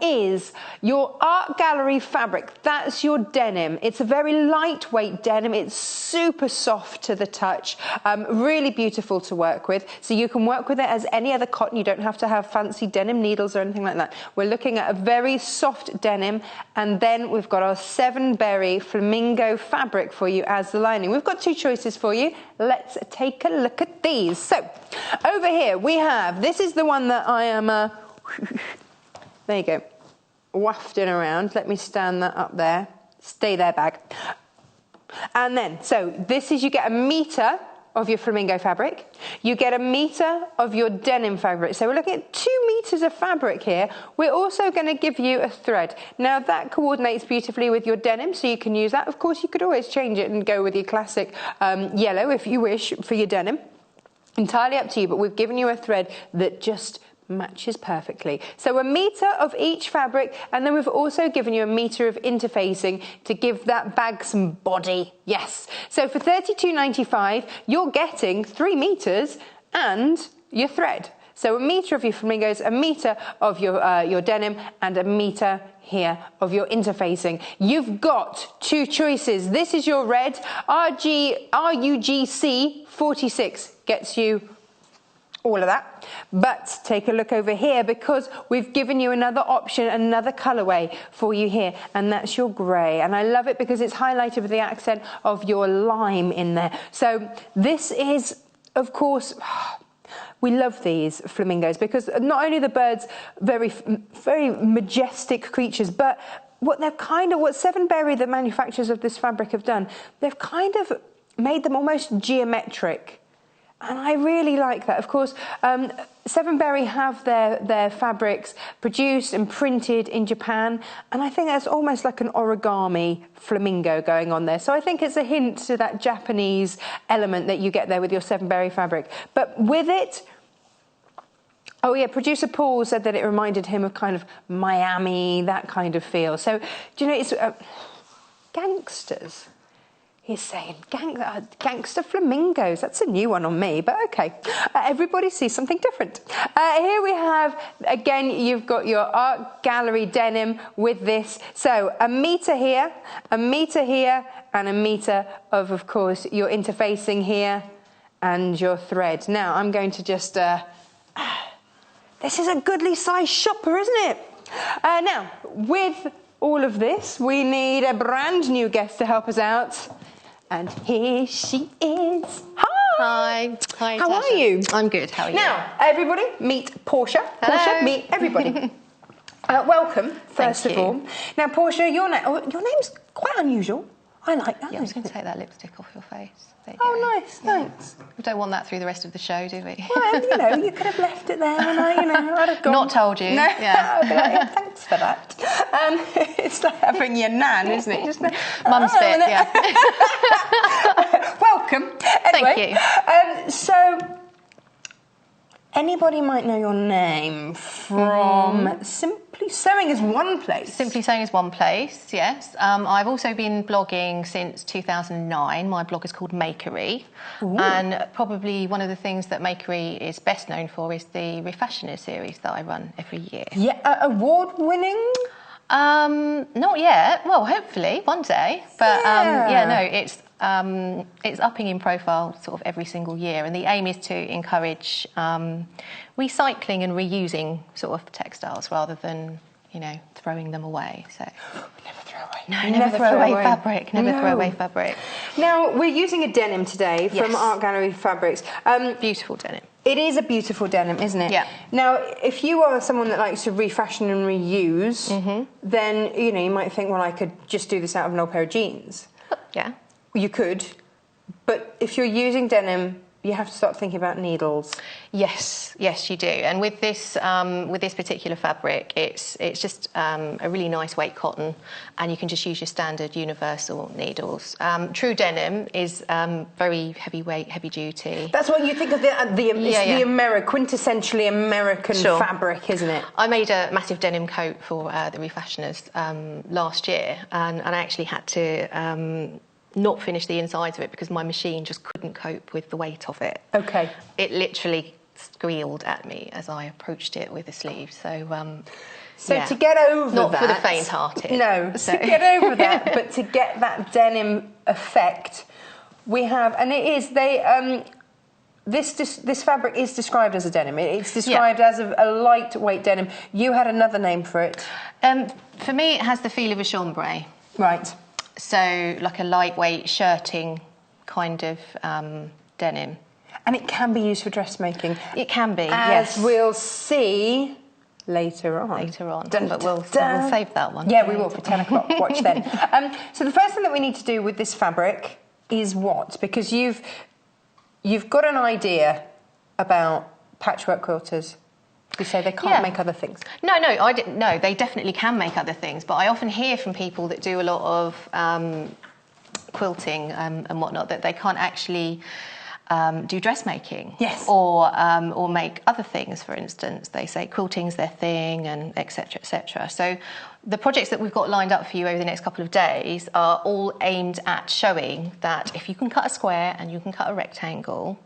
is your art gallery fabric. That's your denim. It's a very lightweight denim. It's super soft to the touch, really beautiful to work with. So you can work with it as any other cotton. You don't have to have fancy denim needles or anything like that. We're looking at a very soft denim, and then we've got our 7-berry flamingo fabric for you as the lining. We've got 2 choices for you. Let's take a look at these. So over here we have, this is the one that I am, there you go, wafting around. Let me stand that up there. Stay there, bag. And then, so this is, you get 1 metre of your flamingo fabric. You get 1 metre of your denim fabric. So we're looking at 2 meters of fabric here. We're also going to give you a thread. Now that coordinates beautifully with your denim, so you can use that. Of course, you could always change it and go with your classic yellow if you wish for your denim. Entirely up to you, but we've given you a thread that just matches perfectly. So 1 metre of each fabric, and then we've also given you 1 metre of interfacing to give that bag some body. Yes. So for £32.95, you're getting 3 metres and your thread. So 1 metre of your flamingos, 1 metre of your denim, and 1 metre here of your interfacing. You've got 2 choices. This is your red. RUGC 46 gets you all of that. But take a look over here, because we've given you another option, another colourway for you here, and that's your grey. And I love it because it's highlighted with the accent of your lime in there. So this is, of course, we love these flamingos because not only the birds very majestic creatures, but what 7-berry, the manufacturers of this fabric, have done, they've kind of made them almost geometric. And I really like that. Of course, 7-berry have their fabrics produced and printed in Japan, and I think that's almost like an origami flamingo going on there. So I think it's a hint to that Japanese element that you get there with your 7-berry fabric. But with it, oh yeah, producer Paul said that it reminded him of kind of Miami, that kind of feel. So, do you know, it's gangsters. He's saying gangster flamingos. That's a new one on me, but okay. Everybody sees something different. Here we have, again, you've got your art gallery denim with this. So 1 metre here, 1 metre here, and 1 metre of course, your interfacing here and your thread. Now, I'm going to just... this is a goodly sized shopper, isn't it? Now, with all of this, we need a brand new guest to help us out. And here she is. Hi. Hi, how are you? I'm good. How are you? Now, everybody, meet Portia. Hello. Portia, meet everybody. Welcome, first of all. Now, Portia, your name's quite unusual. I like that. Yeah, I was going to take that lipstick off your face. Oh, nice, thanks. We don't want that through the rest of the show, do we? Well, you could have left it there, and I'd have gone. Not told you. No, yeah. I'd be like, yeah, thanks for that. It's like having your nan, isn't it? Just Mum's bit, yeah. Welcome. Anyway, thank you. So, anybody might know your name from Simply Sewing is one place. Simply Sewing is one place, yes. I've also been blogging since 2009. My blog is called Makery. Ooh. And probably one of the things that Makery is best known for is the Refashioners series that I run every year. Yeah, award-winning? Not yet. Well, hopefully one day. But it's upping in profile sort of every single year, and the aim is to encourage recycling and reusing sort of textiles rather than throwing them away. So never throw away. No, never throw away fabric. Never throw away fabric. Now we're using a denim today from Art Gallery Fabrics. Beautiful denim. It is a beautiful denim, isn't it? Yeah. Now, if you are someone that likes to refashion and reuse, then you might think, well, I could just do this out of an old pair of jeans. Yeah. You could, but if you're using denim, you have to start thinking about needles. Yes, you do. And with this particular fabric, it's just a really nice weight cotton, and you can just use your standard universal needles. True denim is very heavyweight, heavy duty. That's what you think of the quintessentially American fabric, isn't it? I made a massive denim coat for the Refashioners last year, and I actually had to not finish the insides of it because my machine just couldn't cope with the weight of it. Okay. It literally squealed at me as I approached it with the sleeves. So So to get over not that, for the faint-hearted. No, so. to get over that, but to get that denim effect, we have, and it is this fabric is described as a denim. It's described as a lightweight denim. You had another name for it. For me, it has the feel of a chambray. Right. So like a lightweight shirting kind of denim. And it can be used for dressmaking. It can be, as we'll see later on. But we'll save that one. Yeah, we will for 10 o'clock. Watch then. So the first thing that we need to do with this fabric is what? Because you've got an idea about patchwork quilters. You say they can't make other things. No, I didn't. No, they definitely can make other things. But I often hear from people that do a lot of quilting and whatnot that they can't actually do dressmaking. Yes. Or make other things. For instance, they say quilting's their thing, and etc. etc. So the projects that we've got lined up for you over the next couple of days are all aimed at showing that if you can cut a square and you can cut a rectangle,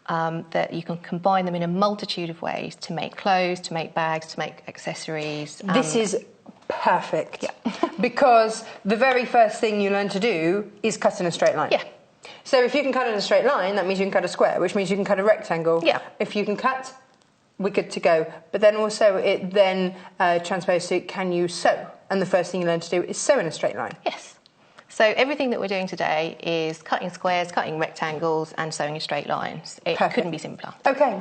that you can combine them in a multitude of ways to make clothes, to make bags, to make accessories. This is perfect. Because the very first thing you learn to do is cut in a straight line. Yeah. So if you can cut in a straight line, that means you can cut a square, which means you can cut a rectangle. Yeah. If you can cut, we're good to go. But then also it then transposes to can you sew? And the first thing you learn to do is sew in a straight line. Yes. So everything that we're doing today is cutting squares, cutting rectangles and sewing in straight lines. It couldn't be simpler. Okay.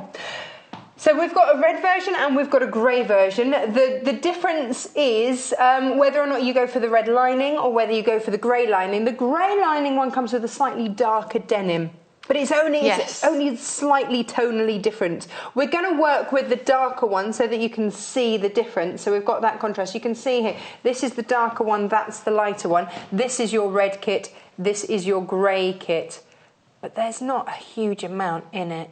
So we've got a red version and we've got a grey version. The difference is whether or not you go for the red lining or whether you go for the grey lining. The grey lining one comes with a slightly darker denim. But it's only slightly tonally different. We're going to work with the darker one so that you can see the difference. So we've got that contrast. You can see here, this is the darker one, that's the lighter one. This is your red kit, this is your grey kit. But there's not a huge amount in it.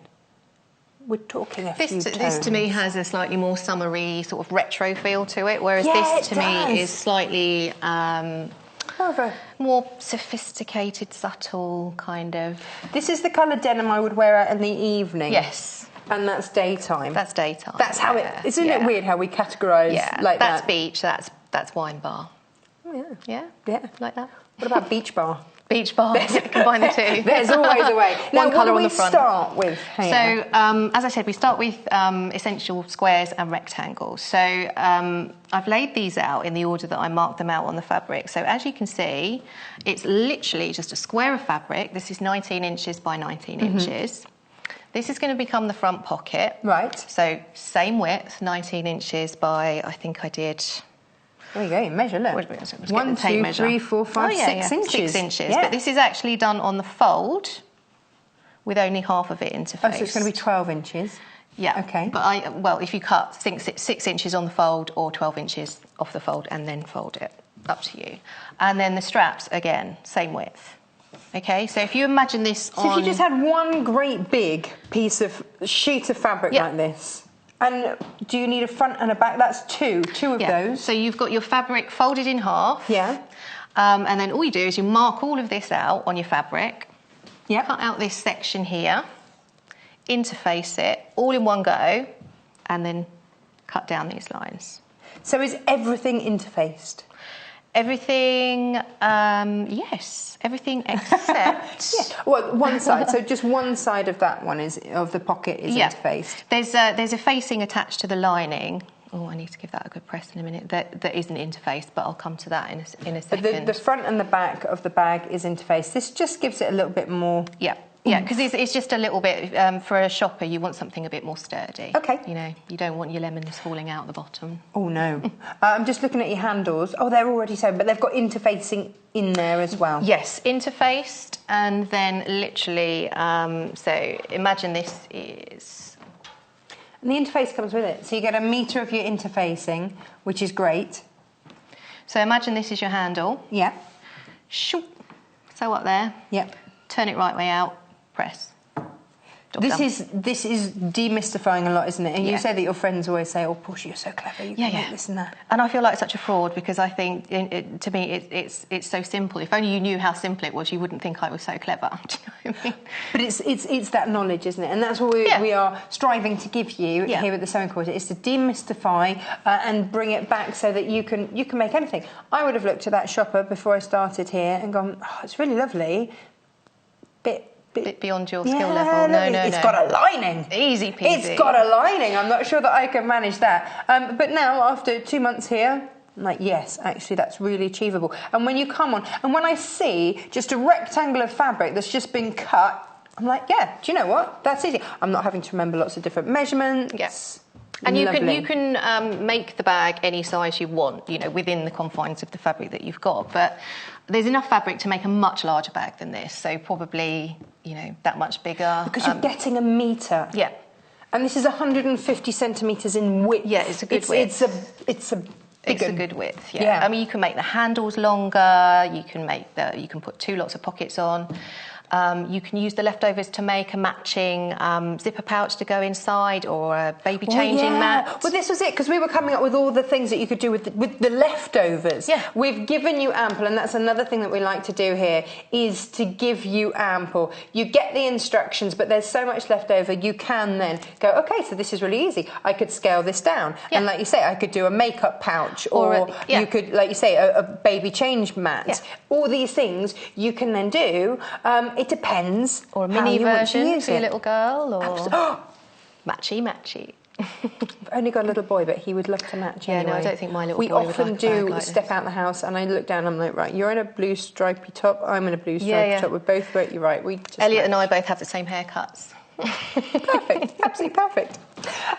We're talking a few tones. This to me has a slightly more summery sort of retro feel to it, whereas this to me is slightly... more sophisticated, subtle kind of. This is the colour denim I would wear out in the evening. Yes. And that's daytime. That's daytime. That's how isn't it weird how we categorise like that's that? Beach, that's wine bar. Oh, yeah. Like that. What about beach bar? Beach bar. Combine the two. There's always a way. One colour on the front. Start with? So, as I said, we start with essential squares and rectangles. So, I've laid these out in the order that I marked them out on the fabric. So, as you can see, it's literally just a square of fabric. This is 19 inches by 19 inches. This is going to become the front pocket. Right. So, same width, 19 inches by, I think I did... There you go, you measure, look. 1, 2, 3, 4, 5, 6 inches. 6 inches. Yeah. But this is actually done on the fold with only half of it interfaced. Oh, so it's going to be 12 inches. Yeah. Okay. But if you cut 6 inches on the fold or 12 inches off the fold and then fold it, up to you. And then the straps, again, same width. Okay, so if you imagine this So if you just had one great big sheet of fabric like this, and do you need a front and a back? That's two of those. So you've got your fabric folded in half. Yeah. And then all you do is you mark all of this out on your fabric. Yeah. Cut out this section here, interface it all in one go, and then cut down these lines. So is everything interfaced? Everything, yes. Everything except... Well, one side. So just one side of that one of the pocket is interfaced. There's a facing attached to the lining. Oh, I need to give that a good press in a minute. That isn't interfaced, but I'll come to that in a second. But the front and the back of the bag is interfaced. This just gives it a little bit more... Yeah, because it's just a little bit, for a shopper, you want something a bit more sturdy. Okay. You know, you don't want your lemons falling out the bottom. Oh, no. I'm just looking at your handles. Oh, they're already sewn, but they've got interfacing in there as well. Yes, interfaced, and then literally, so imagine this is... And the interface comes with it. So you get 1 metre of your interfacing, which is great. So imagine this is your handle. Yeah. Shoop. Sew up there. Yep. Turn it right way out. Press. Job This is demystifying a lot, isn't it? And you Yeah. say that your friends always say, "Oh, Portia, you're so clever. You can make this and that." And I feel like such a fraud because I think, to me, it's so simple. If only you knew how simple it was, you wouldn't think I was so clever. Do you know what I mean? But it's that knowledge, isn't it? And that's what we are striving to give you here at the Sewing Quarter, is to demystify and bring it back so that you can make anything. I would have looked at that shopper before I started here and gone, "Oh, it's really lovely." Bit beyond your skill level. No. It's got a lining. Easy peasy. It's got a lining. I'm not sure that I can manage that. But now, after 2 months here, I'm like, yes, actually, that's really achievable. And when you come on, and when I see just a rectangle of fabric that's just been cut, I'm like, yeah, do you know what? That's easy. I'm not having to remember lots of different measurements. Yes. And you can make the bag any size you want, you know, within the confines of the fabric that you've got. But there's enough fabric to make a much larger bag than this. So probably, you know, that much bigger. Because you're getting a metre. Yeah. And this is 150 centimetres in width. Yeah, it's a good width. It's a good width. Yeah. I mean, you can make the handles longer. You can put 2 lots of pockets on. You can use the leftovers to make a matching zipper pouch to go inside, or a baby changing mat. Well, this was it, because we were coming up with all the things that you could do with the leftovers. Yeah. We've given you ample, and that's another thing that we like to do here, is to give you ample. You get the instructions, but there's so much left over, you can then go, okay, so this is really easy. I could scale this down. Yeah. And like you say, I could do a makeup pouch, or you could, like you say, a baby change mat. Yeah. All these things you can then do. It depends. Or a mini version for your little girl, or matchy. I've only got a little boy, but he would love to match anyway. No, I don't think my little boy would often like a bag like step out the house, and I look down, I'm like, right, you're in a blue stripy top, I'm in a blue stripy top, we're both right, you're right. Elliot and I both have the same haircuts. Perfect, absolutely perfect.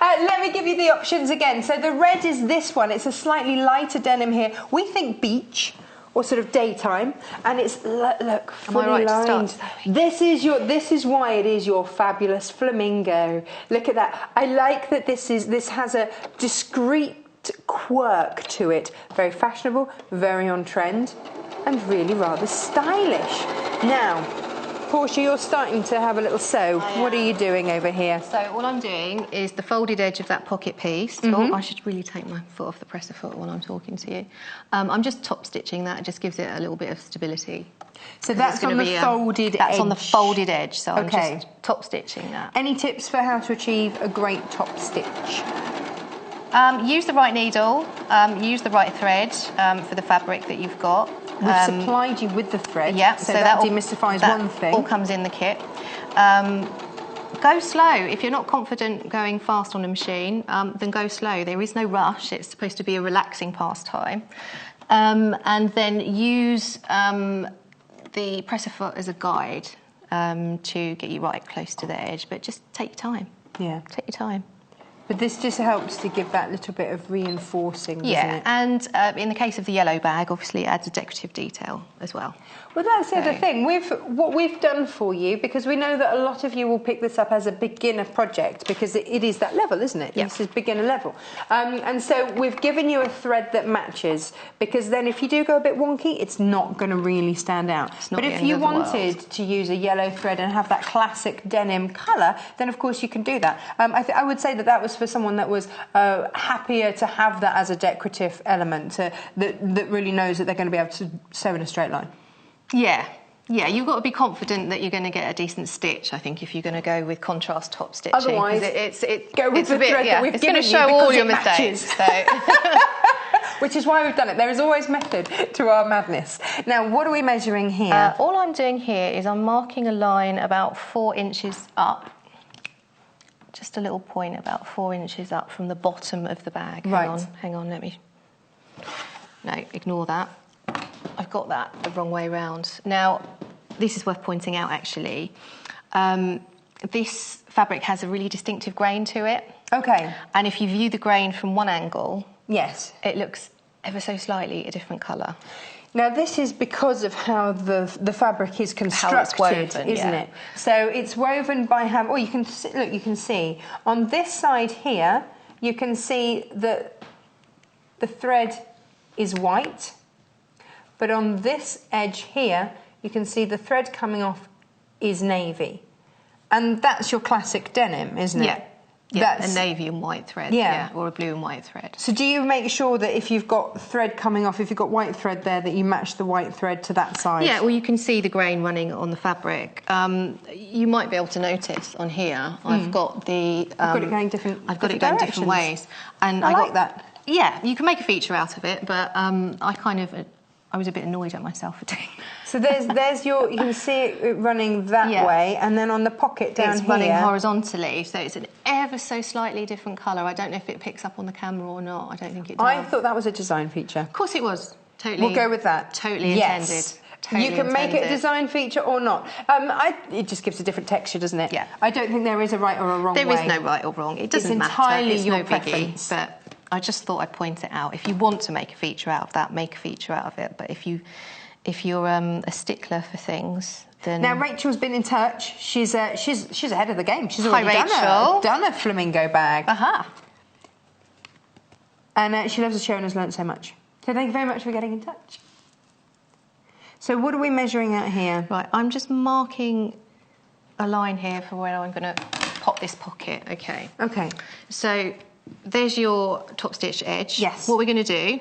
Let me give you the options again. So the red is this one, it's a slightly lighter denim here. We think beach, or sort of daytime, and it's look fully lined. This is why it is your fabulous flamingo. Look at that. I like that this has a discreet quirk to it. Very fashionable, very on trend, and really rather stylish. Now, Portia, you're starting to have a little sew. What are you doing over here? So all I'm doing is the folded edge of that pocket piece. Oh, I should really take my foot off the presser foot while I'm talking to you. I'm just top stitching that. It just gives it a little bit of stability. So that's on the folded edge? That's on the folded edge, so I'm just top stitching that. Any tips for how to achieve a great top stitch? Use the right needle, use the right thread for the fabric that you've got. We've supplied you with the thread, so that demystifies one thing. All comes in the kit. Go slow. If you're not confident going fast on a machine, then go slow. There is no rush. It's supposed to be a relaxing pastime. And then use the presser foot as a guide to get you right close to the edge, but just take your time. Yeah. Take your time. But this just helps to give that little bit of reinforcing, doesn't it? And in the case of the yellow bag, obviously it adds a decorative detail as well. Well, that's the other thing. What we've done for you, because we know that a lot of you will pick this up as a beginner project, because it is that level, isn't it? This is beginner level. And so we've given you a thread that matches, because then if you do go a bit wonky, it's not going to really stand out. But if you wanted to use a yellow thread and have that classic denim colour, then of course you can do that. I would say that was for someone that was happier to have that as a decorative element, that really knows that they're going to be able to sew in a straight line. Yeah, you've got to be confident that you're going to get a decent stitch, I think, if you're going to go with contrast top stitching. Otherwise, go with the thread that we've given you. It's going to show all your mistakes. So. Which is why we've done it. There is always method to our madness. Now, what are we measuring here? All I'm doing here is I'm marking a line about 4 inches up. Just a little point about 4 inches up from the bottom of the bag. Hang on, let me... No, ignore that. I've got that the wrong way round. Now, this is worth pointing out, actually. This fabric has a really distinctive grain to it. Okay. And if you view the grain from one angle... Yes. It looks ever so slightly a different colour. Now, this is because of how the fabric is constructed, how it's woven, isn't it? So it's woven by hand. Oh, you can see, look. You can see on this side here. You can see that the thread is white, but on this edge here, you can see the thread coming off is navy, And that's your classic denim, isn't it? Yeah. Yeah, a navy and white thread, or a blue and white thread. So do you make sure that if you've got thread coming off, if you've got white thread there, that you match the white thread to that side? Yeah, well, you can see the grain running on the fabric. You might be able to notice on here, I've got the... I've got it going different I've got it going different ways. And I like that. Yeah, you can make a feature out of it, but I was a bit annoyed at myself for doing that. So there's your, you can see it running that way, and then on the pocket down it's here... running horizontally, so it's an ever so slightly different colour. I don't know if it picks up on the camera or not. I don't think it does. I thought that was a design feature. Of course it was. Totally. We'll go with that. Totally intended. Totally you can make it a design feature or not. It just gives a different texture, doesn't it? Yeah. I don't think there is a right or a wrong way. There is no right or wrong. It doesn't matter. It's entirely It's your no preference. Biggie, but I just thought I'd point it out. If you want to make a feature out of that, make a feature out of it. But if you're a stickler for things, then... Now, Rachel's been in touch. She's ahead of the game. She's already done a flamingo bag. Aha. And she loves the show and has learnt so much. So thank you very much for getting in touch. So what are we measuring out here? Right, I'm just marking a line here for where I'm going to pop this pocket. Okay. Okay. So there's your top stitch edge. Yes. What we're going to do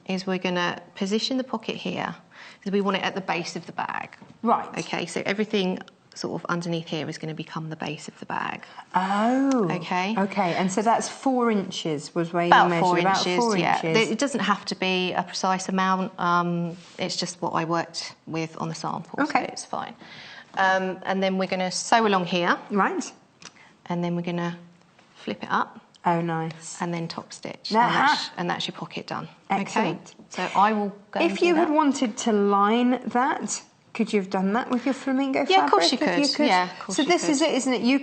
is we're going to position the pocket here because we want it at the base of the bag. Right. Okay, so everything sort of underneath here is going to become the base of the bag. Oh. Okay. Okay, and so that's 4 inches was where you About measured. 4 inches, About 4 yeah. inches. It doesn't have to be a precise amount. It's just what I worked with on the sample, okay. So it's fine. And then we're going to sew along here. Right. And then we're going to flip it up. Oh, nice. And then top stitch. Uh-huh. And that's your pocket done. Excellent. Okay? So I will go If you had wanted to line that, could you have done that with your flamingo fabric? Yeah, of course you could. Yeah, of course so you this could. is it, isn't it? You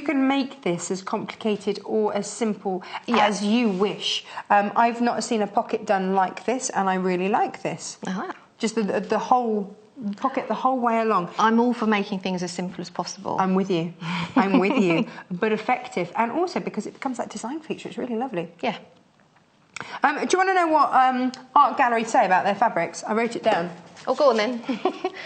can make this as complicated or as simple as you wish. I've not seen a pocket done like this, and I really like this. Uh-huh. Just the whole pocket the whole way along. I'm all for making things as simple as possible. I'm with you. I'm with you. But effective, and also because it becomes that design feature. It's really lovely. Yeah. Do you want to know what art galleries say about their fabrics? I wrote it down. Oh, go on then.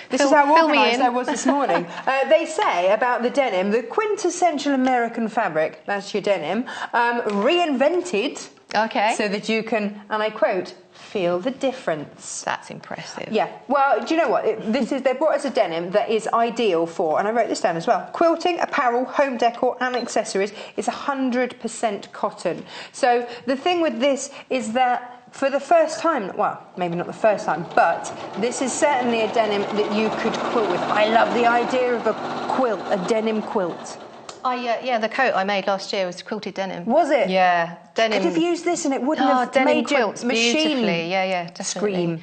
This is how organised I was this morning. They say about the denim, the quintessential American fabric, that's your denim, reinvented. Okay. So that you can, and I quote, feel the difference. That's impressive. Yeah. Well, do you know what? They brought us a denim that is ideal for, and I wrote this down as well, quilting, apparel, home decor and accessories. Is 100% cotton. So the thing with this is that for the first time, well, maybe not the first time, but this is certainly a denim that you could quilt with. I love the idea of a quilt, a denim quilt. Yeah, the coat I made last year was quilted denim. Was it? Yeah, denim. Could have used this and it wouldn't have denim made your quilts machine yeah, definitely. scream.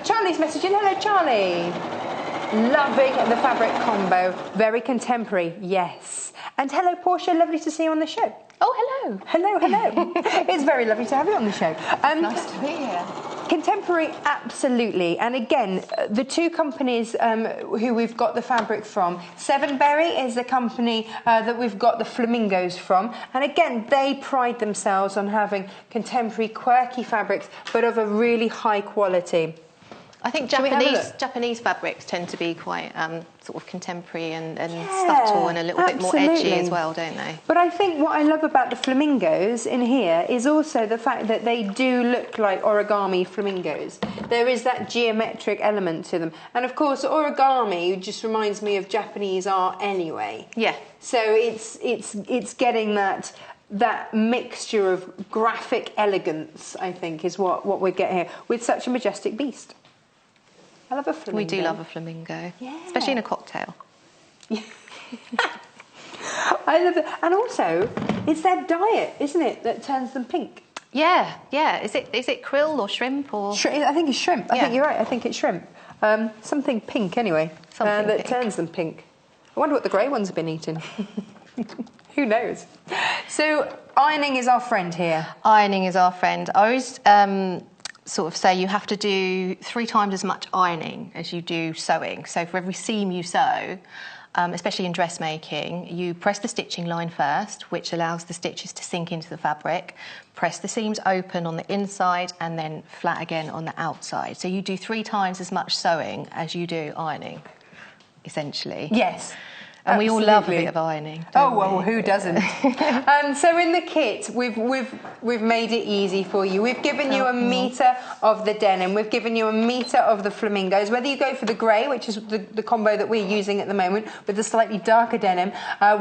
Charlie's messaging. Hello, Charlie. Loving the fabric combo. Very contemporary, yes. And hello, Portia. Lovely to see you on the show. Oh, hello. Hello, hello. It's very lovely to have you on the show. Nice to be here. Contemporary, absolutely. And again, the two companies who we've got the fabric from, Sevenberry is the company that we've got the flamingos from. And again, they pride themselves on having contemporary, quirky fabrics, but of a really high quality. I think Japanese fabrics tend to be quite sort of contemporary and subtle and a little bit more edgy as well, don't they? But I think what I love about the flamingos in here is also the fact that they do look like origami flamingos. There is that geometric element to them. And of course, origami just reminds me of Japanese art anyway. Yeah. So it's getting that mixture of graphic elegance, I think, is what we get here with such a majestic beast. I love a flamingo. We do love a flamingo. Yeah. Especially in a cocktail. I love it. And also, it's their diet, isn't it, that turns them pink? Yeah. Is it krill or shrimp or? I think it's shrimp. I think you're right. I think it's shrimp. Something pink anyway. Something that pink. Turns them pink. I wonder what the grey ones have been eating. Who knows? So ironing is our friend here. Ironing is our friend. I always sort of say you have to do 3 times as much ironing as you do sewing. So for every seam you sew, especially in dressmaking, you press the stitching line first, which allows the stitches to sink into the fabric. Press the seams open on the inside and then flat again on the outside. So you do 3 times as much sewing as you do ironing, essentially. Yes. And we all love a bit of ironing. Oh well, who doesn't? So in the kit, we've made it easy for you. We've given you a metre of the denim. We've given you a metre of the flamingos. Whether you go for the grey, which is the combo that we're using at the moment, with the slightly darker denim,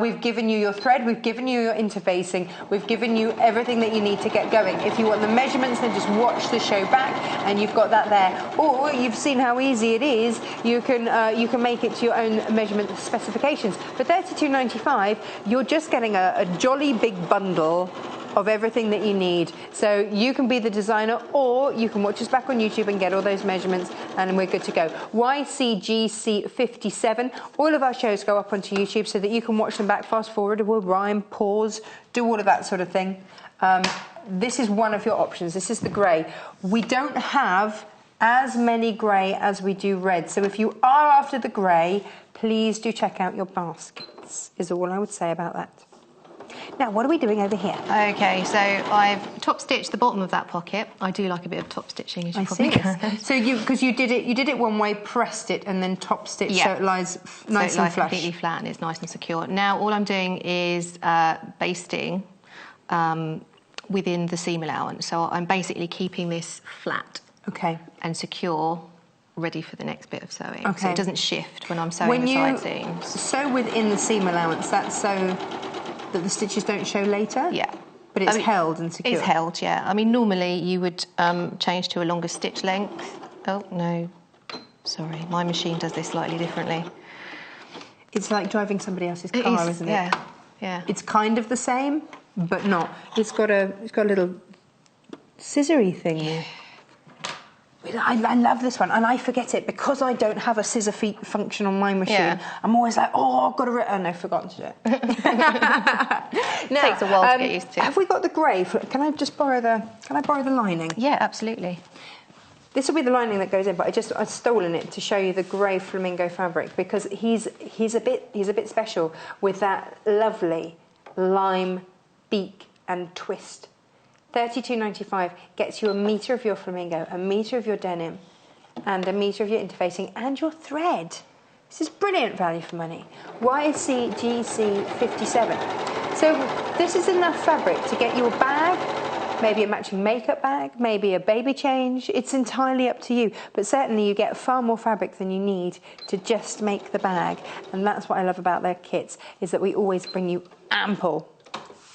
we've given you your thread. We've given you your interfacing. We've given you everything that you need to get going. If you want the measurements, then just watch the show back, and you've got that there. Or you've seen how easy it is. You can make it to your own measurement specifications. For $32.95, you're just getting a jolly big bundle of everything that you need. So you can be the designer, or you can watch us back on YouTube and get all those measurements, and we're good to go. YCGC57. All of our shows go up onto YouTube so that you can watch them back, fast forward, or rhyme, pause, do all of that sort of thing. This is one of your options. This is the grey. We don't have as many grey as we do red. So if you are after the grey, please do check out your baskets, is all I would say about that. Now, what are we doing over here? Okay, so I've top stitched the bottom of that pocket. I do like a bit of top stitching, as you probably can. So because you did it one way, pressed it, and then top stitched, so it lies nice and flush. Completely flat, and it's nice and secure. Now, all I'm doing is basting within the seam allowance. So I'm basically keeping this flat. Okay. And secure, ready for the next bit of sewing. Okay. So it doesn't shift when I'm sewing the side seams. Sew within the seam allowance, that's so that the stitches don't show later? Yeah. But it's held and secure? It's held, yeah. I mean, normally you would change to a longer stitch length. Oh, no. Sorry, my machine does this slightly differently. It's like driving somebody else's car, isn't it? Yeah, yeah. It's kind of the same, but not. It's got a little scissory thing. Yeah. I love this one, and I forget it because I don't have a scissor feet function on my machine. Yeah. I'm always like, oh, I've got to... and I've forgotten to do it. Now, takes a while to get used to. Have we got the grey? Can I borrow the lining? Yeah, absolutely. This will be the lining that goes in, but I've stolen it to show you the grey flamingo fabric because he's a bit special with that lovely lime beak and twist. $32.95 gets you a metre of your flamingo, a metre of your denim, and a metre of your interfacing and your thread. This is brilliant value for money. YCGC57. So this is enough fabric to get you a bag, maybe a matching makeup bag, maybe a baby change. It's entirely up to you, but certainly you get far more fabric than you need to just make the bag. And that's what I love about their kits, is that we always bring you ample,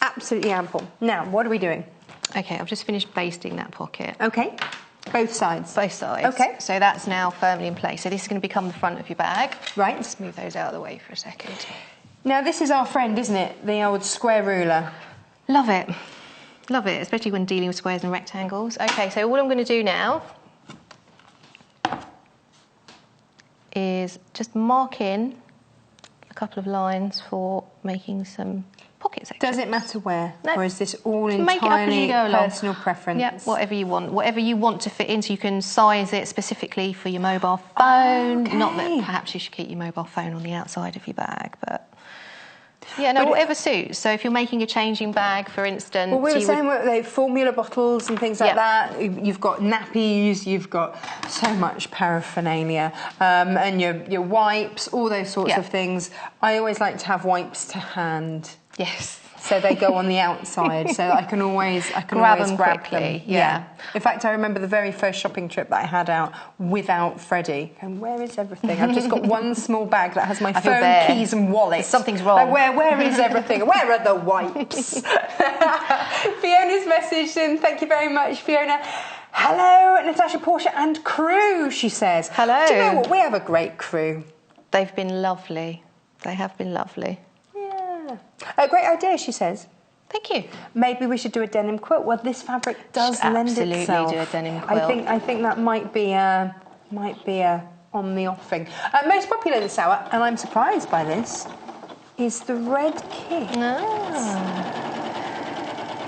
absolutely ample. Now, what are we doing? Okay, I've just finished basting that pocket. Okay, both sides? Both sides. Okay. So that's now firmly in place. So this is going to become the front of your bag. Right. Let's move those out of the way for a second. Now this is our friend, isn't it? The old square ruler. Love it. Love it, especially when dealing with squares and rectangles. Okay, so all I'm going to do now is just mark in a couple of lines for making some pocket sections. Does it matter where? No. Or is this all Make it up as you go entirely along. personal preference? Yeah, whatever you want. Whatever you want to fit in, so you can size it specifically for your mobile phone. Okay. Not that perhaps you should keep your mobile phone on the outside of your bag, but... Yeah, no, whatever suits. So if you're making a changing bag, for instance... Well, we were saying like formula bottles and things like that. You've got nappies, you've got so much paraphernalia, and your wipes, all those sorts of things. I always like to have wipes to hand. Yes. So they go on the outside, so I can always grab them. Yeah. In fact, I remember the very first shopping trip that I had out without Freddie. And where is everything? I've just got one small bag that has my phone, keys, and wallet. Something's wrong. Like, where is everything? Where are the wipes? Fiona's messaged in. Thank you very much, Fiona. Hello, Natasha, Portia, and crew. She says. Hello. Do you know what? We have a great crew. They've been lovely. They have been lovely. A great idea, she says. Thank you. Maybe we should do a denim quilt. Well, this fabric does lend itself. Absolutely do a denim quilt. I think that might be on the offing. Most popular this hour, and I'm surprised by this, is the red kit.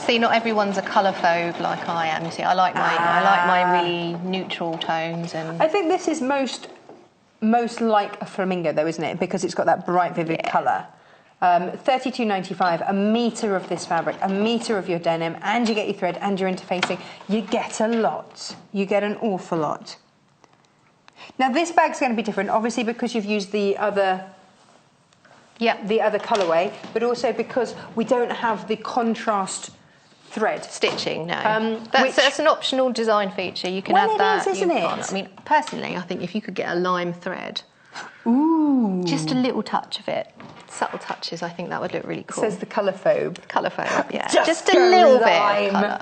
See, not everyone's a colour phobe like I am. You see, I like my really neutral tones, and I think this is most like a flamingo, though, isn't it? Because it's got that bright, vivid colour. $32.95, a metre of this fabric, a metre of your denim, and you get your thread and your interfacing. You get a lot. You get an awful lot. Now, this bag's going to be different, obviously, because you've used the other the other colourway, but also because we don't have the contrast thread stitching. No, that's an optional design feature. You can add that. It is, isn't it? I mean, personally, I think if you could get a lime thread, just a little touch of it, subtle touches, I think that would look really cool. It says the colourphobe. Colourphobe, yeah. just a little bit.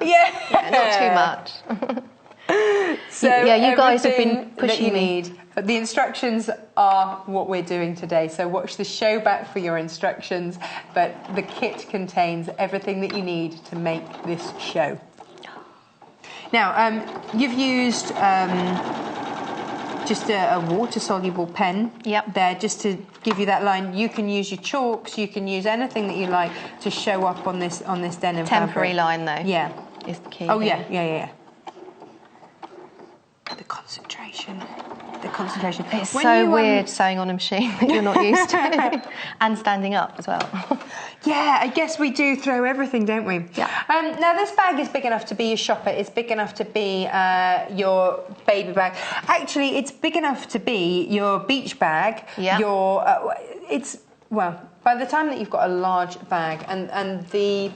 Yeah, not too much. So you guys have been pushing me. The instructions are what we're doing today, so watch the show back for your instructions, but the kit contains everything that you need to make this show. Now, you've used just a water-soluble pen there just to give you that line. You can use your chalks, you can use anything that you like to show up on this denim temporary fabric. line, though. Yeah. Is the key. Oh, yeah. The concentration. It's so weird sewing on a machine that you're not used to. And standing up as well. Yeah, I guess we do throw everything, don't we? Yeah. Now, this bag is big enough to be your shopper. It's big enough to be your baby bag. Actually, it's big enough to be your beach bag. Yeah. By the time that you've got a large bag and the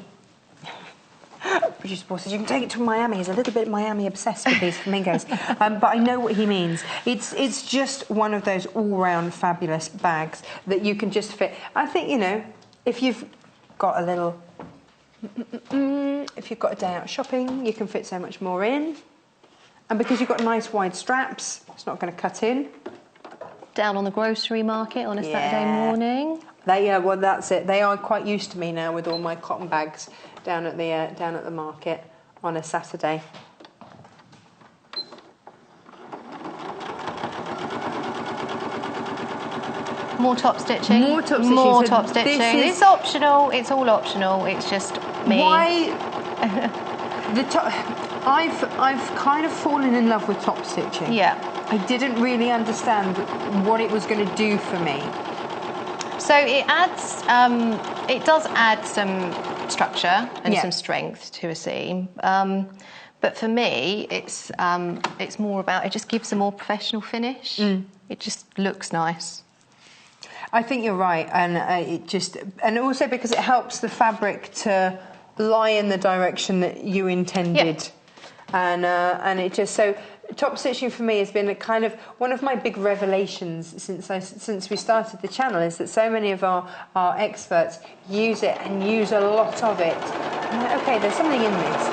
producer Paul says you can take it to Miami. He's a little bit Miami obsessed with these flamingos, but I know what he means. It's just one of those all-round fabulous bags that you can just fit. I think, if you've got a little, if you've got a day out shopping, you can fit so much more in, and because you've got nice wide straps, it's not going to cut in. Down on the grocery market on a Saturday morning. That's it. They are quite used to me now with all my cotton bags down at the market on a Saturday. More top stitching. More top stitching. It's optional. It's all optional. It's just me. Why? I've kind of fallen in love with top stitching. Yeah. I didn't really understand what it was going to do for me. So it does add some structure and some strength to a seam. But for me, it's more about, it just gives a more professional finish. It just looks nice. I think you're right, and and also because it helps the fabric to lie in the direction that you intended, and it just top stitching for me has been a kind of one of my big revelations since we started the channel, is that so many of our experts use it and use a lot of it. I'm like, okay, there's something in this.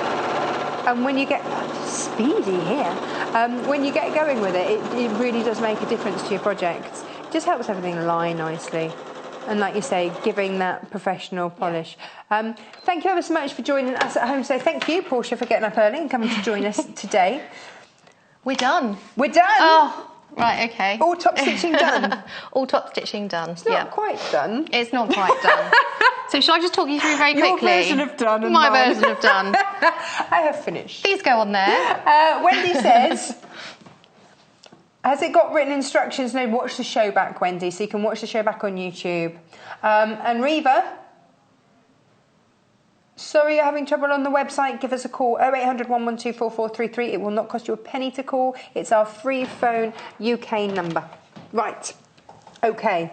And when you get speedy here, when you get going with it, it really does make a difference to your projects. It just helps everything lie nicely. And like you say, giving that professional polish. Thank you ever so much for joining us at home. So thank you, Portia, for getting up early and coming to join us today. We're done. We're done. Oh, right, okay. All top stitching done. All top stitching done. It's not quite done. It's not quite done. So shall I just talk you through very quickly? Your version of done and my mine. version of done. I have finished. Please go on there. Wendy says, has it got written instructions? No, watch the show back, Wendy. So you can watch the show back on YouTube. And Reva, sorry you're having trouble on the website. Give us a call, 0800 112 4433. It will not cost you a penny to call. It's our free phone UK number. Right. Okay.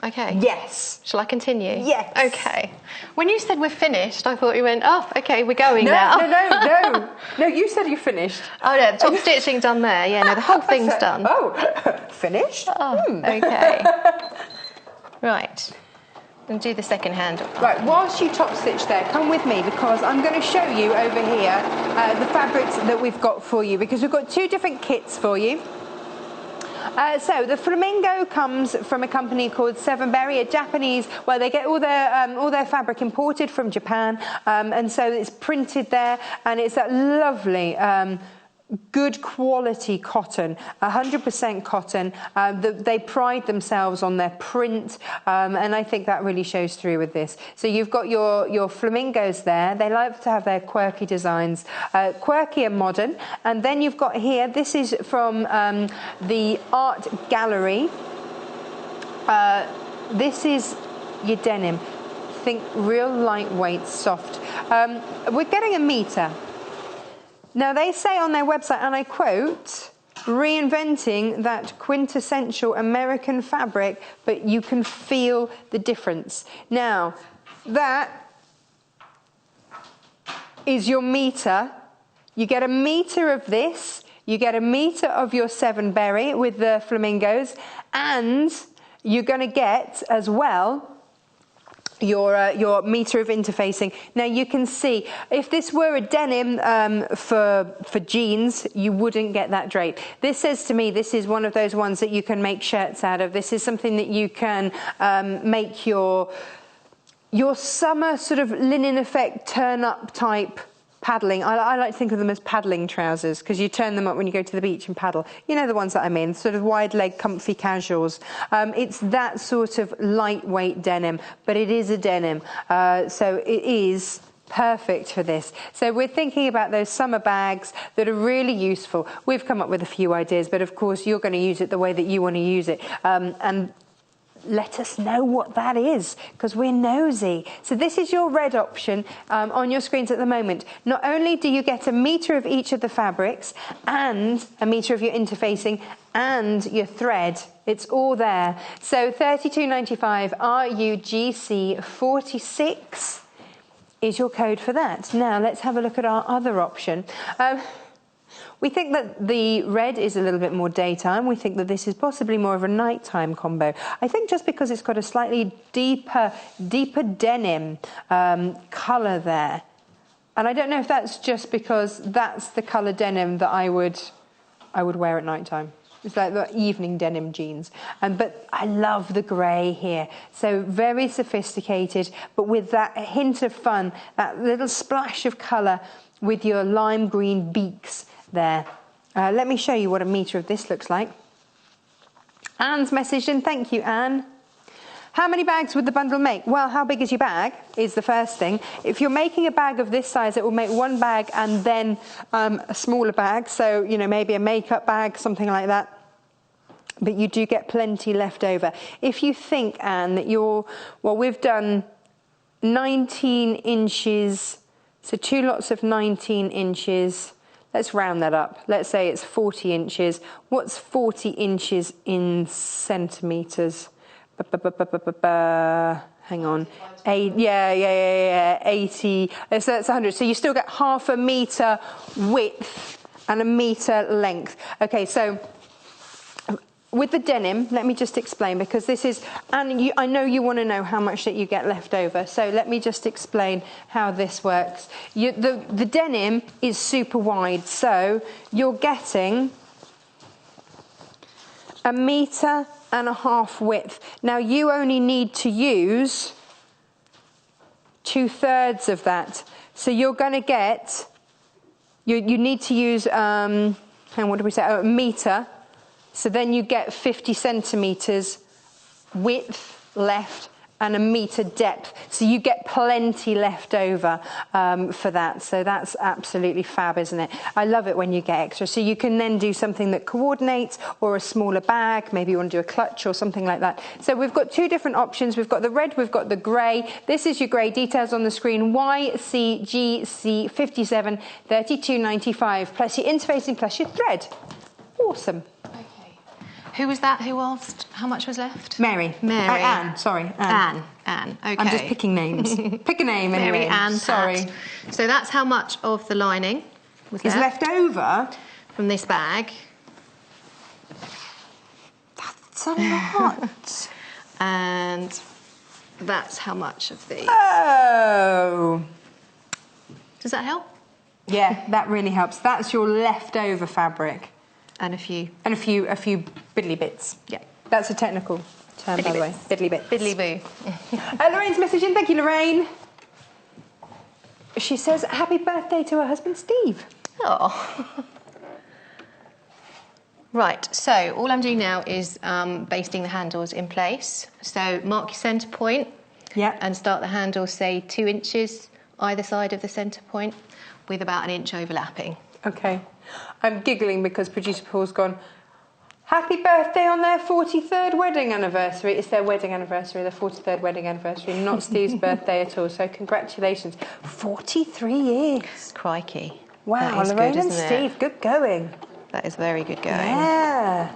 Okay. Yes. Shall I continue? Yes. Okay. When you said we're finished, I thought you went, oh, okay, we're going now. No. No, you said you finished. Oh, no, top stitching done there. Yeah, no, the whole thing's done. Oh, finished? Oh, okay. Right. And do the second hand. Right, whilst you top stitch there, come with me because I'm going to show you over here the fabrics that we've got for you, because we've got two different kits for you. So the flamingo comes from a company called Sevenberry, a Japanese, well, they get all their fabric imported from Japan, and so it's printed there, and it's that lovely good quality cotton, 100% cotton. They pride themselves on their print, and I think that really shows through with this. So you've got your flamingos there. They like to have their quirky designs, quirky and modern. And then you've got here, this is from the art gallery. This is your denim. Think real lightweight, soft. We're getting a metre. Now, they say on their website, and I quote, reinventing that quintessential American fabric, but you can feel the difference. Now, that is your meter. You get a meter of this, you get a meter of your 7-berry with the flamingos, and you're going to get as well your meter of interfacing. Now you can see, if this were a denim for jeans, you wouldn't get that drape. This says to me, this is one of those ones that you can make shirts out of. This is something that you can make your summer sort of linen effect turn-up type paddling. I like to think of them as paddling trousers, because you turn them up when you go to the beach and paddle. You know the ones that I mean, sort of wide leg, comfy casuals. It's that sort of lightweight denim, but it is a denim. So it is perfect for this. So we're thinking about those summer bags that are really useful. We've come up with a few ideas, but of course you're going to use it the way that you want to use it. And let us know what that is, because we're nosy. So this is your red option on your screens at the moment. Not only do you get a meter of each of the fabrics and a meter of your interfacing and your thread, it's all there. So $32.95 RUGC46 is your code for that. Now let's have a look at our other option. We think that the red is a little bit more daytime. We think that this is possibly more of a nighttime combo. I think just because it's got a slightly deeper denim colour there. And I don't know if that's just because that's the colour denim that I would wear at nighttime. It's like the evening denim jeans. But I love the grey here. So very sophisticated, but with that hint of fun, that little splash of colour with your lime green beaks there. Let me show you what a meter of this looks like. Anne's messaged in. Thank you, Anne. How many bags would the bundle make? Well, how big is your bag is the first thing. If you're making a bag of this size, it will make one bag and then a smaller bag. So, you know, maybe a makeup bag, something like that. But you do get plenty left over. If you think, Anne, that we've done 19 inches, so 2 lots of 19 inches. Let's round that up. Let's say it's 40 inches. What's 40 inches in centimetres? Hang on. 80. So that's 100. So you still get half a metre width and a metre length. Okay, so with the denim, let me just explain, because this is, and I know you want to know how much that you get left over, so let me just explain how this works. The denim is super wide, so you're getting 1.5 metre width. Now you only need to use 2/3 of that, so you're going to get, you need to use, and what did we say, a metre. So then you get 50 centimetres width left and 1 metre depth. So you get plenty left over for that. So that's absolutely fab, isn't it? I love it when you get extra. So you can then do something that coordinates, or a smaller bag. Maybe you want to do a clutch or something like that. So we've got 2 different options. We've got the red, we've got the grey. This is your grey. Details on the screen. YCGC57 32.95 plus your interfacing plus your thread. Awesome. Who was that who asked how much was left? Mary. Anne, sorry. Anne, okay. I'm just picking names. Pick a name anyway. Mary Ann, sorry. Pat. So that's how much of the lining was left over from this bag. That's a lot. And that's how much of the... Oh. Does that help? Yeah, that really helps. That's your leftover fabric. And a few biddly bits. Yeah. That's a technical term, by the way. Biddly bits. Biddly boo. Lorraine's messaging. Thank you, Lorraine. She says, happy birthday to her husband, Steve. Oh. Right, so all I'm doing now is basting the handles in place. So mark your centre point. Yeah. And start the handles, say, 2 inches either side of the centre point with about 1 inch overlapping. Okay. I'm giggling because producer Paul's gone, happy birthday on their 43rd wedding anniversary. It's their wedding anniversary, their 43rd wedding anniversary, not Steve's birthday at all. So congratulations. 43 years. Crikey. Wow, Lorraine and Steve, good going. That is very good going. Yeah.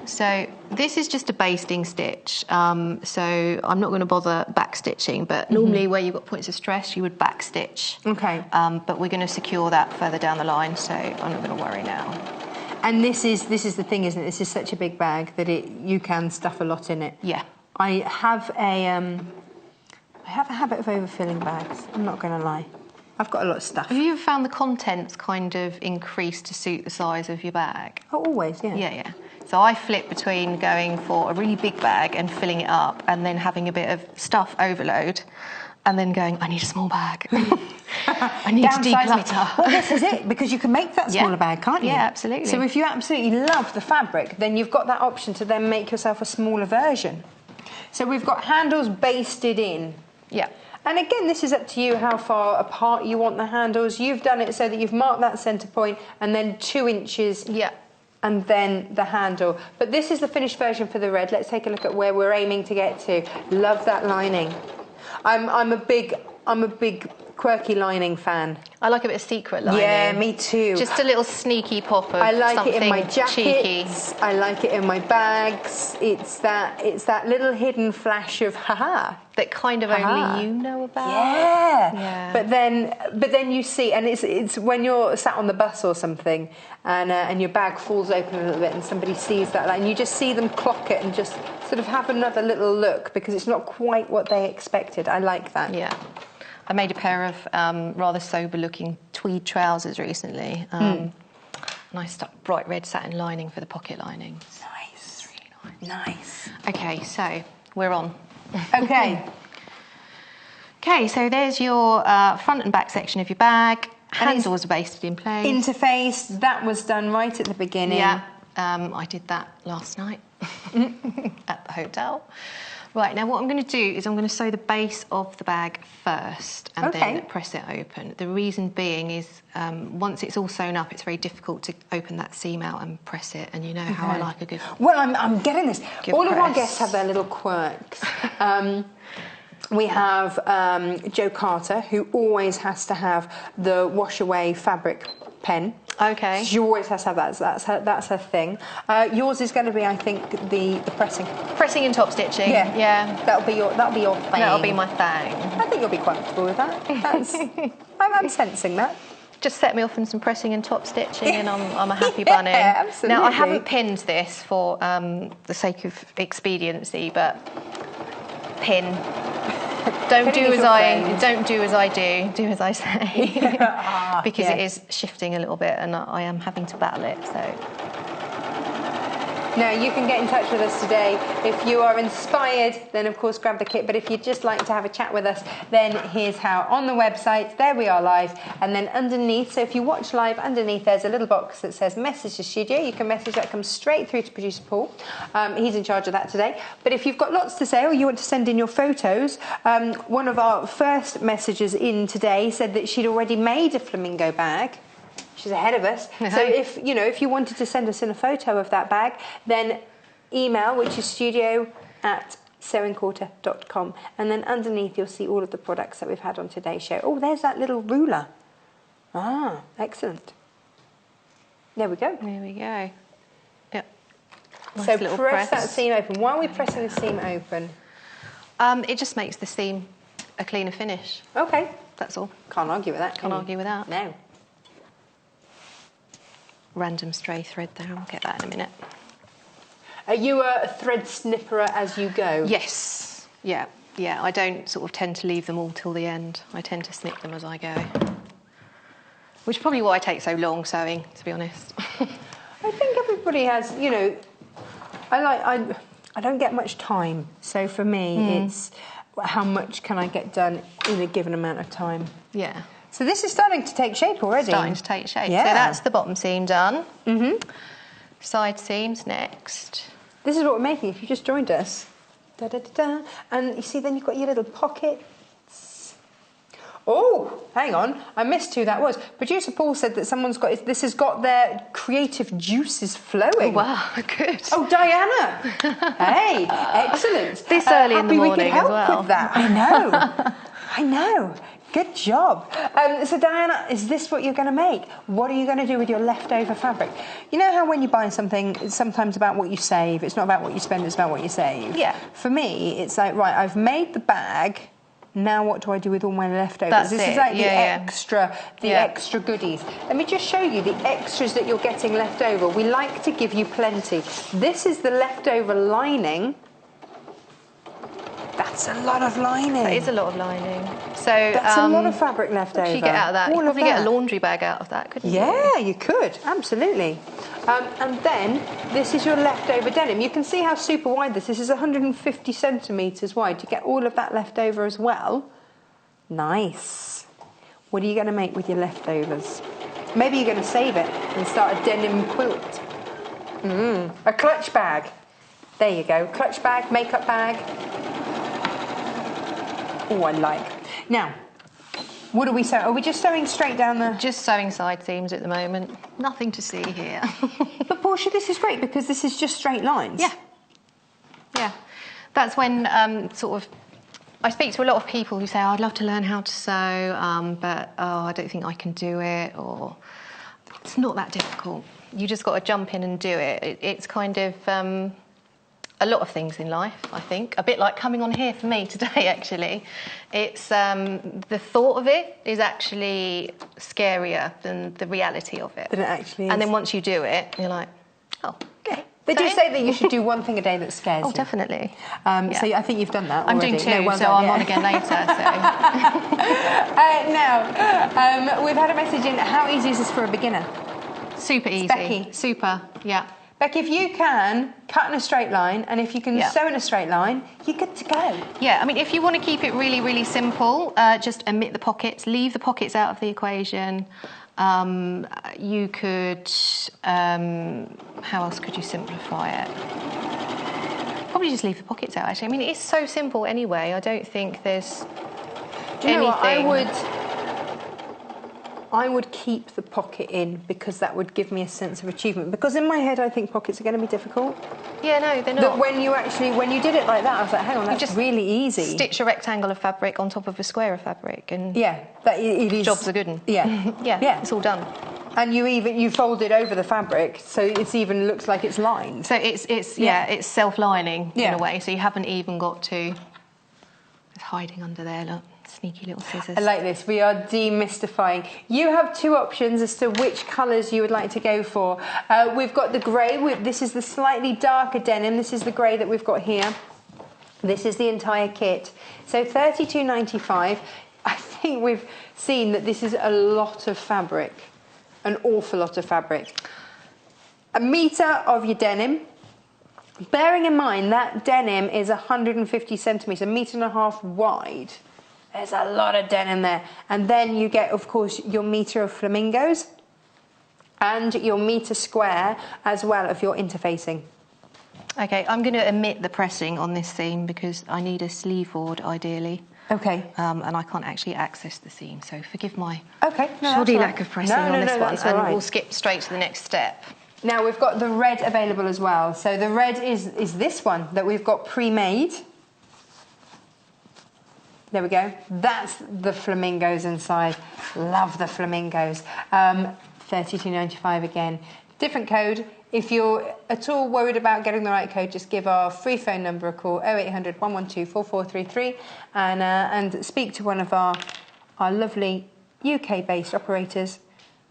So this is just a basting stitch. So I'm not going to bother back stitching, but normally where you've got points of stress, you would back stitch. Okay. But we're going to secure that further down the line, so I'm not going to worry now. And this is the thing, isn't it? This is such a big bag that you can stuff a lot in it. Yeah. I have a habit of overfilling bags. I'm not going to lie. I've got a lot of stuff. Have you ever found the contents kind of increase to suit the size of your bag? Oh, always, yeah. Yeah, yeah. So I flip between going for a really big bag and filling it up and then having a bit of stuff overload and then going, I need a small bag. I need to declutter. Well, this is it, because you can make that smaller bag, can't you? Yeah, absolutely. So if you absolutely love the fabric, then you've got that option to then make yourself a smaller version. So we've got handles basted in. Yeah. And again, this is up to you how far apart you want the handles. You've done it so that you've marked that centre point and then 2 inches. Yeah. And then the handle. But this is the finished version for the red. Let's take a look at where we're aiming to get to. Love that lining. I'm a big quirky lining fan. I like a bit of secret lining. Yeah, me too. Just a little sneaky pop of I like something it in my jackets. Cheeky. I like it in my bags. It's that little hidden flash of haha that kind of only you know about. Yeah. Yeah. But then you see, and it's when you're sat on the bus or something, and your bag falls open a little bit, and somebody sees that line, you just see them clock it and just sort of have another little look, because it's not quite what they expected. I like that. Yeah. I made a pair of rather sober-looking tweed trousers recently, and I stuck bright red satin lining for the pocket linings. Nice. It's really nice. Nice. Okay, so we're on. Okay. Okay, so there's your front and back section of your bag. Handles are basted in place. Interface, that was done right at the beginning. Yeah, I did that last night at the hotel. Right, now what I'm going to do is I'm going to sew the base of the bag first and then press it open. The reason being is once it's all sewn up, it's very difficult to open that seam out and press it, and you know how I like a good... Well, I'm getting this. All press. of our guests have their little quirks. We have Jo Carter, who always has to have the wash-away fabric pen. Okay. She always has to have that. That's her thing. Yours is going to be, I think, the pressing. Pressing and top stitching. Yeah. Yeah. That'll be your thing. That'll be my thing. I think you'll be comfortable with that. I'm sensing that. Just set me off on some pressing and top stitching, and I'm a happy bunny. Yeah, absolutely. Now I haven't pinned this for the sake of expediency, but pin. Don't do as I do. Do as I say, because it is shifting a little bit, and I am having to battle it. So. Now, you can get in touch with us today. If you are inspired, then of course grab the kit. But if you'd just like to have a chat with us, then here's how. On the website, there we are live. And then underneath, so if you watch live, underneath there's a little box that says message the studio. You can message that, comes straight through to producer Paul. He's in charge of that today. But if you've got lots to say or you want to send in your photos, one of our first messages in today said that she'd already made a flamingo bag. She's ahead of us. So if you wanted to send us in a photo of that bag, then email, which is studio@sewingquarter.com, and then underneath you'll see all of the products that we've had on today's show. Oh, there's that little ruler. Ah, excellent. There we go. There we go. Yep. Nice so little press that seam open. Why are we pressing the seam open? It just makes the seam a cleaner finish. Okay. That's all. Can't argue with that. Can't argue with that. No. Random stray thread there. I'll get that in a minute. Are you a thread snipperer as you go? Yes. Yeah. Yeah. I don't sort of tend to leave them all till the end. I tend to snip them as I go. Which is probably why I take so long sewing, to be honest. I think everybody has, I don't get much time. So for me, it's how much can I get done in a given amount of time. Yeah. So this is starting to take shape already. Starting to take shape. Yeah. So that's the bottom seam done. Side seams next. This is what we're making if you just joined us. Da, da, da, da. And you see then you've got your little pockets. Oh, hang on. I missed who that was. Producer Paul said that this has got their creative juices flowing. Oh, wow, good. Oh, Diana. Hey, excellent. This early in the morning we could help as well. with that. I know. I know. Good job. So Diana, is this what you're going to make? What are you going to do with your leftover fabric? You know how when you buy something, it's sometimes about what you save. It's not about what you spend, it's about what you save. Yeah. For me, it's like, right, I've made the bag. Now what do I do with all my leftovers? That's this it. is like Yeah, the extra goodies. Let me just show you the extras that you're getting left over. We like to give you plenty. This is the leftover lining. That's a lot of lining. That is a lot of lining. So that's a lot of fabric left over. What you get out of that? You probably get a laundry bag out of that, couldn't you? Yeah, you could, absolutely. And then this is your leftover denim. You can see how super wide this is. This is 150 centimetres wide. You get all of that left over as well. Nice. What are you going to make with your leftovers? Maybe you're going to save it and start a denim quilt. A clutch bag. There you go. Clutch bag, makeup bag. Oh, I like. Now, what are we sewing? Are we just sewing straight down the... Just sewing side seams at the moment. Nothing to see here. But Portia, this is great because this is just straight lines. Yeah. Yeah. That's when sort of... I speak to a lot of people who say, oh, I'd love to learn how to sew, but I don't think I can do it, or... It's not that difficult. You just got to jump in and do it. It's kind of... a lot of things in life, I think. A bit like coming on here for me today, actually. It's the thought of it is actually scarier than the reality of it. Than it actually is. And then once you do it, you're like, oh, okay. They do say that you should do one thing a day that scares you. Oh, definitely. So I think you've done that I'm already. doing two, well so done, I'm on again later. So. Now, we've had a message in. How easy is this for a beginner? Super easy. Becky. Super, yeah. Becky, if you can cut in a straight line and if you can sew in a straight line, you're good to go. Yeah, I mean, if you want to keep it really, really simple, just omit the pockets, leave the pockets out of the equation. You could... how else could you simplify it? Probably just leave the pockets out, actually. I mean, it's so simple anyway. I don't think there's Do you know anything... what? I would keep the pocket in because that would give me a sense of achievement. Because in my head, I think pockets are going to be difficult. Yeah, no, they're not. But when you did it like that, I was like, hang on, that's just really easy. Stitch a rectangle of fabric on top of a square of fabric, and yeah, it is. Job's a good one. Yeah, yeah, it's all done. And you fold it over the fabric, so it even looks like it's lined. So it's self-lining in a way. So you haven't even got to. It's hiding under there. Look. Sneaky little scissors. I like this. We are demystifying. You have two options as to which colours you would like to go for. We've got the grey. This is the slightly darker denim. This is the grey that we've got here. This is the entire kit. So $32.95. I think we've seen that this is a lot of fabric. An awful lot of fabric. A metre of your denim. Bearing in mind that denim is 150 centimetres, 1.5 metres wide. There's a lot of denim there. And then you get, of course, your metre of flamingos and your metre square as well of your interfacing. Okay, I'm going to omit the pressing on this seam because I need a sleeve board, ideally. Okay. And I can't actually access the seam, so forgive my shoddy lack of pressing on this one. And we'll skip straight to the next step. Now, we've got the red available as well. So the red is this one that we've got pre-made. There we go. That's the flamingos inside. Love the flamingos. $32.95 again. Different code. If you're at all worried about getting the right code, just give our free phone number a call, 0800 112 4433, and speak to one of our lovely UK-based operators,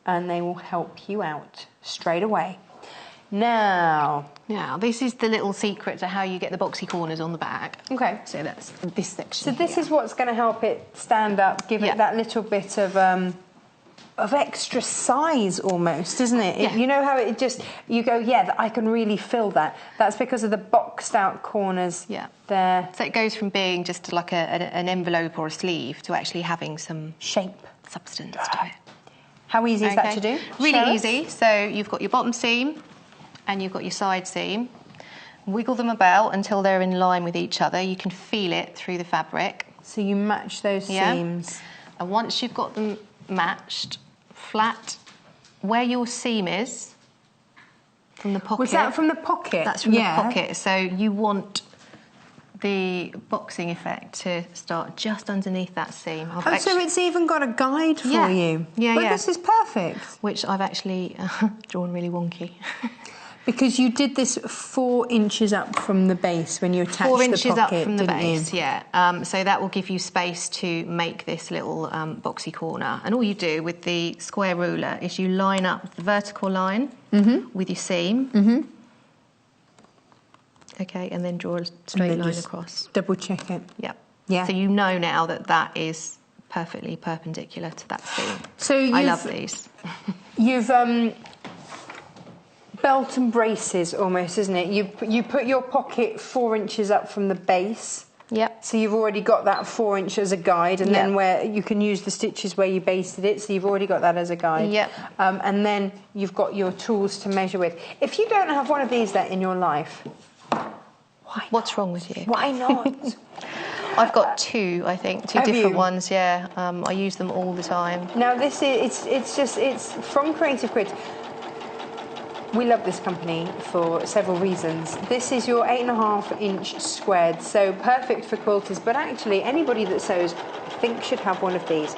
and they will help you out straight away. Now, this is the little secret to how you get the boxy corners on the bag. Okay. So that's this section. So this is what's going to help it stand up, give it that little bit of extra size almost, isn't it? Yeah. You know how it just, you go, I can really feel that. That's because of the boxed out corners there. So it goes from being just like an envelope or a sleeve to actually having some shape, substance to it. How easy is that to do? Really easy. So you've got your bottom seam and you've got your side seam. Wiggle them about until they're in line with each other. You can feel it through the fabric. So you match those seams. And once you've got them matched, flat where your seam is from the pocket. Was that from the pocket? That's from the pocket. So you want the boxing effect to start just underneath that seam. So it's even got a guide for you. Yeah, but this is perfect. Which I've actually drawn really wonky. Because you did this 4 inches up from the base when you attached the pocket, 4 inches up from the base, you? yeah. So that will give you space to make this little boxy corner. And all you do with the square ruler is you line up the vertical line with your seam. Okay, and then draw a straight line across. Double check it. Yep. Yeah. So you know now that that is perfectly perpendicular to that seam. So I love these. You've belt and braces almost, isn't it? You put your pocket 4 inches up from the base. Yep. So you've already got that 4 inch as a guide, and then where you can use the stitches where you basted it. So you've already got that as a guide. Yep. And then you've got your tools to measure with. If you don't have one of these in your life, what's wrong with you? Why not? I've got 2, I think, two different ones. Yeah, I use them all the time. Now this is it's from Creative Grids. We love this company for several reasons. This is your 8.5 inch squared, so perfect for quilters, but actually anybody that sews, I think, should have one of these.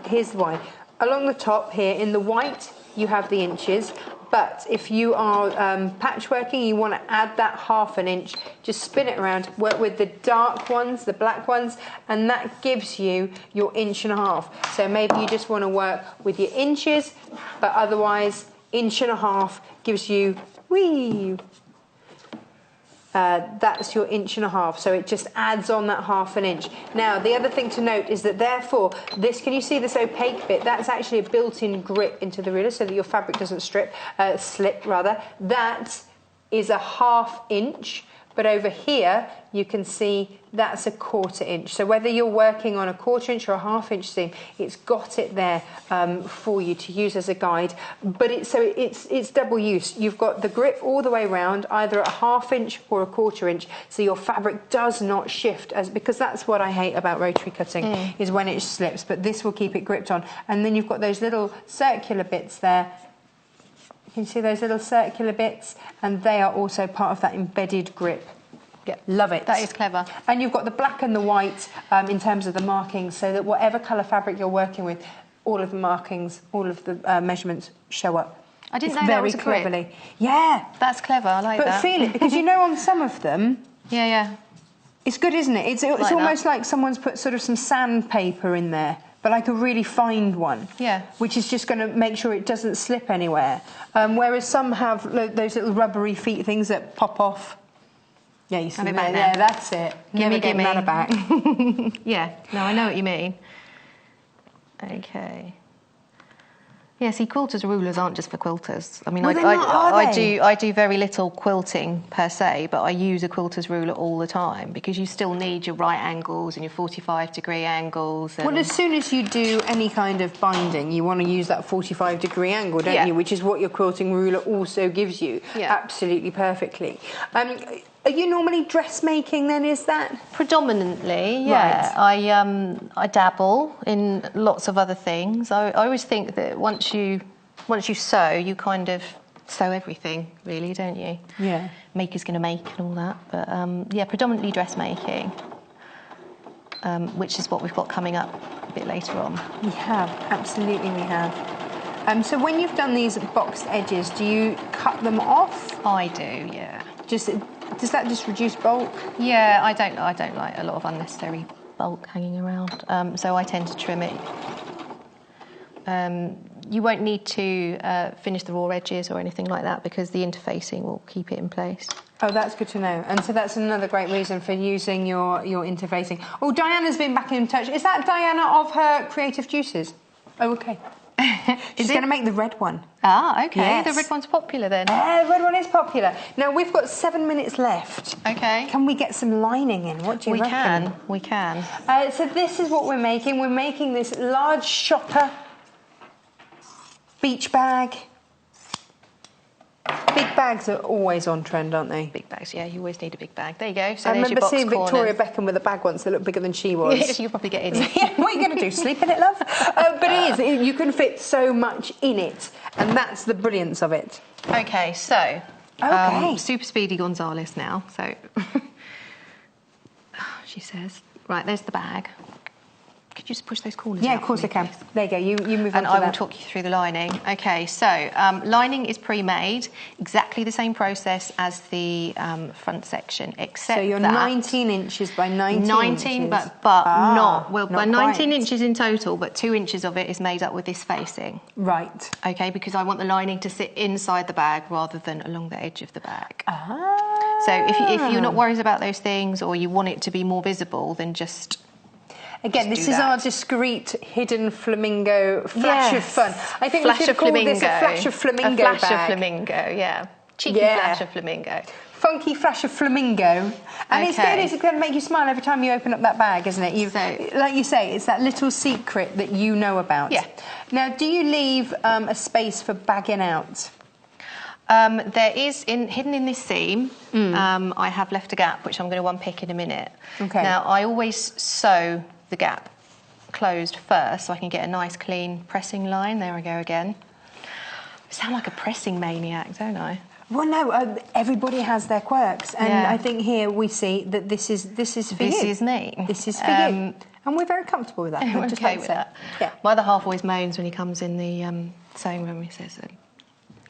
Here's why. Along the top here in the white, you have the inches, but if you are patchworking, you want to add that 1/2 inch, just spin it around, work with the dark ones, the black ones, and that gives you your 1.5 inches. So maybe you just want to work with your inches, but otherwise 1.5 inches gives you, that's your 1.5 inches. So it just adds on that 1/2 inch. Now, the other thing to note is that therefore, can you see this opaque bit? That's actually a built-in grip into the ruler so that your fabric doesn't slip rather. That is a 1/2 inch. But over here, you can see that's a 1/4 inch. So whether you're working on a 1/4 inch or a 1/2 inch seam, it's got it there for you to use as a guide. But it's double use. You've got the grip all the way around, either at a 1/2 inch or a 1/4 inch, so your fabric does not shift. Because that's what I hate about rotary cutting, is when it slips. But this will keep it gripped on. And then you've got those little circular bits there. You can see those little circular bits, and they are also part of that embedded grip. Yeah, love it. That is clever. And you've got the black and the white in terms of the markings, so that whatever colour fabric you're working with, all of the markings, all of the measurements show up. I didn't know that was a grip. Yeah. That's clever, I like that. But feel it, because you know on some of them... Yeah. It's good, isn't it? It's like almost like someone's put sort of some sandpaper in there, but like a really fine one. Yeah. Which is just going to make sure it doesn't slip anywhere. Whereas some have those little rubbery feet things that pop off. Yeah, you see that? Yeah, that's it. Never get that back. Yeah, no, I know what you mean. Okay. Yeah, see, quilters' rulers aren't just for quilters. I mean, I do very little quilting per se, but I use a quilter's ruler all the time because you still need your right angles and your 45-degree angles. Well, as soon as you do any kind of binding, you want to use that 45-degree angle, don't you? Which is what your quilting ruler also gives you. Yeah. Absolutely perfectly. Are you normally dressmaking then, is that? Predominantly, yeah. Right. I dabble in lots of other things. I always think that once you sew, you kind of sew everything, really, don't you? Yeah. Maker's going to make and all that. But, yeah, predominantly dressmaking, which is what we've got coming up a bit later on. We have, absolutely we have. So when you've done these boxed edges, do you cut them off? I do, yeah. Does that just reduce bulk? Yeah, I don't like a lot of unnecessary bulk hanging around, so I tend to trim it. You won't need to finish the raw edges or anything like that because the interfacing will keep it in place. Oh, that's good to know. And so that's another great reason for using your interfacing. Oh, Diana's been back in touch. Is that Diana of her Creative Juices? Oh, okay. She's going to make the red one. Ah, okay. Yes. The red one's popular then. Yeah, the red one is popular. Now, we've got 7 minutes left. Okay. Can we get some lining in? What do you reckon? We can. So this is what we're making. We're making this large shopper beach bag. Big bags are always on trend, aren't they? Big bags, yeah. You always need a big bag. There you go. So I remember seeing Victoria Beckham with a bag once that looked bigger than she was. Yeah, you'll probably get in it. Yeah, what are you going to do? Sleep in it, love? But it is. You can fit so much in it, and that's the brilliance of it. Okay, so super speedy Gonzales now. So she says. Right, there's the bag. Could you just push those corners Yeah, out of course for I me, can. please? There you go. You move on And to I will that. talk you through the lining. Okay, so lining is pre-made, exactly the same process as the front section, except So you're that 19 inches by 19 19, inches. but not by 19 quite. inches in total, but 2 inches of it is made up with this facing. Right. Okay, because I want the lining to sit inside the bag rather than along the edge of the bag. Ah. So if you're not worried about those things or you want it to be more visible, then just... Again, this do is that. our discreet hidden flamingo flash of fun. I think flash we should of call flamingo. this a flash of flamingo A flash bag. of flamingo, yeah. Cheeky Yeah. flash of flamingo. Funky flash of flamingo. And it's good, it's going to make you smile every time you open up that bag, isn't it? Like you say, it's that little secret that you know about. Yeah. Now, do you leave a space for bagging out? There is, hidden in this seam, I have left a gap, which I'm going to unpick in a minute. Okay. Now, I always sew the gap closed first so I can get a nice clean pressing line. There I go again. I sound like a pressing maniac, don't I? Well, no, everybody has their quirks, and Yeah. I think here we see that this is for you. This is me. This is for you, and we're very comfortable with that. I'm I'd just okay like to with say. that. Yeah. My other half always moans when he comes in the sewing room. He says,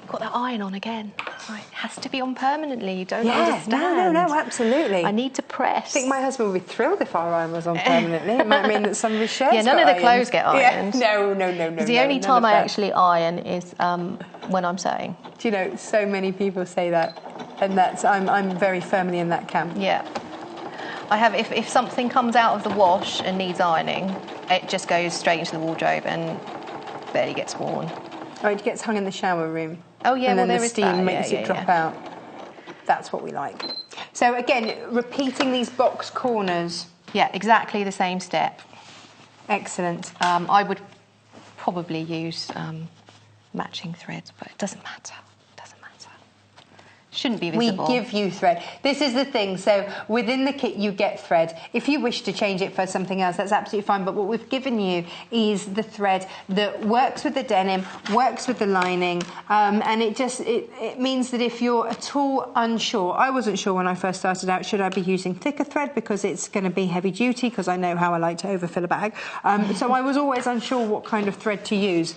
"Got that iron on again." Like, it has to be on permanently. You don't understand. No, absolutely. I need to press. I think my husband would be thrilled if our iron was on permanently. It might mean that some of his shirts Yeah, none of got the clothes ironed. get ironed. Yeah. No. The only time I actually iron is when I'm sewing. Do you know, so many people say that, and I'm very firmly in that camp. Yeah. I have, if something comes out of the wash and needs ironing, it just goes straight into the wardrobe and barely gets worn. Oh, it gets hung in the shower room. Oh, yeah, and well, then there the is steam that. makes it drop out. That's what we like. So again, repeating these box corners. Yeah, exactly the same step. Excellent. I would probably use matching threads, but it doesn't matter. Shouldn't be visible. We give you thread. This is the thing. So within the kit, you get thread. If you wish to change it for something else, that's absolutely fine. But what we've given you is the thread that works with the denim, works with the lining, and it means that if you're at all unsure, I wasn't sure when I first started out, should I be using thicker thread because it's going to be heavy duty, because I know how I like to overfill a bag. So I was always unsure what kind of thread to use.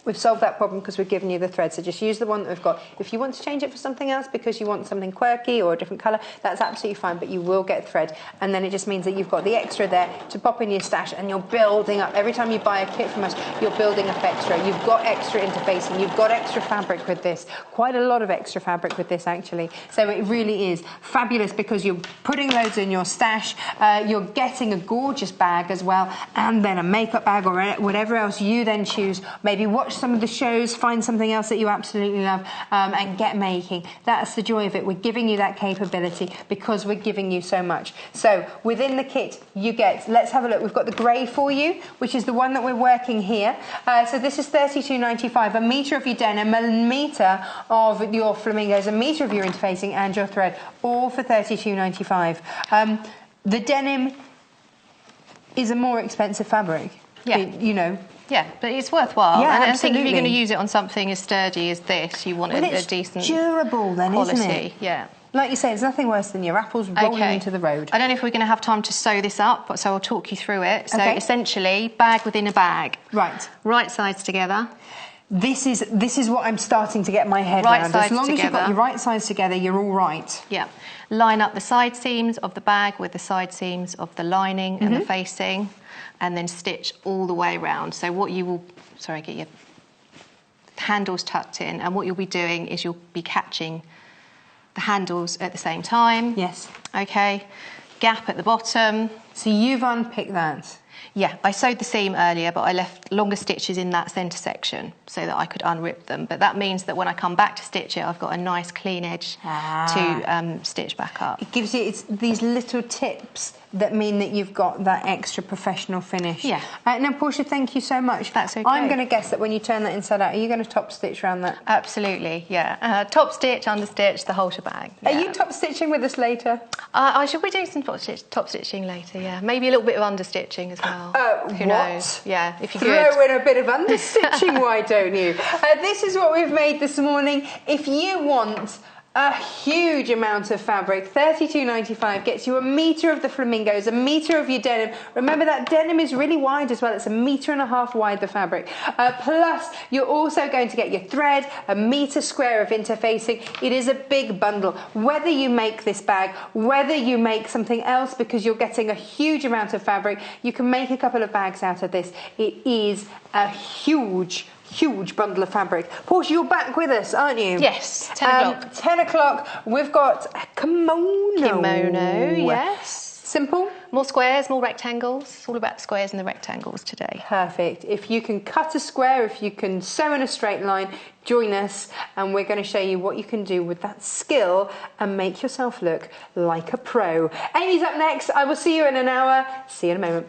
We've solved that problem because we've given you the thread, so just use the one that we've got. If you want to change it for something else because you want something quirky or a different colour, that's absolutely fine, but you will get thread, and then it just means that you've got the extra there to pop in your stash, and you're building up. Every time you buy a kit from us, you're building up extra. You've got extra interfacing, you've got extra fabric with this, quite a lot of extra fabric with this actually, so it really is fabulous because you're putting loads in your stash, you're getting a gorgeous bag as well, and then a makeup bag or whatever else you then choose. Maybe watch some of the shows, find something else that you absolutely love, and get making. That's the joy of it. We're giving you that capability because we're giving you so much. So within the kit you get, let's have a look, we've got the grey for you, which is the one that we're working here. So this is $32.95, a metre of your denim, a metre of your flamingos, a metre of your interfacing and your thread, all for $32.95. The denim is a more expensive fabric. Yeah. You know. Yeah, but it's worthwhile. Yeah, and I think absolutely. if you're going to use it on something as sturdy as this, you want a decent durable then, quality. Isn't it? Yeah. Like you say, it's nothing worse than your apples rolling into the road. I don't know if we're going to have time to sew this up, but so I'll talk you through it. So essentially, bag within a bag. Right. Right sides together. This is what I'm starting to get my head around. As long as you've got your right sides together, you're all right. Yeah. Line up the side seams of the bag with the side seams of the lining and the facing, and then stitch all the way around. So what you will, get your handles tucked in, and what you'll be doing is you'll be catching the handles at the same time. Yes. Okay. Gap at the bottom. So you've unpicked that. Yeah, I sewed the seam earlier, but I left longer stitches in that centre section so that I could unrip them. But that means that when I come back to stitch it, I've got a nice clean edge to stitch back up. It gives you these little tips that mean that you've got that extra professional finish. Yeah. Now, Portia, thank you so much. That's okay. I'm going to guess that when you turn that inside out, are you going to top stitch around that? Absolutely, yeah. Top stitch, under stitch, the whole shebang. Yeah. Are you top stitching with us later? I should be doing some top stitching later, yeah. Maybe a little bit of under stitching as well. Who knows? Yeah, if you could. Throw in a bit of understitching, why don't you? This is what we've made this morning. If you want A huge amount of fabric. $32.95 gets you a metre of the flamingos, a metre of your denim. Remember that denim is really wide as well. It's 1.5 meters wide, the fabric. Plus, you're also going to get your thread, a metre square of interfacing. It is a big bundle. Whether you make this bag, whether you make something else, because you're getting a huge amount of fabric, you can make a couple of bags out of this. It is a huge bundle of fabric. Portia, you're back with us, aren't you? Yes, 10 o'clock. 10 o'clock, we've got a kimono. Kimono, yes. Simple? More squares, more rectangles. It's all about the squares and the rectangles today. Perfect. If you can cut a square, if you can sew in a straight line, join us and we're going to show you what you can do with that skill and make yourself look like a pro. Amy's up next. I will see you in an hour. See you in a moment.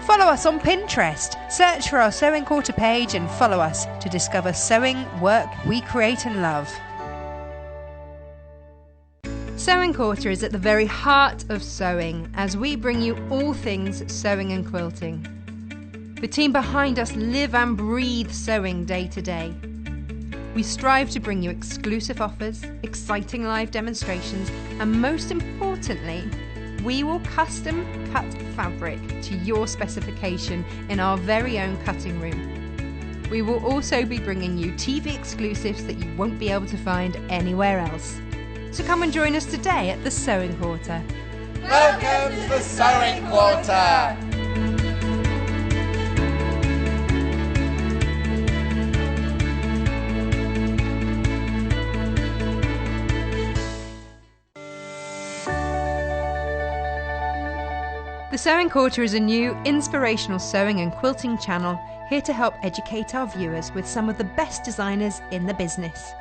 Follow us on Pinterest. Search for our Sewing Quarter page and follow us to discover sewing work we create and love. Sewing Quarter is at the very heart of sewing as we bring you all things sewing and quilting. The team behind us live and breathe sewing day to day. We strive to bring you exclusive offers, exciting live demonstrations, and most importantly, we will custom cut fabric to your specification in our very own cutting room. We will also be bringing you TV exclusives that you won't be able to find anywhere else. So come and join us today at the Sewing Quarter. Welcome to the Sewing Quarter! The Sewing Quarter is a new inspirational sewing and quilting channel here to help educate our viewers with some of the best designers in the business.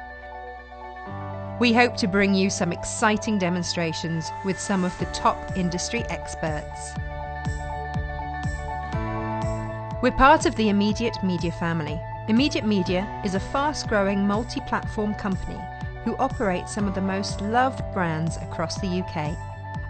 We hope to bring you some exciting demonstrations with some of the top industry experts. We're part of the Immediate Media family. Immediate Media is a fast-growing multi-platform company who operate some of the most loved brands across the UK.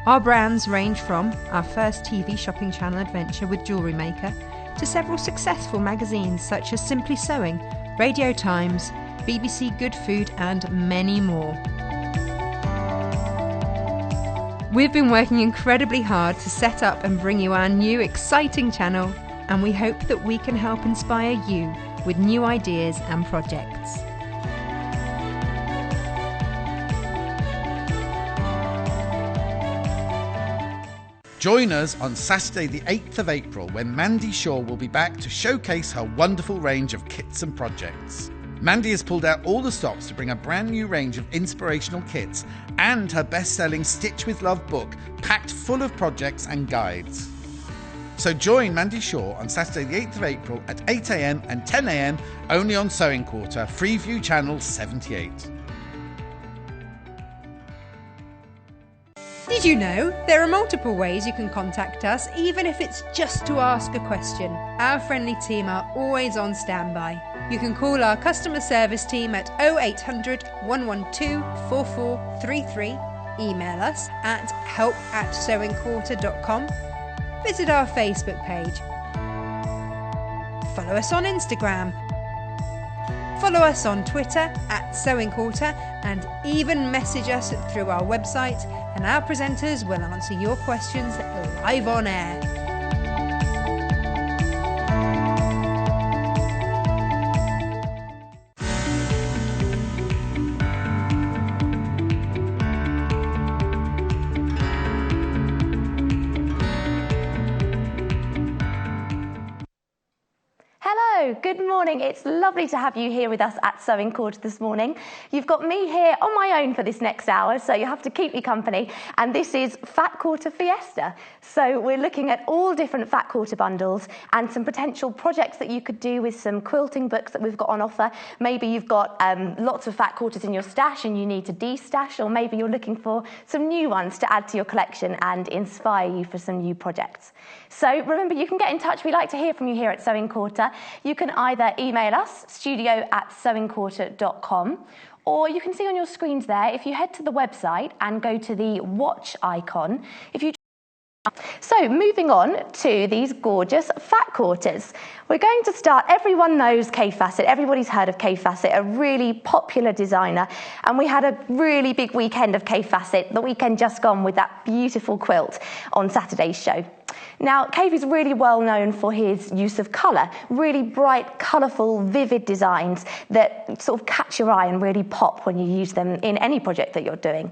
Our brands range from our first TV shopping channel adventure with Jewellery Maker to several successful magazines such as Simply Sewing, Radio Times, BBC Good Food and many more. We've been working incredibly hard to set up and bring you our new exciting channel, and we hope that we can help inspire you with new ideas and projects. Join us on Saturday the 8th of April when Mandy Shaw will be back to showcase her wonderful range of kits and projects. Mandy has pulled out all the stops to bring a brand new range of inspirational kits and her best-selling Stitch with Love book packed full of projects and guides. So join Mandy Shaw on Saturday the 8th of April at 8 a.m. and 10 a.m. only on Sewing Quarter, Freeview Channel 78. Did you know there are multiple ways you can contact us, even if it's just to ask a question? Our friendly team are always on standby. You can call our customer service team at 0800 112 4433, email us at help@sewingquarter.com, visit our Facebook page, follow us on Instagram, follow us on Twitter at Sewing Quarter, and even message us through our website, and our presenters will answer your questions live on air. Good morning. It's lovely to have you here with us at Sewing Quarter this morning. You've got me here on my own for this next hour, so you have to keep me company. And this is Fat Quarter Fiesta. So we're looking at all different Fat Quarter bundles and some potential projects that you could do with some quilting books that we've got on offer. Maybe you've got lots of Fat Quarters in your stash and you need to de-stash, or maybe you're looking for some new ones to add to your collection and inspire you for some new projects. So remember, you can get in touch. We like to hear from you here at Sewing Quarter. You can either email us, studio@sewingquarter.com, or you can see on your screens there, if you head to the website and go to the watch icon, if you So moving on to these gorgeous fat quarters. We're going to start, everyone knows Kay Fassett, everybody's heard of Kay Fassett, a really popular designer, and we had a really big weekend of Kay Fassett, the weekend just gone with that beautiful quilt on Saturday's show. Now, Kay is really well known for his use of colour, really bright, colourful, vivid designs that sort of catch your eye and really pop when you use them in any project that you're doing.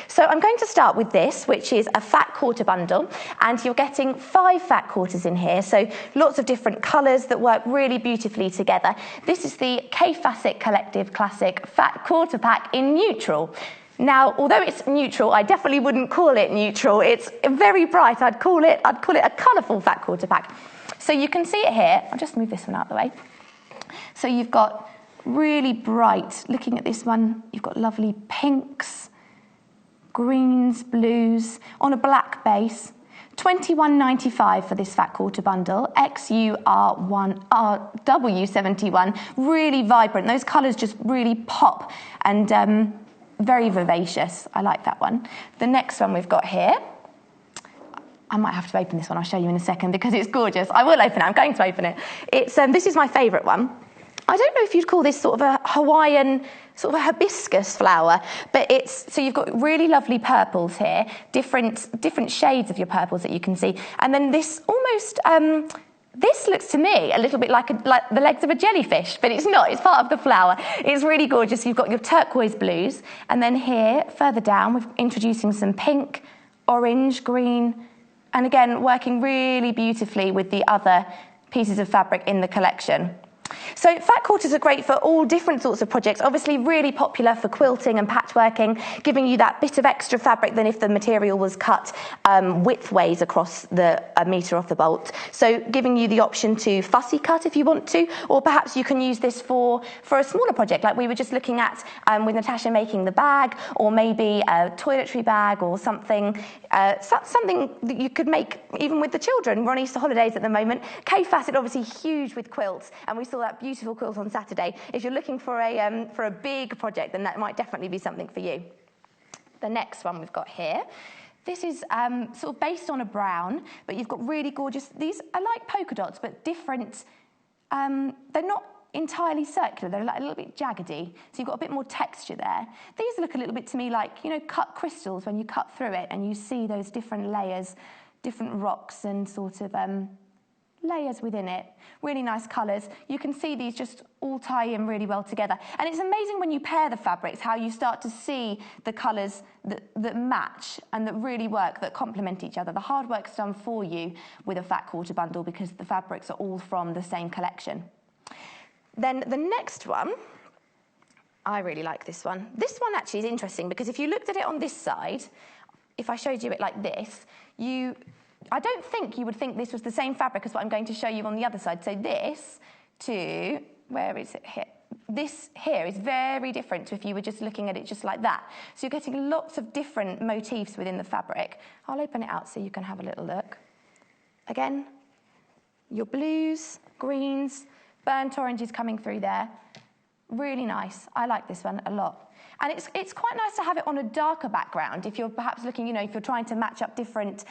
So I'm going to start with this, which is a fat quarter bundle, and you're getting 5 fat quarters in here, so lots of different colours that work really beautifully together. This is the Kay Fassett Collective Classic Fat Quarter Pack in neutral. Now, although it's neutral, I definitely wouldn't call it neutral. It's very bright. I'd call it a colourful fat quarter pack. So you can see it here. I'll just move this one out of the way. So you've got really bright, looking at this one, you've got lovely pinks, greens, blues, on a black base. £21.95 for this fat quarter bundle, XUR1RW71, really vibrant. Those colours just really pop and very vivacious. I like that one. The next one we've got here, I might have to open this one, I'll show you in a second because it's gorgeous. I will open it, I'm going to open it. It's this is my favourite one. I don't know if you'd call this sort of a Hawaiian, sort of a hibiscus flower, but so you've got really lovely purples here, different shades of your purples that you can see. And then this almost, this looks to me a little bit like the legs of a jellyfish, but it's not, it's part of the flower. It's really gorgeous. You've got your turquoise blues, and then here, further down, we're introducing some pink, orange, green, and again, working really beautifully with the other pieces of fabric in the collection. So fat quarters are great for all different sorts of projects, obviously really popular for quilting and patchworking, giving you that bit of extra fabric than if the material was cut widthways across a metre off the bolt. So giving you the option to fussy cut if you want to, or perhaps you can use this for a smaller project like we were just looking at with Natasha making the bag, or maybe a toiletry bag or something, something that you could make even with the children. We're on Easter holidays at the moment. Kay Fassett obviously huge with quilts, and we saw that beautiful quilt on Saturday. If you're looking for a big project, then that might definitely be something for you. The next one we've got here, this is sort of based on a brown, but you've got really gorgeous, these are like polka dots, but different. They're not entirely circular, they're like a little bit jaggedy, so you've got a bit more texture there. These look a little bit to me like, you know, cut crystals when you cut through it and you see those different layers, different rocks and sort of layers within it. Really nice colours. You can see these just all tie in really well together. And it's amazing when you pair the fabrics, how you start to see the colours that match and that really work, that complement each other. The hard work's done for you with a fat quarter bundle because the fabrics are all from the same collection. Then the next one, I really like this one. This one actually is interesting because if you looked at it on this side, if I showed you it like this, I don't think you would think this was the same fabric as what I'm going to show you on the other side. So this where is it here? This here is very different to if you were just looking at it just like that. So you're getting lots of different motifs within the fabric. I'll open it out so you can have a little look. Again, your blues, greens, burnt oranges coming through there. Really nice. I like this one a lot. And it's quite nice to have it on a darker background if you're perhaps looking, you know, if you're trying to match up different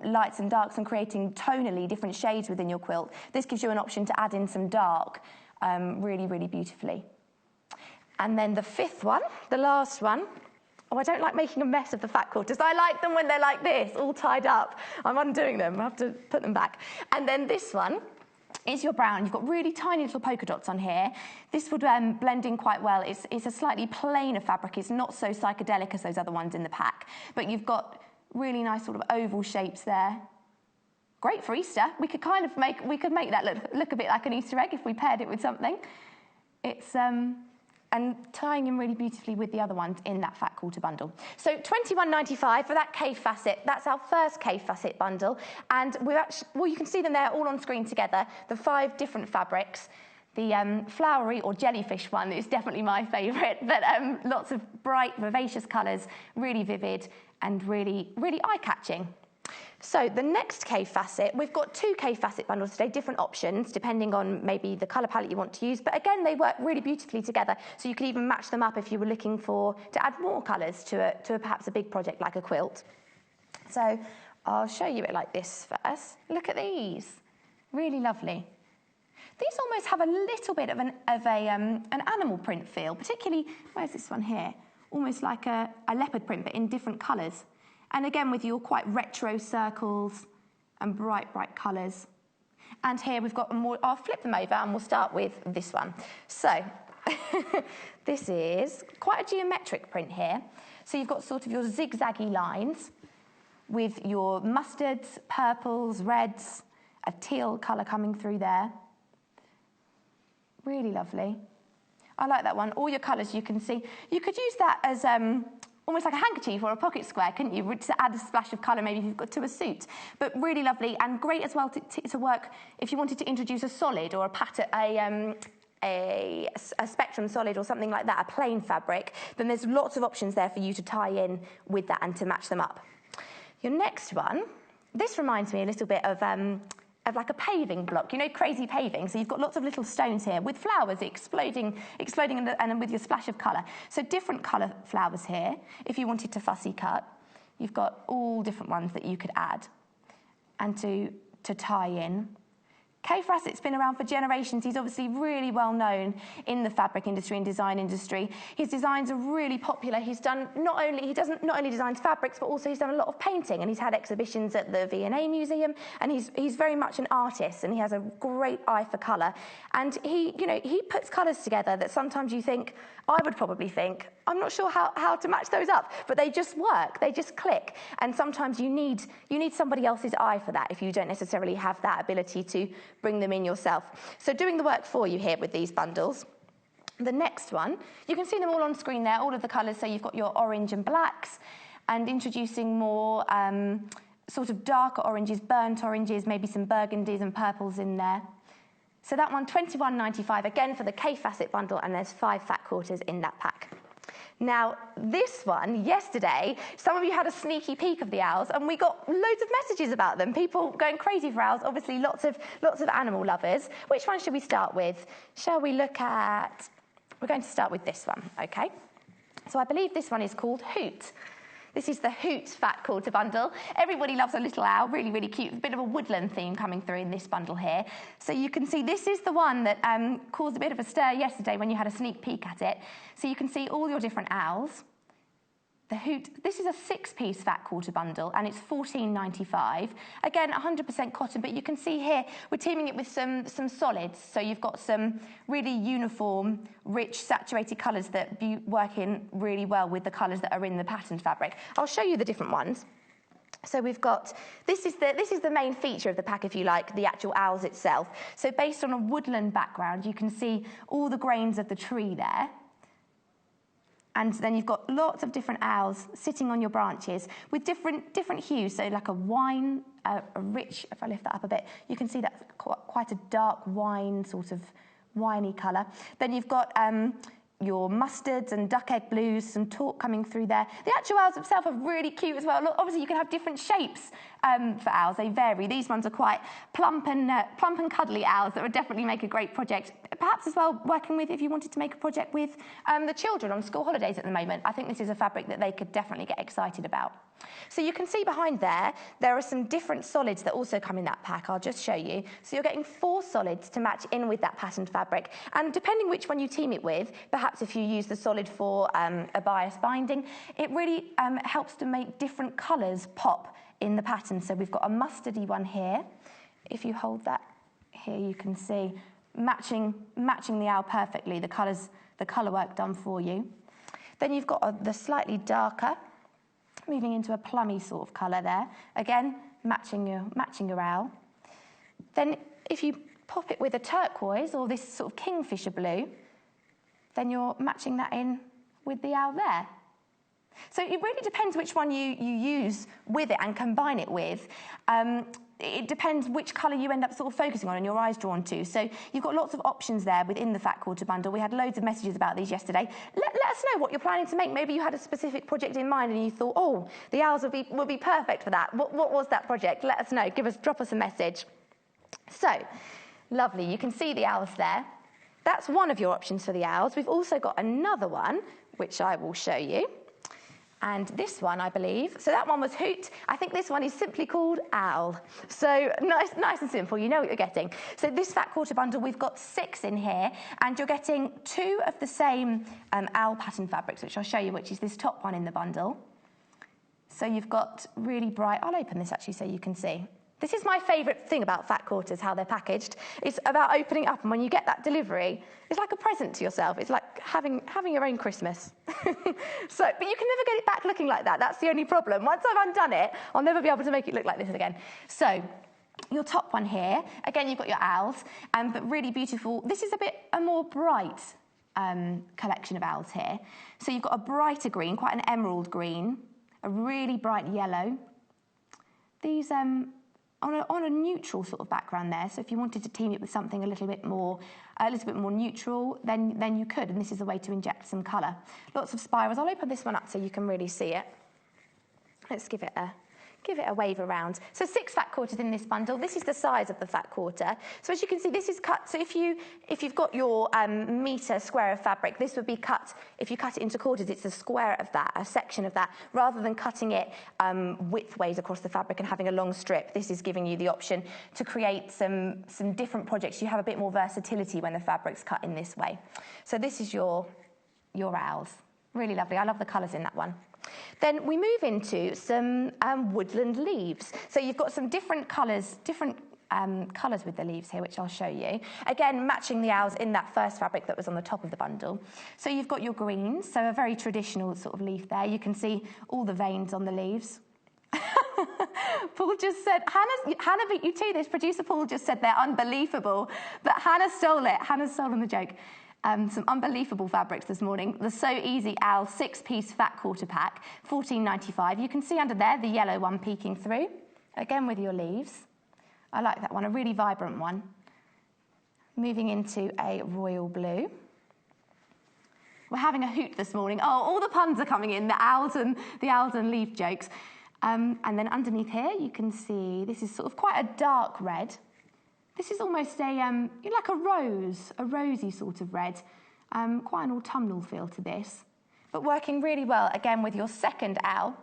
lights and darks and creating tonally different shades within your quilt. This gives you an option to add in some dark really, really beautifully. And then the fifth one, the last one. Oh, I don't like making a mess of the fat quarters. I like them when they're like this, all tied up. I'm undoing them. I have to put them back. And then this one is your brown. You've got really tiny little polka dots on here. This would blend in quite well. It's a slightly plainer fabric. It's not so psychedelic as those other ones in the pack, but you've got really nice sort of oval shapes there. Great for Easter. We could make that look a bit like an Easter egg if we paired it with something. It's and tying in really beautifully with the other ones in that fat quarter bundle. So £21.95 for that Kay Fassett. That's our first Kay Fassett bundle. And you can see them there all on screen together, the 5 different fabrics. The flowery or jellyfish one is definitely my favourite, but lots of bright, vivacious colours, really vivid and really, really eye-catching. So the next Kay Fassett, we've got 2 Kay Fassett bundles today, different options depending on maybe the colour palette you want to use, but again they work really beautifully together, so you could even match them up if you were looking to add more colours to perhaps a big project like a quilt. So I'll show you it like this first. Look at these. Really lovely. These almost have a little bit of an animal print feel, particularly, where's this one here? Almost like a leopard print, but in different colours. And again, with your quite retro circles and bright, bright colours. And here we've got more, I'll flip them over and we'll start with this one. So, this is quite a geometric print here. So you've got sort of your zigzaggy lines with your mustards, purples, reds, a teal colour coming through there. Really lovely. I like that one. All your colours you can see. You could use that as almost like a handkerchief or a pocket square, couldn't you? To add a splash of colour maybe if you've got to a suit. But really lovely and great as well to work if you wanted to introduce a solid or a pattern, a spectrum solid or something like that, a plain fabric, then there's lots of options there for you to tie in with that and to match them up. Your next one, this reminds me a little bit of like a paving block, you know, crazy paving. So you've got lots of little stones here with flowers exploding and with your splash of colour. So different colour flowers here. If you wanted to fussy cut, you've got all different ones that you could add and to tie in. Kay Frassett's been around for generations. He's obviously really well known in the fabric industry and design industry. His designs are really popular. He doesn't not only designs fabrics, but also he's done a lot of painting, and he's had exhibitions at the V&A Museum, and he's very much an artist, and he has a great eye for colour. And he puts colours together that sometimes you think, I would probably think, I'm not sure how to match those up, but they just work, they just click. And sometimes you need somebody else's eye for that if you don't necessarily have that ability to bring them in yourself. So doing the work for you here with these bundles. The next one, you can see them all on screen there, all of the colours. So you've got your orange and blacks, and introducing more sort of darker oranges, burnt oranges, maybe some burgundies and purples in there. So that one, $21.95, again for the Kay Fassett bundle, and there's 5 fat quarters in that pack. Now, this one, yesterday, some of you had a sneaky peek of the owls, and we got loads of messages about them. People going crazy for owls, obviously lots of animal lovers. Which one should we start with? Shall we look at... We're going to start with this one, okay? So I believe this one is called Hoot. This is the Hoot Fat Quarter bundle. Everybody loves a little owl, really, really cute. A bit of a woodland theme coming through in this bundle here. So you can see this is the one that caused a bit of a stir yesterday when you had a sneak peek at it. So you can see all your different owls. The Hoot, this is a 6-piece fat quarter bundle, and it's $14.95. Again, 100% cotton, but you can see here we're teaming it with some solids. So you've got some really uniform, rich, saturated colours that work in really well with the colours that are in the patterned fabric. I'll show you the different ones. So we've got, this is the main feature of the pack, if you like, the actual owls itself. So based on a woodland background, you can see all the grains of the tree there. And then you've got lots of different owls sitting on your branches with different hues. So like a wine, a rich, if I lift that up a bit, you can see that's quite a dark wine, sort of winey colour. Then you've got your mustards and duck egg blues, some taupe coming through there. The actual owls themselves are really cute as well. Obviously, you can have different shapes for owls. They vary. These ones are quite plump and cuddly owls that would definitely make a great project. Perhaps as well working with, if you wanted to make a project with the children on school holidays at the moment. I think this is a fabric that they could definitely get excited about. So you can see behind there are some different solids that also come in that pack. I'll just show you. So you're getting 4 solids to match in with that patterned fabric. And depending which one you team it with, perhaps if you use the solid for a bias binding, it really helps to make different colours pop in the pattern. So we've got a mustardy one here. If you hold that here, you can see matching the owl perfectly, the colour work done for you. Then you've got the slightly darker, moving into a plummy sort of colour there. Again, matching your owl. Then if you pop it with a turquoise or this sort of kingfisher blue, then you're matching that in with the owl there. So it really depends which one you use with it and combine it with. It depends which colour you end up sort of focusing on and your eyes drawn to. So you've got lots of options there within the Fat Quarter bundle. We had loads of messages about these yesterday. Let us know what you're planning to make. Maybe you had a specific project in mind and you thought, oh, the owls would be perfect for that. What was that project? Let us know. Drop us a message. So, lovely. You can see the owls there. That's one of your options for the owls. We've also got another one, which I will show you. And this one, I believe, so that one was hoot. I think this one is simply called owl. So nice and simple, you know what you're getting. So this fat quarter bundle, we've got 6 in here, and you're getting 2 of the same owl pattern fabrics, which I'll show you, which is this top one in the bundle. So you've got really bright, I'll open this actually so you can see. This is my favourite thing about fat quarters, how they're packaged. It's about opening up, and when you get that delivery, it's like a present to yourself. It's like having your own Christmas. But you can never get it back looking like that. That's the only problem. Once I've undone it, I'll never be able to make it look like this again. So your top one here, again, you've got your owls, but really beautiful. This is a more bright collection of owls here. So you've got a brighter green, quite an emerald green, a really bright yellow. These on a neutral sort of background there. So if you wanted to team it with something a little bit more neutral, then you could. And this is a way to inject some colour. Lots of spirals. I'll open this one up so you can really see it. Let's give it a wave around. So 6 fat quarters in this bundle. This is the size of the fat quarter. So as you can see, this is cut. So if you've got your metre square of fabric, this would be cut. If you cut it into quarters, it's a square of that, a section of that, rather than cutting it widthways across the fabric and having a long strip. This is giving you the option to create some different projects. You have a bit more versatility when the fabric's cut in this way. So this is your owls. Really lovely. I love the colours in that one. Then we move into some woodland leaves. So you've got some different colours with the leaves here, which I'll show you. Again, matching the owls in that first fabric that was on the top of the bundle. So you've got your greens, so a very traditional sort of leaf there. You can see all the veins on the leaves. Paul just said, Hannah beat you to this. Producer Paul just said they're unbelievable, but Hannah stole it. Hannah's stolen the joke. Some unbelievable fabrics this morning. The So Easy Owl 6-piece fat quarter pack, $14.95. You can see under there the yellow one peeking through. Again with your leaves. I like that one, a really vibrant one. Moving into a royal blue. We're having a hoot this morning. Oh, all the puns are coming in, the owls and leaf jokes. And then underneath here you can see this is sort of quite a dark red. This is almost like a rosy sort of red. Quite an autumnal feel to this. But working really well, again, with your second owl.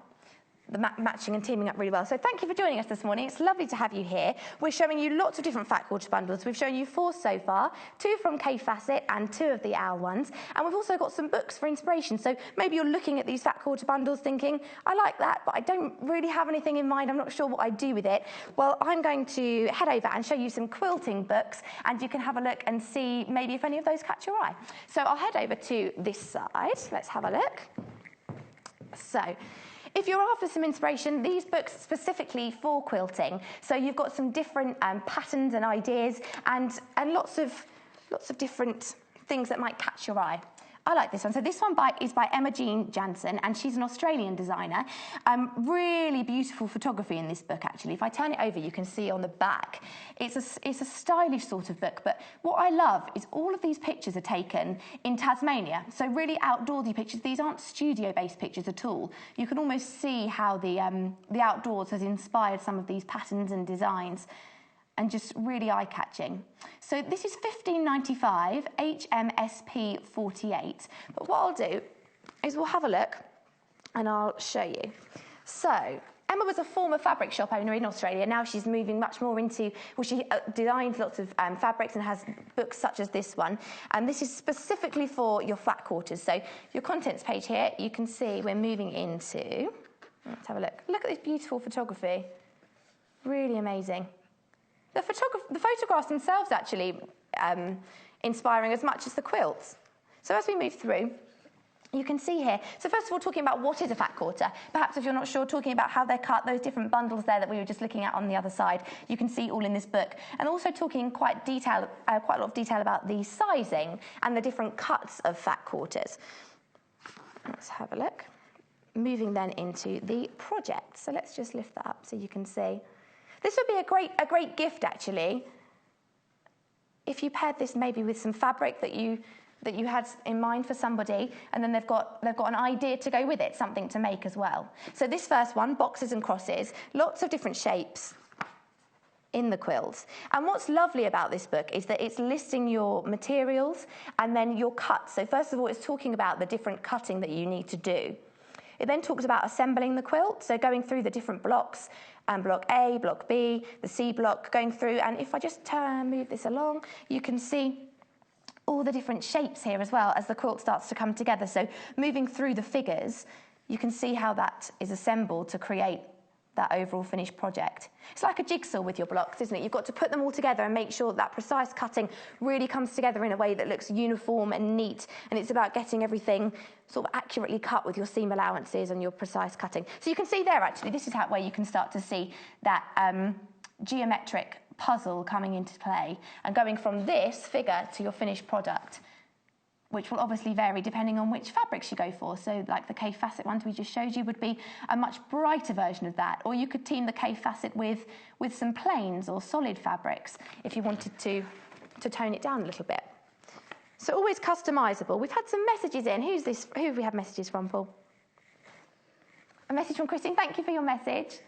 The matching and teaming up really well. So thank you for joining us this morning. It's lovely to have you here. We're showing you lots of different fat quarter bundles. We've shown you 4 so far, 2 from K Facet and 2 of the owl ones. And we've also got some books for inspiration. So maybe you're looking at these fat quarter bundles thinking, I like that, but I don't really have anything in mind. I'm not sure what I do with it. Well, I'm going to head over and show you some quilting books, and you can have a look and see maybe if any of those catch your eye. So I'll head over to this side. Let's have a look. So if you're after some inspiration, these books specifically for quilting. So you've got some different patterns and ideas, and lots of different things that might catch your eye. I like this one. So this one is by Emma Jean Jansen, and she's an Australian designer. Really beautiful photography in this book, actually. If I turn it over, you can see on the back. It's a stylish sort of book, but what I love is all of these pictures are taken in Tasmania. So really outdoorsy pictures. These aren't studio-based pictures at all. You can almost see how the outdoors has inspired some of these patterns and designs, and just really eye-catching. So this is $15.95, HMSP 48. But what I'll do is we'll have a look and I'll show you. So Emma was a former fabric shop owner in Australia. Now she's moving much more into, well, she designs lots of fabrics and has books such as this one. And this is specifically for your flat quarters. So your contents page here, you can see we're moving into, let's have a look. Look at this beautiful photography. Really amazing. The photographs themselves actually inspiring as much as the quilts. So as we move through, you can see here. So first of all, talking about what is a fat quarter. Perhaps if you're not sure, talking about how they're cut, those different bundles there that we were just looking at on the other side, you can see all in this book. And also talking quite a lot of detail about the sizing and the different cuts of fat quarters. Let's have a look. Moving then into the project. So let's just lift that up so you can see. This would be a great gift, actually, if you paired this maybe with some fabric that you had in mind for somebody, and then they've got an idea to go with it, something to make as well. So this first one, boxes and crosses, lots of different shapes in the quilts. And what's lovely about this book is that it's listing your materials and then your cuts. So first of all, it's talking about the different cutting that you need to do. It then talks about assembling the quilt, so going through the different blocks, block A, block B, the C block, going through, and if I just move this along, you can see all the different shapes here as well as the quilt starts to come together. So moving through the figures, you can see how that is assembled to create that overall finished project. It's like a jigsaw with your blocks, isn't it? You've got to put them all together and make sure that precise cutting really comes together in a way that looks uniform and neat, and it's about getting everything sort of accurately cut with your seam allowances and your precise cutting. So you can see there, actually, this is where you can start to see that geometric puzzle coming into play and going from this figure to your finished product, which will obviously vary depending on which fabrics you go for. So like the K-facet ones we just showed you would be a much brighter version of that, or you could team the K-facet with some plains or solid fabrics if you wanted to tone it down a little bit. So always customisable. We've had some messages in. Who have we had messages from, Paul? A message from Christine. Thank you for your message.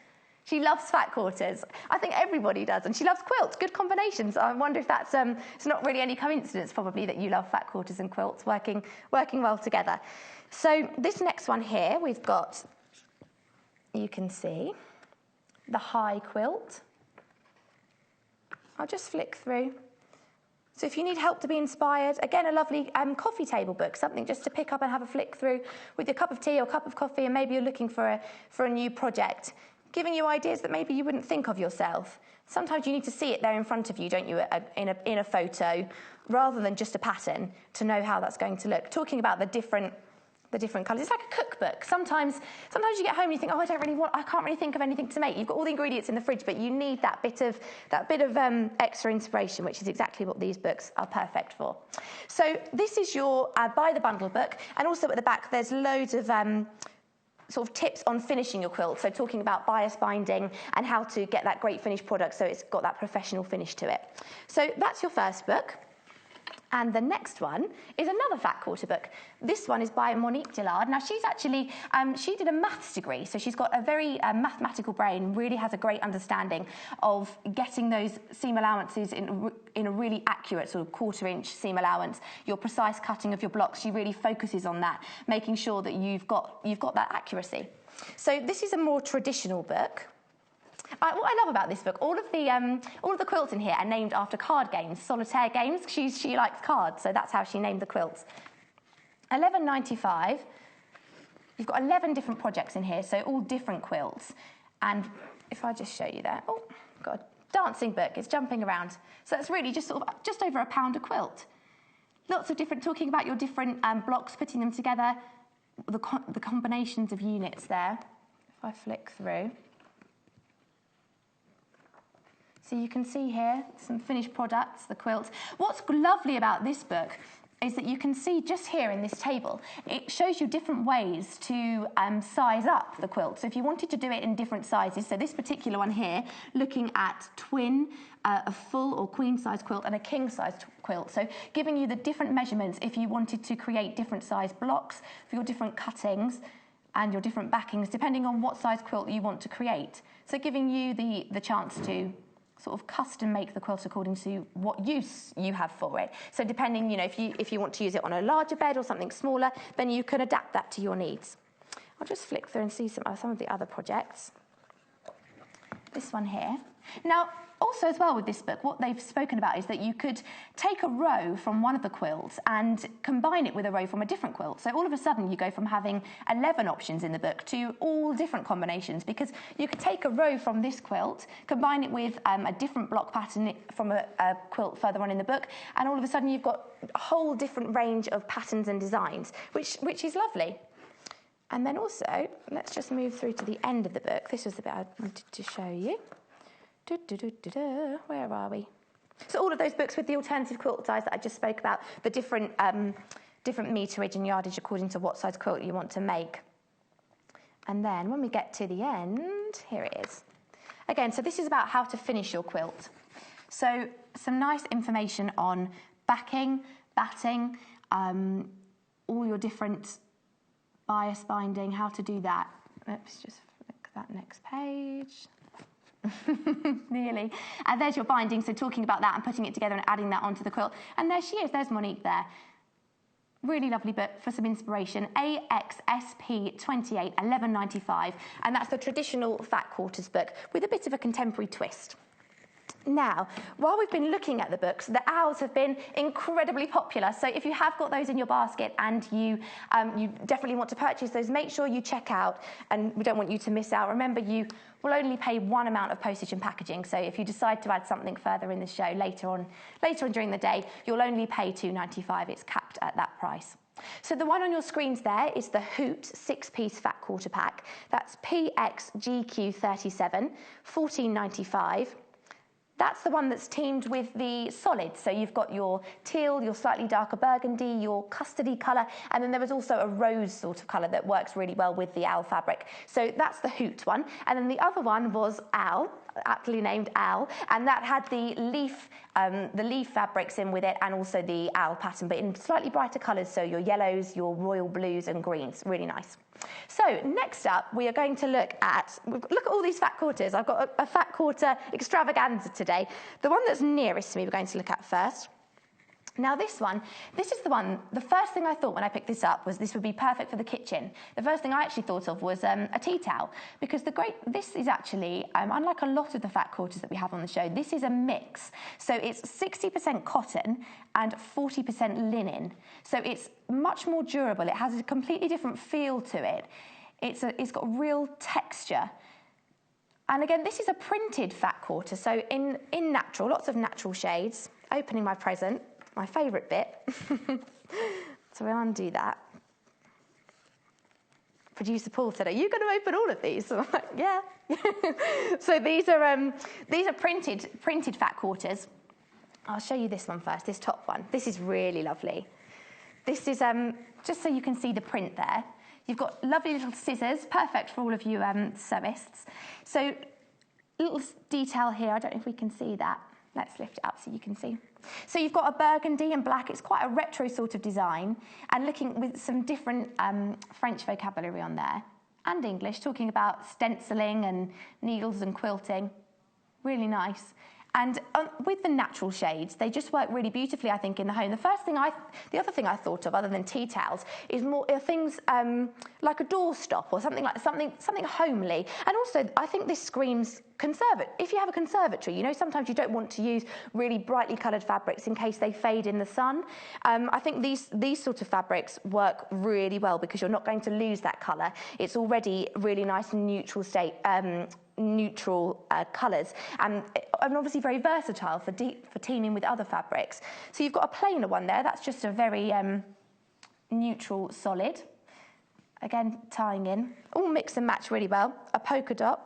She loves fat quarters. I think everybody does. And she loves quilts. Good combinations. I wonder if that's it's not really any coincidence, probably, that you love fat quarters and quilts working well together. So this next one here, we've got, you can see, the high quilt. I'll just flick through. So if you need help to be inspired, again, a lovely coffee table book, something just to pick up and have a flick through with your cup of tea or cup of coffee, and maybe you're looking for a new project, giving you ideas that maybe you wouldn't think of yourself. Sometimes you need to see it there in front of you, don't you, in a photo, rather than just a pattern, to know how that's going to look. Talking about the different colours. It's like a cookbook. Sometimes you get home and you think, oh, I can't really think of anything to make. You've got all the ingredients in the fridge, but you need that bit of extra inspiration, which is exactly what these books are perfect for. So this is your buy the bundle book, and also at the back there's loads of sort of tips on finishing your quilt. So talking about bias binding and how to get that great finished product so it's got that professional finish to it. So that's your first book. And the next one is another fat quarter book. This one is by Monique Dillard. Now, she's actually, she did a maths degree, so she's got a very mathematical brain, really has a great understanding of getting those seam allowances in a really accurate sort of quarter-inch seam allowance. Your precise cutting of your blocks, she really focuses on that, making sure that you've got that accuracy. So this is a more traditional book. What I love about this book, all of the quilts in here are named after card games, solitaire games. She likes cards, so that's how she named the quilts. $11.95. You've got 11 different projects in here, so all different quilts. And if I just show you that, oh, got a dancing book. It's jumping around. So that's really just over £1 a quilt. Lots of different, talking about your different blocks, putting them together, the combinations of units there. If I flick through. So you can see here some finished products, the quilts. What's lovely about this book is that you can see just here in this table, it shows you different ways to size up the quilt. So if you wanted to do it in different sizes, so this particular one here, looking at twin, a full or queen size quilt and a king size quilt. So giving you the different measurements if you wanted to create different size blocks for your different cuttings and your different backings, depending on what size quilt you want to create. So giving you the chance to sort of custom make the quilt according to what use you have for it. So depending, if you want to use it on a larger bed or something smaller, then you can adapt that to your needs. I'll just flick through and see some of the other projects. This one here. Now, also as well with this book, what they've spoken about is that you could take a row from one of the quilts and combine it with a row from a different quilt. So all of a sudden you go from having 11 options in the book to all different combinations, because you could take a row from this quilt, combine it with a different block pattern from a quilt further on in the book, and all of a sudden you've got a whole different range of patterns and designs, which is lovely. And then also, let's just move through to the end of the book. This was the bit I wanted to show you. Where are we? So all of those books with the alternative quilt size that I just spoke about, the different meterage and yardage according to what size quilt you want to make. And then when we get to the end, here it is. Again, so this is about how to finish your quilt. So some nice information on backing, batting, all your different bias binding, how to do that. Let's just flick that next page. Nearly. And there's your binding, so talking about that and putting it together and adding that onto the quilt. And there she is, there's Monique there. Really lovely book for some inspiration. AXSP 28, $11.95, and that's the traditional Fat Quarters book with a bit of a contemporary twist. Now, while we've been looking at the books, the owls have been incredibly popular. So if you have got those in your basket and you definitely want to purchase those, make sure you check out, and we don't want you to miss out. Remember, you will only pay one amount of postage and packaging. So if you decide to add something further in the show later on during the day, you'll only pay $2.95. It's capped at that price. So the one on your screens there is the Hoot 6-piece Fat Quarter Pack. That's PXGQ37, $14.95. That's the one that's teamed with the solids. So you've got your teal, your slightly darker burgundy, your custardy colour, and then there was also a rose sort of colour that works really well with the owl fabric. So that's the Hoot one. And then the other one was Owl, aptly named Owl, and that had the leaf fabrics in with it, and also the owl pattern, but in slightly brighter colours. So your yellows, your royal blues and greens, really nice. So next up, we are going to look at all these fat quarters. I've got a fat quarter extravaganza today. The one that's nearest to me, we're going to look at first. Now this is the first thing I thought when I picked this up was this would be perfect for the kitchen. The first thing I actually thought of was a tea towel, because this is actually, unlike a lot of the fat quarters that we have on the show, this is a mix. So it's 60% cotton and 40% linen. So it's much more durable. It has a completely different feel to it. It's got real texture. And again, this is a printed fat quarter. So in natural, lots of natural shades. Opening my present. My favourite bit. So we'll undo that. Producer Paul said, "Are you going to open all of these?" So I'm like, yeah. So these are printed fat quarters. I'll show you this one first, this top one. This is really lovely. This is just so you can see the print there. You've got lovely little scissors, perfect for all of you sewists. So little detail here, I don't know if we can see that. Let's lift it up so you can see. So you've got a burgundy and black. It's quite a retro sort of design, and looking with some different French vocabulary on there, and English, talking about stenciling and needles and quilting. Really nice. And with the natural shades, they just work really beautifully, I think, in the home. The other thing I thought of, other than tea towels, is more things like a doorstop or something homely. And also, I think this screams conservative. If you have a conservatory, sometimes you don't want to use really brightly coloured fabrics in case they fade in the sun. I think these sort of fabrics work really well because you're not going to lose that colour. It's already really nice and neutral colours, and obviously very versatile for teaming with other fabrics. So you've got a plainer one there. That's just a very neutral solid. Again, tying in. All mix and match really well. A polka dot.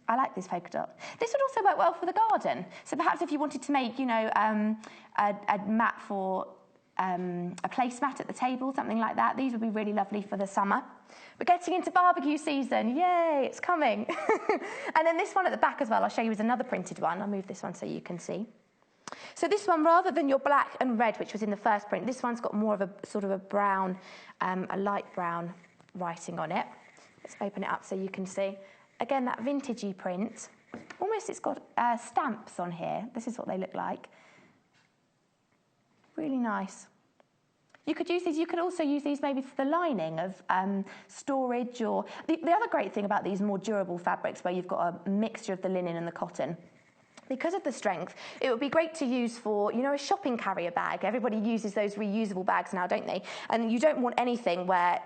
I like this polka dot. This would also work well for the garden. So perhaps if you wanted to make, a mat for a placemat at the table, something like that, these would be really lovely for the summer. We're getting into barbecue season. Yay, it's coming. And then this one at the back as well, I'll show you, is another printed one. I'll move this one so you can see. So this one, rather than your black and red, which was in the first print, this one's got more of a sort of a brown, a light brown writing on it. Let's open it up so you can see. Again, that vintagey print. Almost, it's got stamps on here. This is what they look like. Really nice. You could use these. You could also use these maybe for the lining of storage, or the other great thing about these more durable fabrics, where you've got a mixture of the linen and the cotton. Because of the strength, it would be great to use for, a shopping carrier bag. Everybody uses those reusable bags now, don't they? And you don't want anything where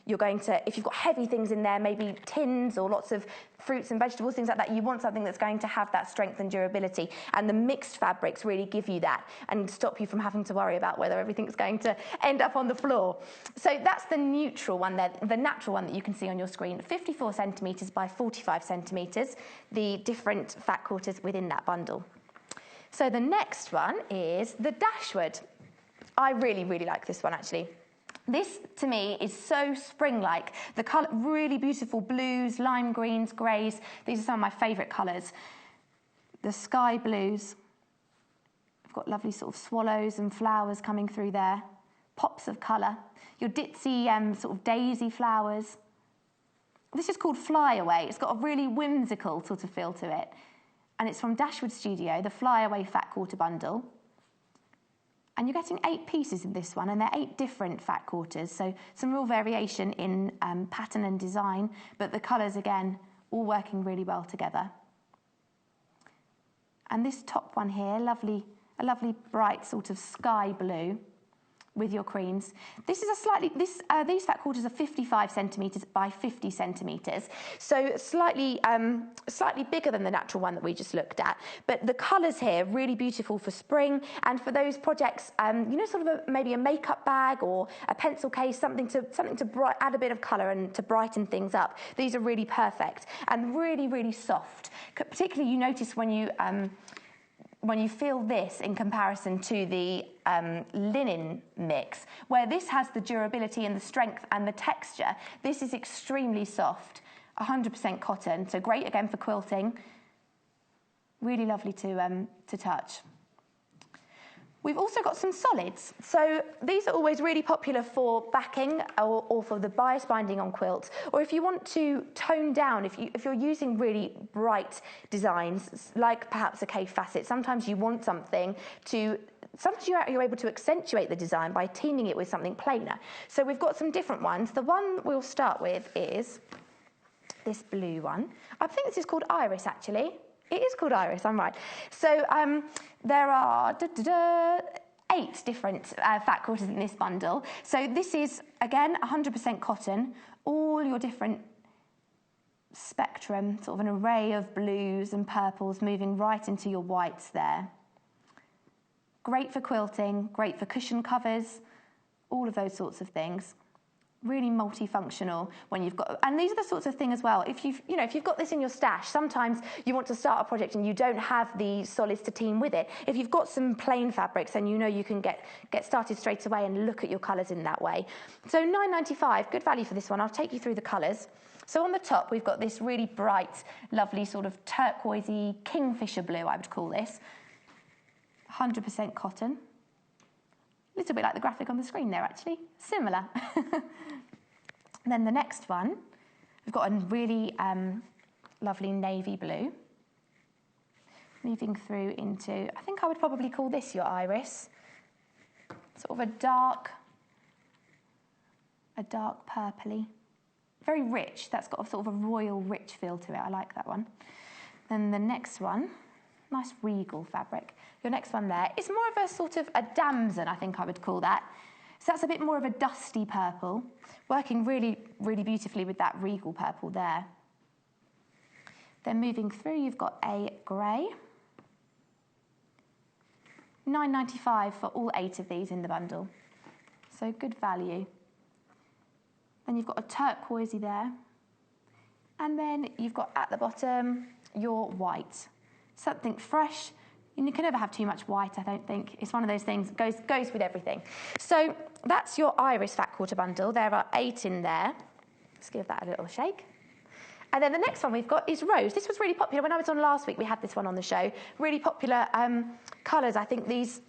you're going to, if you've got heavy things in there, maybe tins or lots of fruits and vegetables, things like that, you want something that's going to have that strength and durability. And the mixed fabrics really give you that and stop you from having to worry about whether everything's going to end up on the floor. So that's the neutral one there, the natural one that you can see on your screen, 54 centimetres by 45 centimetres, the different fat quarters within that bundle. So the next one is the Dashwood. I really, really like this one, actually. This, to me, is so spring-like. The colour, really beautiful blues, lime greens, greys. These are some of my favourite colours. The sky blues. I've got lovely sort of swallows and flowers coming through there. Pops of colour. Your ditzy sort of daisy flowers. This is called Fly Away. It's got a really whimsical sort of feel to it. And it's from Dashwood Studio, the Fly Away Fat Quarter Bundle. And you're getting 8 pieces in this one, and they're 8 different fat quarters, so some real variation in pattern and design, but the colours, again, all working really well together. And this top one here, a lovely bright sort of sky blue with your creams. This is these fat quarters are 55 centimetres by 50 centimetres, so slightly bigger than the natural one that we just looked at. But the colours here really beautiful for spring and for those projects, sort of maybe a makeup bag or a pencil case, something to add a bit of colour and to brighten things up. These are really perfect and really, really soft. Particularly, you notice when you feel this in comparison to the linen mix, where this has the durability and the strength and the texture, this is extremely soft, 100% cotton, so great again for quilting. Really lovely to touch. We've also got some solids. So these are always really popular for backing or for the bias binding on quilts, or if you want to tone down, if you're using really bright designs, like perhaps a cave facet, sometimes you want something to, sometimes you're able to accentuate the design by teaming it with something plainer. So we've got some different ones. The one we'll start with is this blue one. I think this is called Iris, actually. It is called Iris, I'm right. So there are 8 different fat quarters in this bundle. So this is, again, 100% cotton, all your different spectrum, sort of an array of blues and purples moving right into your whites there. Great for quilting, great for cushion covers, all of those sorts of things. Really multifunctional when you've got, and these are the sorts of thing as well. If you've got this in your stash, sometimes you want to start a project and you don't have the solids to team with it. If you've got some plain fabrics, then you can get started straight away and look at your colours in that way. So £9.95, good value for this one. I'll take you through the colours. So on the top, we've got this really bright, lovely sort of turquoisey kingfisher blue, I would call this. 100% cotton. A little bit like the graphic on the screen there, actually. Similar. Then the next one, we've got a really lovely navy blue. Moving through into, I think I would probably call this your Iris. Sort of a dark purpley. Very rich. That's got a sort of a royal rich feel to it. I like that one. Then the next one, nice regal fabric. Your next one there is more of a sort of a damson, I think I would call that. So that's a bit more of a dusty purple, working really, really beautifully with that regal purple there. Then moving through, you've got a grey. £9.95 for all 8 of these in the bundle. So good value. Then you've got a turquoisey there. And then you've got at the bottom your white. Something fresh. You can never have too much white, I don't think. It's one of those things, goes with everything. So that's your Iris fat quarter bundle. There are 8 in there. Let's give that a little shake. And then the next one we've got is Rose. This was really popular. When I was on last week, we had this one on the show. Really popular colours. I think these,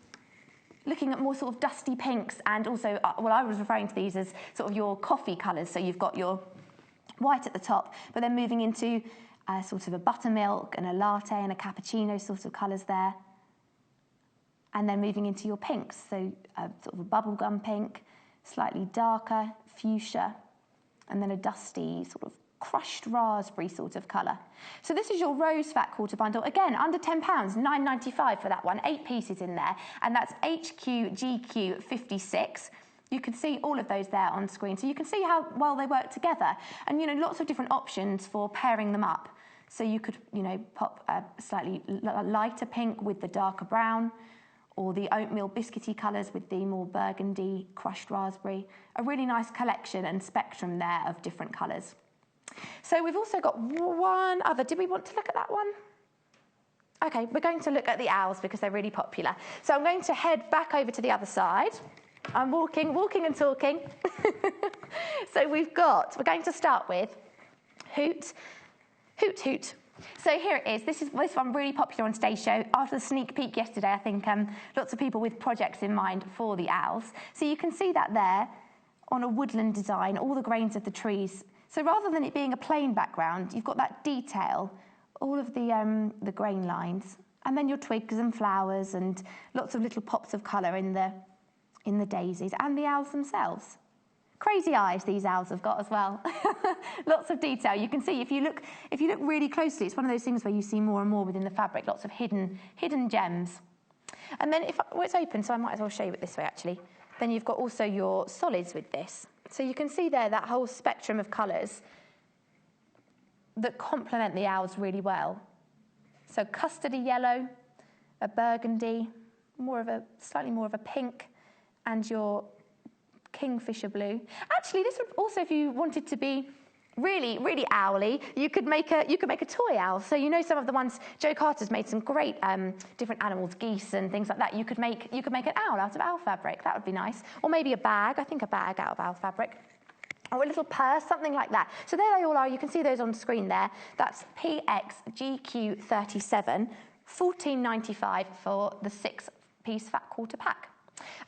looking at more sort of dusty pinks, and also, I was referring to these as sort of your coffee colours. So you've got your white at the top, but then moving into sort of a buttermilk and a latte and a cappuccino sort of colours there. And then moving into your pinks, so sort of a bubblegum pink, slightly darker fuchsia, and then a dusty sort of crushed raspberry sort of colour. So this is your Rose fat quarter bundle. Again, under £10, £9.95 for that one, 8 pieces in there, and that's HQ, GQ 56. You can see all of those there on screen, so you can see how well they work together. And, lots of different options for pairing them up. So you could, pop a slightly lighter pink with the darker brown, or the oatmeal biscuity colours with the more burgundy crushed raspberry. A really nice collection and spectrum there of different colours. So we've also got one other. Did we want to look at that one? Okay, we're going to look at the owls because they're really popular. So I'm going to head back over to the other side. I'm walking and talking. So we're going to start with Hoot. Hoot, hoot. So here it is. This one really popular on Stage Show. After the sneak peek yesterday, I think lots of people with projects in mind for the owls. So you can see that there on a woodland design, all the grains of the trees. So rather than it being a plain background, you've got that detail, all of the grain lines And then your twigs and flowers and lots of little pops of colour in the daisies and the owls themselves. Crazy eyes these owls have got as well. Lots of detail. You can see if you look really closely, it's one of those things where you see more and more within the fabric, lots of hidden gems. And then well, it's open, so I might as well show you it this way actually. Then you've got also your solids with this. So you can see there that whole spectrum of colours that complement the owls really well. So custardy yellow, a burgundy, slightly more of a pink, and your kingfisher blue. Actually, this would also, if you wanted to be really, really owly, you could make a toy owl. So you know some of the ones, Joe Carter's made some great different animals, geese and things like that. You could make an owl out of owl fabric. That would be nice. Or maybe a bag. I think a bag out of owl fabric. Or a little purse, something like that. So there they all are. You can see those on screen there. That's PXGQ37, $14.95 for the 6-piece fat quarter pack.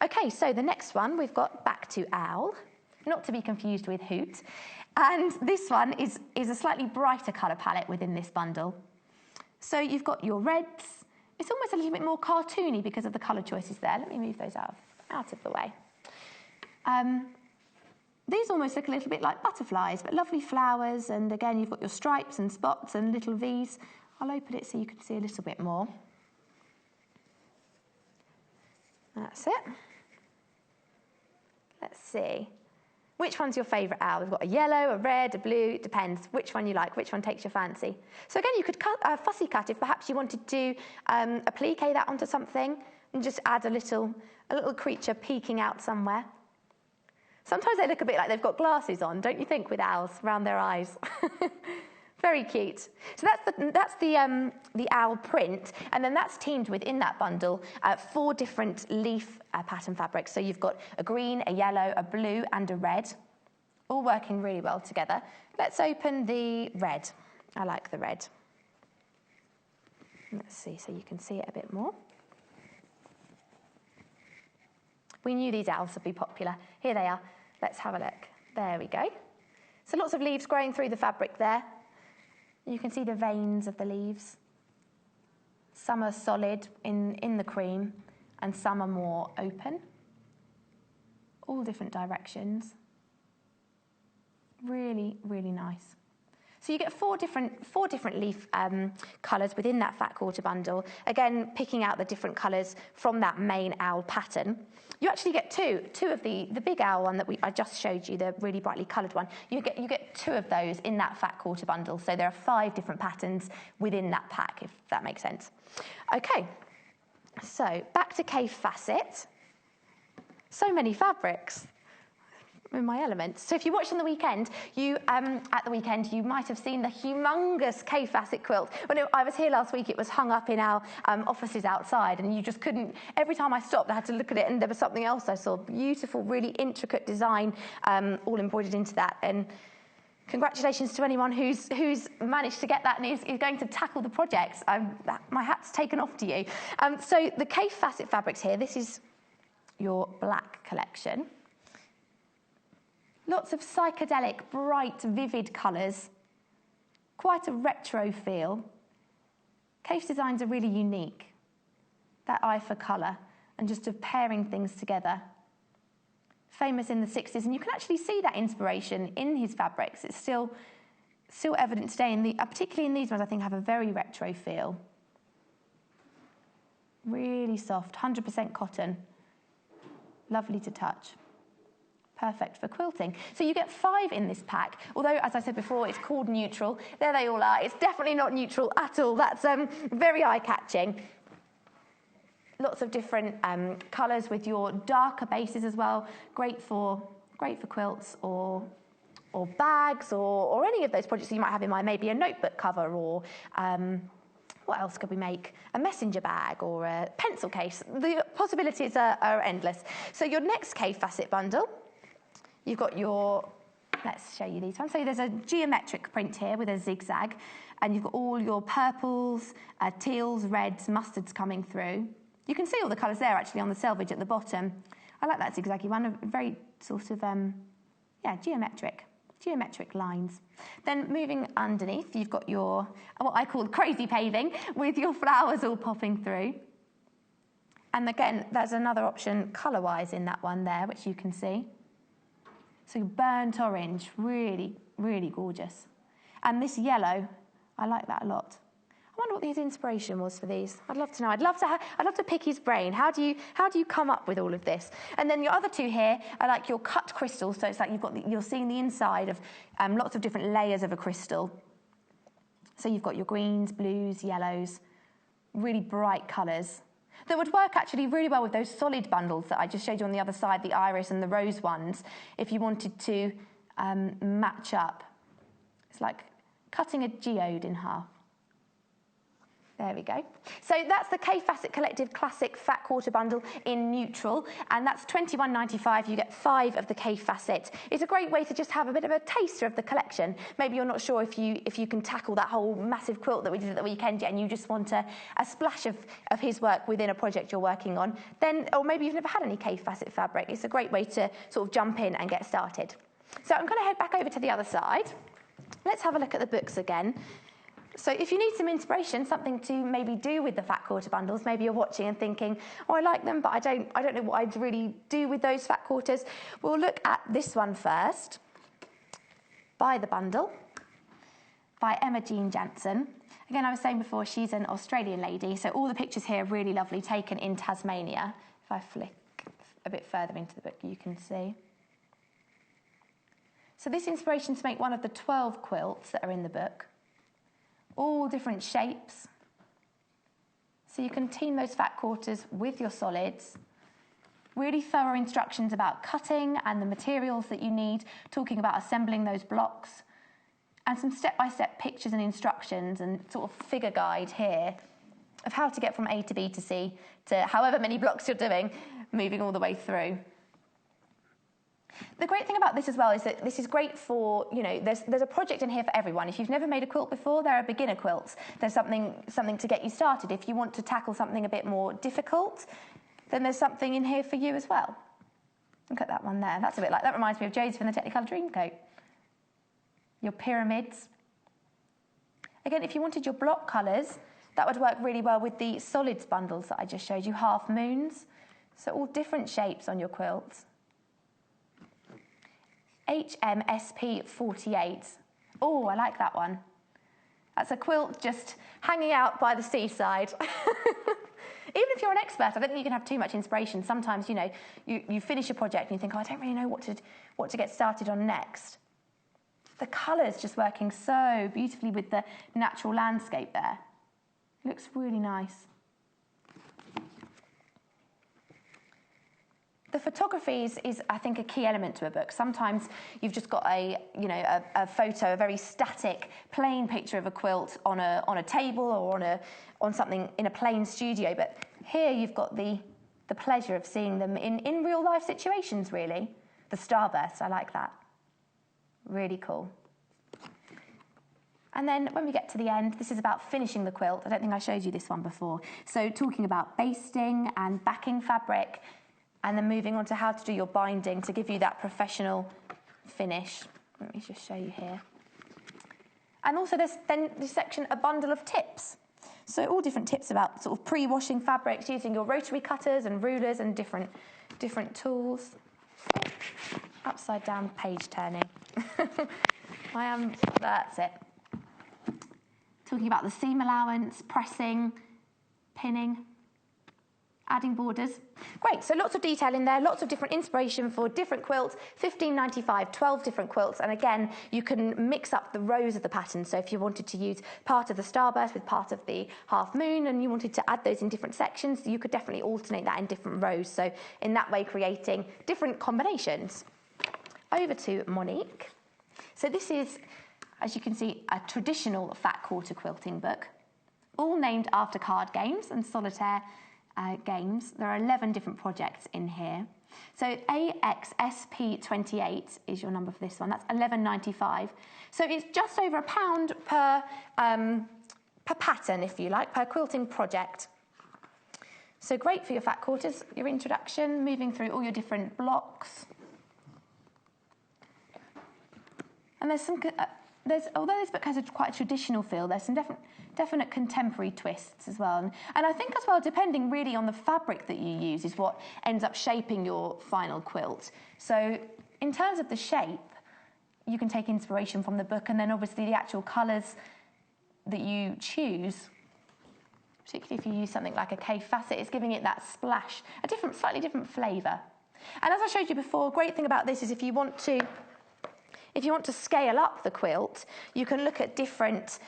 Okay, so the next one we've got back to owl, not to be confused with hoot. And this one is a slightly brighter colour palette within this bundle. So you've got your reds. It's almost a little bit more cartoony because of the colour choices there. Let me move those out of the way. These almost look a little bit like butterflies, but lovely flowers. And again, you've got your stripes and spots and little V's. I'll open it so you can see a little bit more. That's it. Let's see. Which one's your favourite owl? We've got a yellow, a red, a blue. It depends which one you like, which one takes your fancy. So again, you could fussy cut if perhaps you wanted to applique that onto something and just add a little creature peeking out somewhere. Sometimes they look a bit like they've got glasses on, don't you think, with owls around their eyes? Very cute. So that's the owl print, and then that's teamed within that bundle 4 different leaf pattern fabrics. So you've got a green, a yellow, a blue, and a red, all working really well together. Let's open the red. I like the red. Let's see, so you can see it a bit more. We knew these owls would be popular. Here they are. Let's have a look. There we go. So lots of leaves growing through the fabric there. You can see the veins of the leaves. Some are solid in the cream, and some are more open. All different directions. Really, really nice. So you get four different leaf colours within that fat quarter bundle. Again, picking out the different colours from that main owl pattern. You actually get two of the big owl one that I just showed you, the really brightly coloured one. You get 2 of those in that fat quarter bundle. So there are 5 different patterns within that pack, if that makes sense. Okay, so back to Cave Facet. So many fabrics. In my element. So if you watched on the weekend, at the weekend you might have seen the humongous Cave Facet quilt. When I was here last week, it was hung up in our offices outside, and you just couldn't. Every time I stopped, I had to look at it, and there was something else I saw. Beautiful, really intricate design, all embroidered into that. And congratulations to anyone who's managed to get that and is going to tackle the project. My hat's taken off to you. So the Cave Facet fabrics here. This is your black collection. Lots of psychedelic, bright, vivid colours. Quite a retro feel. Cave's designs are really unique. That eye for colour and just of pairing things together. Famous in the 60s, and you can actually see that inspiration in his fabrics. It's still evident today, particularly in these ones, I think have a very retro feel. Really soft, 100% cotton. Lovely to touch. Perfect for quilting. So you get 5 in this pack, although, as I said before, it's called neutral. There they all are. It's definitely not neutral at all. That's very eye-catching. Lots of different colours with your darker bases as well. Great for quilts or bags or any of those projects you might have in mind. Maybe a notebook cover or what else could we make? A messenger bag or a pencil case. The possibilities are endless. So your next Cave Facet bundle. You've got let's show you these ones. So there's a geometric print here with a zigzag, and you've got all your purples, teals, reds, mustards coming through. You can see all the colours there actually on the selvage at the bottom. I like that zigzaggy one, very sort of, geometric. geometric lines. Then moving underneath, you've got your, what I call crazy paving, with your flowers all popping through. And again, there's another option colour-wise in that one there, which you can see. So burnt orange, really, really gorgeous. And this yellow, I like that a lot. I wonder what his inspiration was for these. I'd love to know. I'd love to pick his brain. How do you come up with all of this? And then your other two here are like your cut crystals. So it's like you're seeing the inside of lots of different layers of a crystal. So you've got your greens, blues, yellows, really bright colours. That would work actually really well with those solid bundles that I just showed you on the other side, the iris and the rose ones, if you wanted to match up. It's like cutting a geode in half. There we go. So that's the K Facet Collective Classic Fat Quarter Bundle in neutral, and that's $21.95. You get 5 of the K Facet. It's a great way to just have a bit of a taster of the collection. Maybe you're not sure if you can tackle that whole massive quilt that we did at the weekend yet, and you just want a splash of his work within a project you're working on. Then, or maybe you've never had any K Facet fabric. It's a great way to sort of jump in and get started. So I'm going to head back over to the other side. Let's have a look at the books again. So if you need some inspiration, something to maybe do with the fat quarter bundles, maybe you're watching and thinking, oh, I like them, but I don't know what I'd really do with those fat quarters. We'll look at this one first. By the Bundle, by Emma Jean Jansen. Again, I was saying before, she's an Australian lady, so all the pictures here are really lovely, taken in Tasmania. If I flick a bit further into the book, you can see. So this inspiration to make one of the 12 quilts that are in the book. All different shapes. So you can team those fat quarters with your solids. Really thorough instructions about cutting and the materials that you need, talking about assembling those blocks, and some step-by-step pictures and instructions and sort of figure guide here of how to get from A to B to C to however many blocks you're doing, moving all the way through. The great thing about this as well is that this is great for, there's a project in here for everyone. If you've never made a quilt before, there are beginner quilts. There's something to get you started. If you want to tackle something a bit more difficult, then there's something in here for you as well. Look at that one there. That's a bit like, that reminds me of Joe's from the Technicolor Dreamcoat. Your pyramids. Again, if you wanted your block colours, that would work really well with the solids bundles that I just showed you, half moons. So all different shapes on your quilts. HMSP 48. Oh, I like that one. That's a quilt just hanging out by the seaside. Even if you're an expert, I don't think you can have too much inspiration. Sometimes, you finish a project and you think, oh, I don't really know what to get started on next. The colours just working so beautifully with the natural landscape there. It looks really nice. The photography is, I think, a key element to a book. Sometimes you've just got a photo, a very static, plain picture of a quilt on a table or on something in a plain studio. But here you've got the pleasure of seeing them in real life situations, really. The starburst, I like that. Really cool. And then when we get to the end, this is about finishing the quilt. I don't think I showed you this one before. So talking about basting and backing fabric, and then moving on to how to do your binding to give you that professional finish. Let me just show you here. And also there's then this section, a bundle of tips. So all different tips about sort of pre-washing fabrics, using your rotary cutters and rulers and different tools. Upside down page turning. That's it. Talking about the seam allowance, pressing, pinning, adding borders. Great, so lots of detail in there, lots of different inspiration for different quilts, $15.95, 12 different quilts, and again, you can mix up the rows of the pattern. So if you wanted to use part of the starburst with part of the half moon, and you wanted to add those in different sections, you could definitely alternate that in different rows. So in that way, creating different combinations. Over to Monique. So this is, as you can see, a traditional fat quarter quilting book, all named after card games and solitaire games. There are 11 different projects in here. So AXSP28 is your number for this one. That's $11.95. So it's just over £1 per pattern, if you like, per quilting project. So great for your fat quarters, your introduction, moving through all your different blocks. And there's some, although this book has quite a traditional feel, there's some definite contemporary twists as well. And I think as well, depending really on the fabric that you use is what ends up shaping your final quilt. So in terms of the shape, you can take inspiration from the book, and then obviously the actual colours that you choose, particularly if you use something like a K facet, is giving it that splash, a slightly different flavour. And as I showed you before, a great thing about this is if you want to scale up the quilt, you can look at different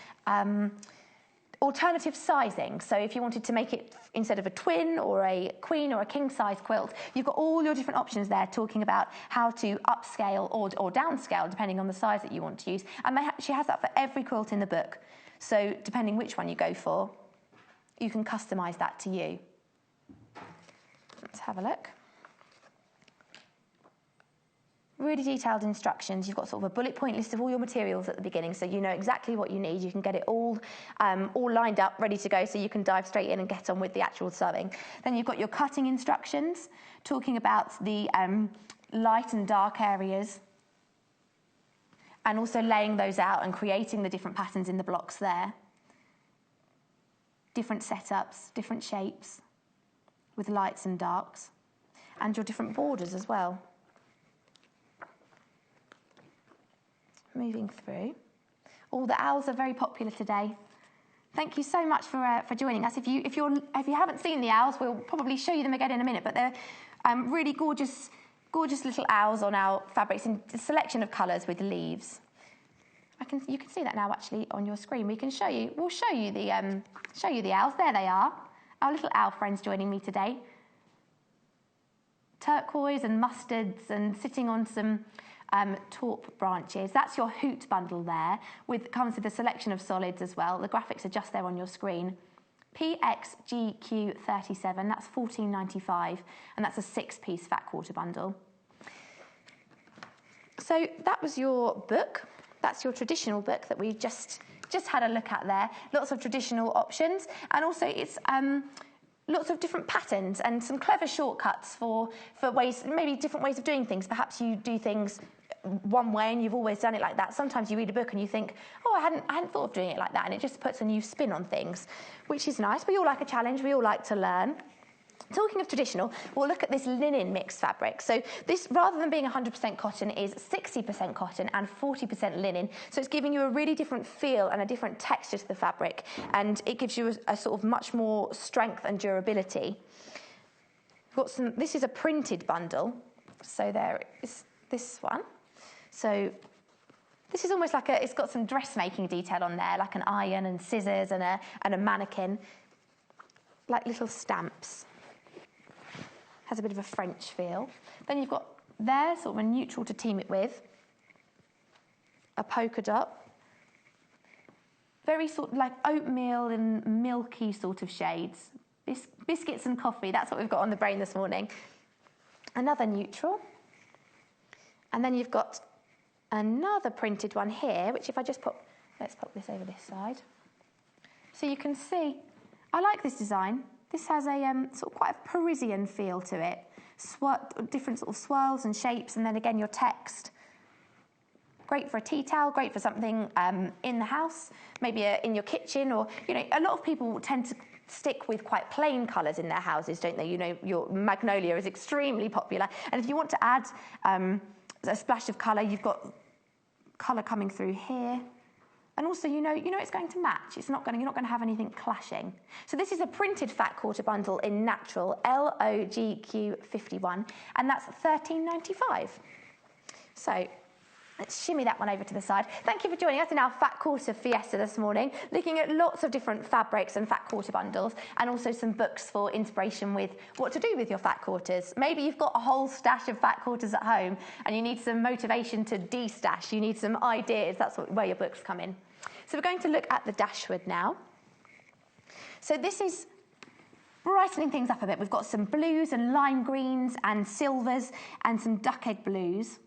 alternative sizing. So if you wanted to make it instead of a twin or a queen or a king size quilt, you've got all your different options there talking about how to upscale or downscale depending on the size that you want to use. And she has that for every quilt in the book. So depending which one you go for, you can customise that to you. Let's have a look. Really detailed instructions. You've got sort of a bullet point list of all your materials at the beginning, so you know exactly what you need. You can get it all lined up, ready to go, so you can dive straight in and get on with the actual sewing. Then you've got your cutting instructions, talking about the light and dark areas, and also laying those out and creating the different patterns in the blocks there. Different setups, different shapes, with lights and darks, and your different borders as well. Moving through. All the owls are very popular today. Thank you so much for joining us. If you haven't seen the owls, we'll probably show you them again in a minute. But they're really gorgeous little owls on our fabrics in a selection of colours with leaves. You can see that now actually on your screen. We'll show you the owls. There they are. Our little owl friends joining me today. Turquoise and mustards and sitting on some taupe branches. That's your hoot bundle there. Comes with a selection of solids as well. The graphics are just there on your screen. PXGQ37, that's $14.95, and that's a 6-piece fat quarter bundle. So that was your book. That's your traditional book that we just had a look at there. Lots of traditional options, and also it's lots of different patterns and some clever shortcuts for ways, maybe different ways of doing things. Perhaps you do things one way and you've always done it like that. Sometimes you read a book and you think, oh, I hadn't thought of doing it like that, and it just puts a new spin on things, which is nice. We all like a challenge. We all like to learn. Talking of traditional, we'll look at this linen mixed fabric. So this, rather than being 100% cotton, is 60% cotton and 40% linen. So it's giving you a really different feel and a different texture to the fabric, and it gives you a sort of much more strength and durability. This is a printed bundle. So there is this one. So this is almost like it's got some dressmaking detail on there, like an iron and scissors and a mannequin, like little stamps. Has a bit of a French feel. Then you've got there sort of a neutral to team it with, a polka dot, very sort of like oatmeal and milky sort of shades. Biscuits and coffee, that's what we've got on the brain this morning. Another neutral. And then you've got another printed one here, which if I just let's pop this over this side. So you can see, I like this design. This has a sort of quite a Parisian feel to it. Different sort of swirls and shapes, and then again your text. Great for a tea towel, great for something in the house, maybe in your kitchen, or, you know, a lot of people tend to stick with quite plain colours in their houses, don't they? You know, your magnolia is extremely popular. And if you want to add a splash of colour, you've got colour coming through here. And also, you know it's going to match. You're not going to have anything clashing. So this is a printed fat quarter bundle in natural, LOGQ51, and that's $13.95. So let's shimmy that one over to the side. Thank you for joining us in our Fat Quarter Fiesta this morning, looking at lots of different fabrics and fat quarter bundles, and also some books for inspiration with what to do with your fat quarters. Maybe you've got a whole stash of fat quarters at home and you need some motivation to de-stash. You need some ideas. That's where your books come in. So we're going to look at the Dashwood now. So this is brightening things up a bit. We've got some blues and lime greens and silvers and some duck egg blues.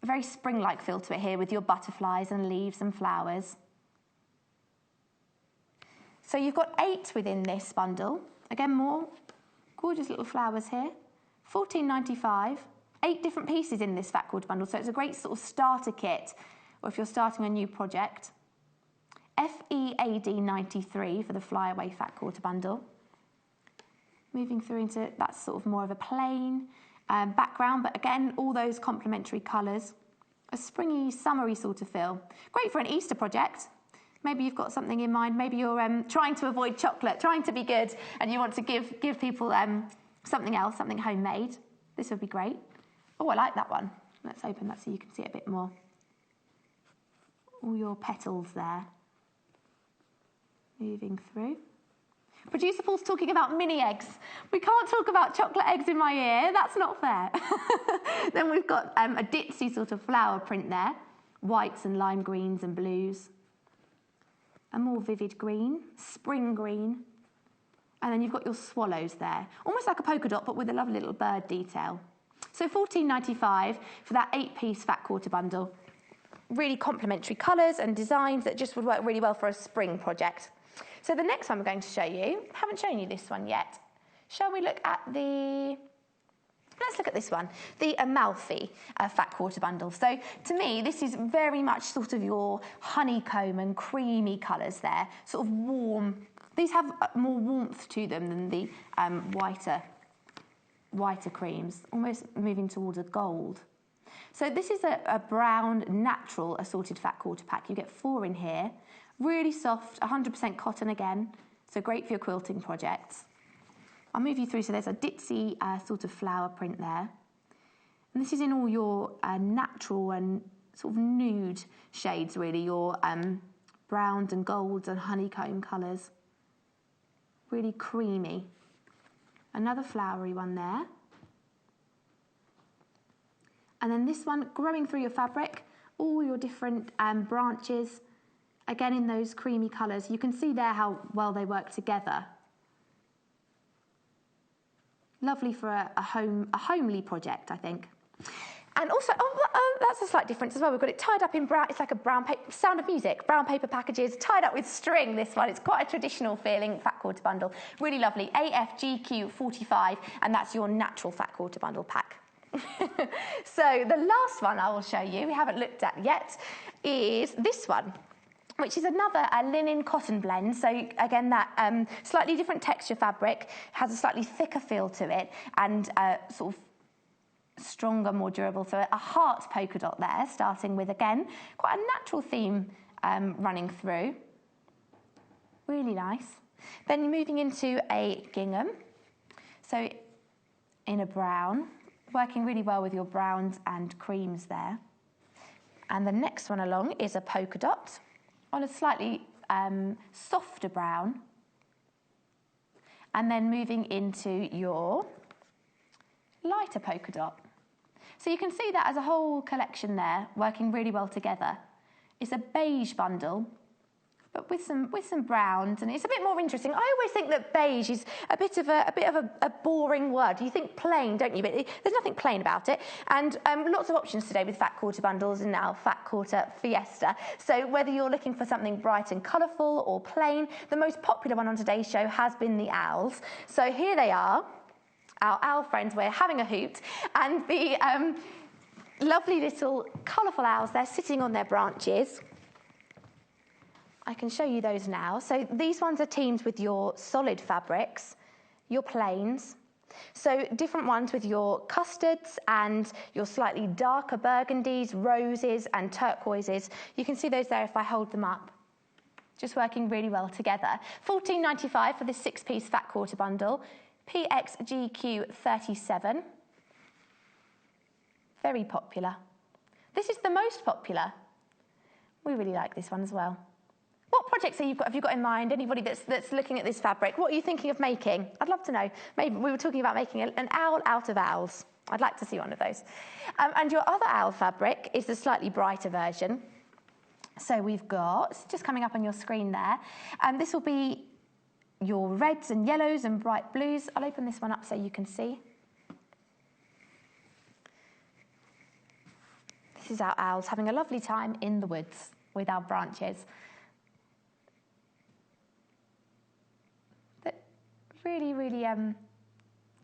A very spring-like feel to it here with your butterflies and leaves and flowers. So you've got 8 within this bundle. Again, more gorgeous little flowers here. $14.95. 8 different pieces in this fat quarter bundle, so it's a great sort of starter kit or if you're starting a new project, FEAD 93 for the flyaway fat quarter bundle. Moving through into, that's sort of more of a plain background, but again, all those complementary colours. A springy, summery sort of feel. Great for an Easter project. Maybe you've got something in mind. Maybe you're trying to avoid chocolate, trying to be good, and you want to give people something else, something homemade. This would be great. Oh, I like that one. Let's open that so you can see it a bit more. All your petals there. Moving through. Producer Paul's talking about mini eggs. We can't talk about chocolate eggs in my ear. That's not fair. Then we've got a ditzy sort of flower print there. Whites and lime greens and blues. A more vivid green, spring green. And then you've got your swallows there. Almost like a polka dot, but with a lovely little bird detail. So $14.95 for that 8-piece fat quarter bundle. Really complementary colours and designs that just would work really well for a spring project. So the next one we're going to show you, haven't shown you this one yet. Shall we look at let's look at this one, the Amalfi fat quarter bundle. So to me, this is very much sort of your honeycomb and creamy colours there, sort of warm. These have more warmth to them than the whiter creams, almost moving towards a gold. So this is a brown, natural assorted fat quarter pack. You get 4 in here. Really soft, 100% cotton again, so great for your quilting projects. I'll move you through, so there's a ditzy sort of flower print there. And this is in all your natural and sort of nude shades, really, your browns and golds and honeycomb colours. Really creamy. Another flowery one there. And then this one, growing through your fabric, all your different branches, again in those creamy colours. You can see there how well they work together. Lovely for a homely project, I think. And also, that's a slight difference as well. We've got it tied up in brown, it's like a brown paper, Sound of Music, brown paper packages, tied up with string, this one. It's quite a traditional feeling fat quarter bundle. Really lovely, AFGQ 45, and that's your natural fat quarter bundle pack. So the last one I will show you, we haven't looked at yet, is this one, which is another linen cotton blend. So again, that slightly different texture fabric, has a slightly thicker feel to it, and sort of stronger, more durable. So a heart polka dot there, starting with, again, quite a natural theme running through. Really nice. Then moving into a gingham. So in a brown, working really well with your browns and creams there. And the next one along is a polka dot on a slightly softer brown. And then moving into your lighter polka dot. So you can see that as a whole collection there, working really well together. It's a beige bundle, but with some browns, and it's a bit more interesting. I always think that beige is a bit of a boring word. You think plain, don't you? But there's nothing plain about it. And lots of options today with fat quarter bundles and now fat quarter fiesta. So whether you're looking for something bright and colourful or plain, the most popular one on today's show has been the owls. So here they are, our owl friends. We're having a hoot, and the lovely little colourful owls, they're sitting on their branches. I can show you those now. So these ones are teamed with your solid fabrics, your plains. So different ones with your custards and your slightly darker burgundies, roses and turquoises. You can see those there if I hold them up. Just working really well together. $14.95 for this 6-piece fat quarter bundle. PXGQ 37. Very popular. This is the most popular. We really like this one as well. What projects have you got in mind? Anybody that's looking at this fabric? What are you thinking of making? I'd love to know. Maybe we were talking about making an owl out of owls. I'd like to see one of those. And your other owl fabric is the slightly brighter version. So we've got, it's just coming up on your screen there, and this will be your reds and yellows and bright blues. I'll open this one up so you can see. This is our owls having a lovely time in the woods with our branches. Really, really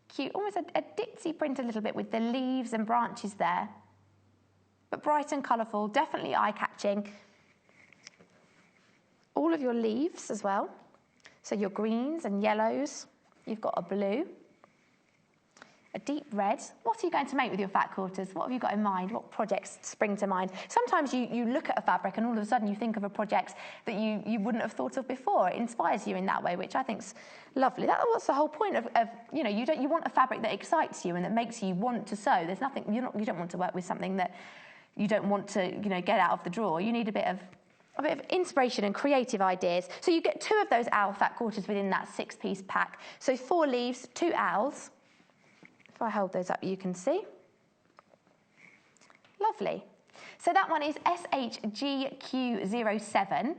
cute. Almost a ditzy print a little bit with the leaves and branches there. but bright and colourful, definitely eye-catching. All of your leaves as well. So your greens and yellows. You've got a blue, a deep red. What are you going to make with your fat quarters? What have you got in mind? What projects spring to mind? Sometimes you look at a fabric and all of a sudden you think of a project that you wouldn't have thought of before. It inspires you in that way, which I think's lovely. That's the whole point of you want a fabric that excites you and that makes you want to sew. There's nothing, you don't want to work with something that you don't want to get out of the drawer. You need a bit of inspiration and creative ideas. So you get 2 of those owl fat quarters within that 6-piece pack. So 4 leaves, 2 owls. If I hold those up, you can see. Lovely. So that one is SHGQ07,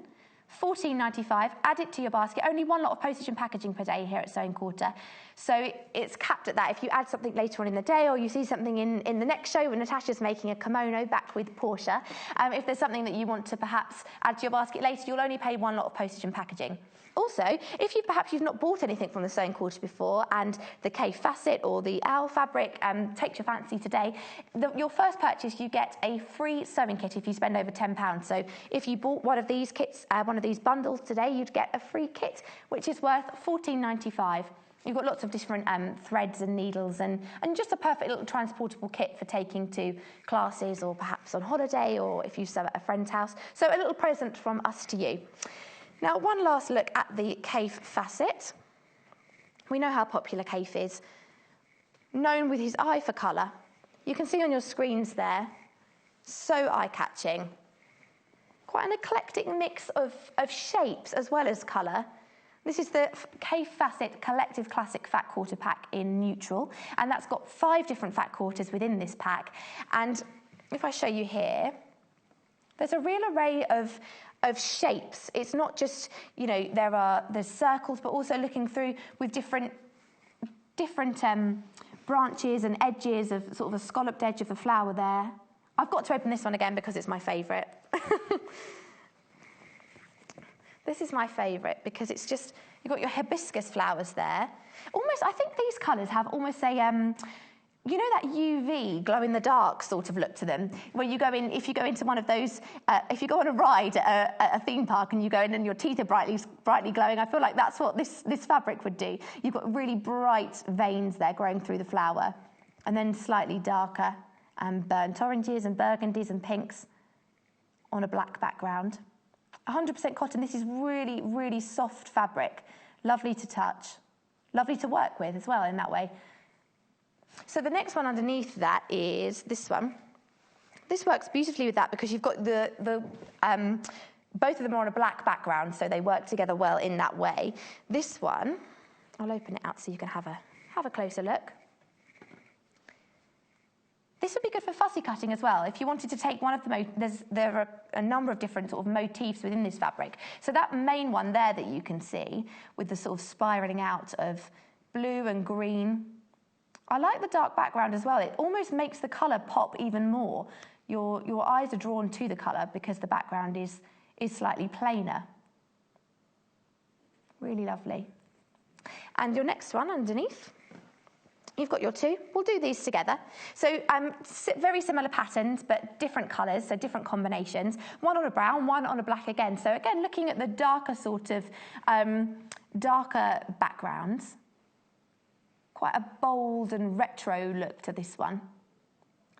$14.95. Add it to your basket. Only 1 lot of postage and packaging per day here at Sewing Quarter. So it's capped at that. If you add something later on in the day, or you see something in the next show when Natasha's making a kimono back with Portia, if there's something that you want to perhaps add to your basket later, you'll only pay 1 lot of postage and packaging. Also, if you've not bought anything from the Sewing Quarter before and the K facet or the owl fabric takes your fancy today, your first purchase you get a free sewing kit if you spend over £10. So if you bought one of these kits, one of these bundles today, you'd get a free kit which is worth $14.95. You've got lots of different threads and needles and just a perfect little transportable kit for taking to classes or perhaps on holiday or if you sew at a friend's house. So a little present from us to you. Now, one last look at the Cafe facet. We know how popular Cafe is, known with his eye for colour. You can see on your screens there, so eye-catching. Quite an eclectic mix of shapes as well as colour. This is the Cafe Facet Collective Classic Fat Quarter Pack in neutral, and that's got 5 different fat quarters within this pack. And if I show you here, there's a real array of shapes. It's not just, there's circles, but also looking through with different branches and edges of sort of a scalloped edge of the flower there. I've got to open this one again because it's my favourite. This is my favourite because it's just, you've got your hibiscus flowers there. Almost, I think these colours have almost a, that UV glow in the dark sort of look to them, where you go in, if you go into one of those, if you go on a ride at a theme park and you go in and your teeth are brightly glowing, I feel like that's what this fabric would do. You've got really bright veins there growing through the flower, and then slightly darker burnt oranges and burgundies and pinks on a black background. 100% cotton. This is really, really soft fabric, lovely to touch, lovely to work with as well in that way. So the next one underneath that is this one. This works beautifully with that because you've got both of them are on a black background, so they work together well in that way. This one, I'll open it out so you can have a closer look. This would be good for fussy cutting as well. If you wanted to take one of the there are a number of different sort of motifs within this fabric. So that main one there that you can see with the sort of spiralling out of blue and green. I like the dark background as well. It almost makes the colour pop even more. Your eyes are drawn to the colour because the background is slightly plainer. Really lovely. And your next one underneath, you've got your 2. We'll do these together. So very similar patterns, but different colours, so different combinations. One on a brown, one on a black again. So again, looking at the darker sort of, darker backgrounds. Quite a bold and retro look to this one.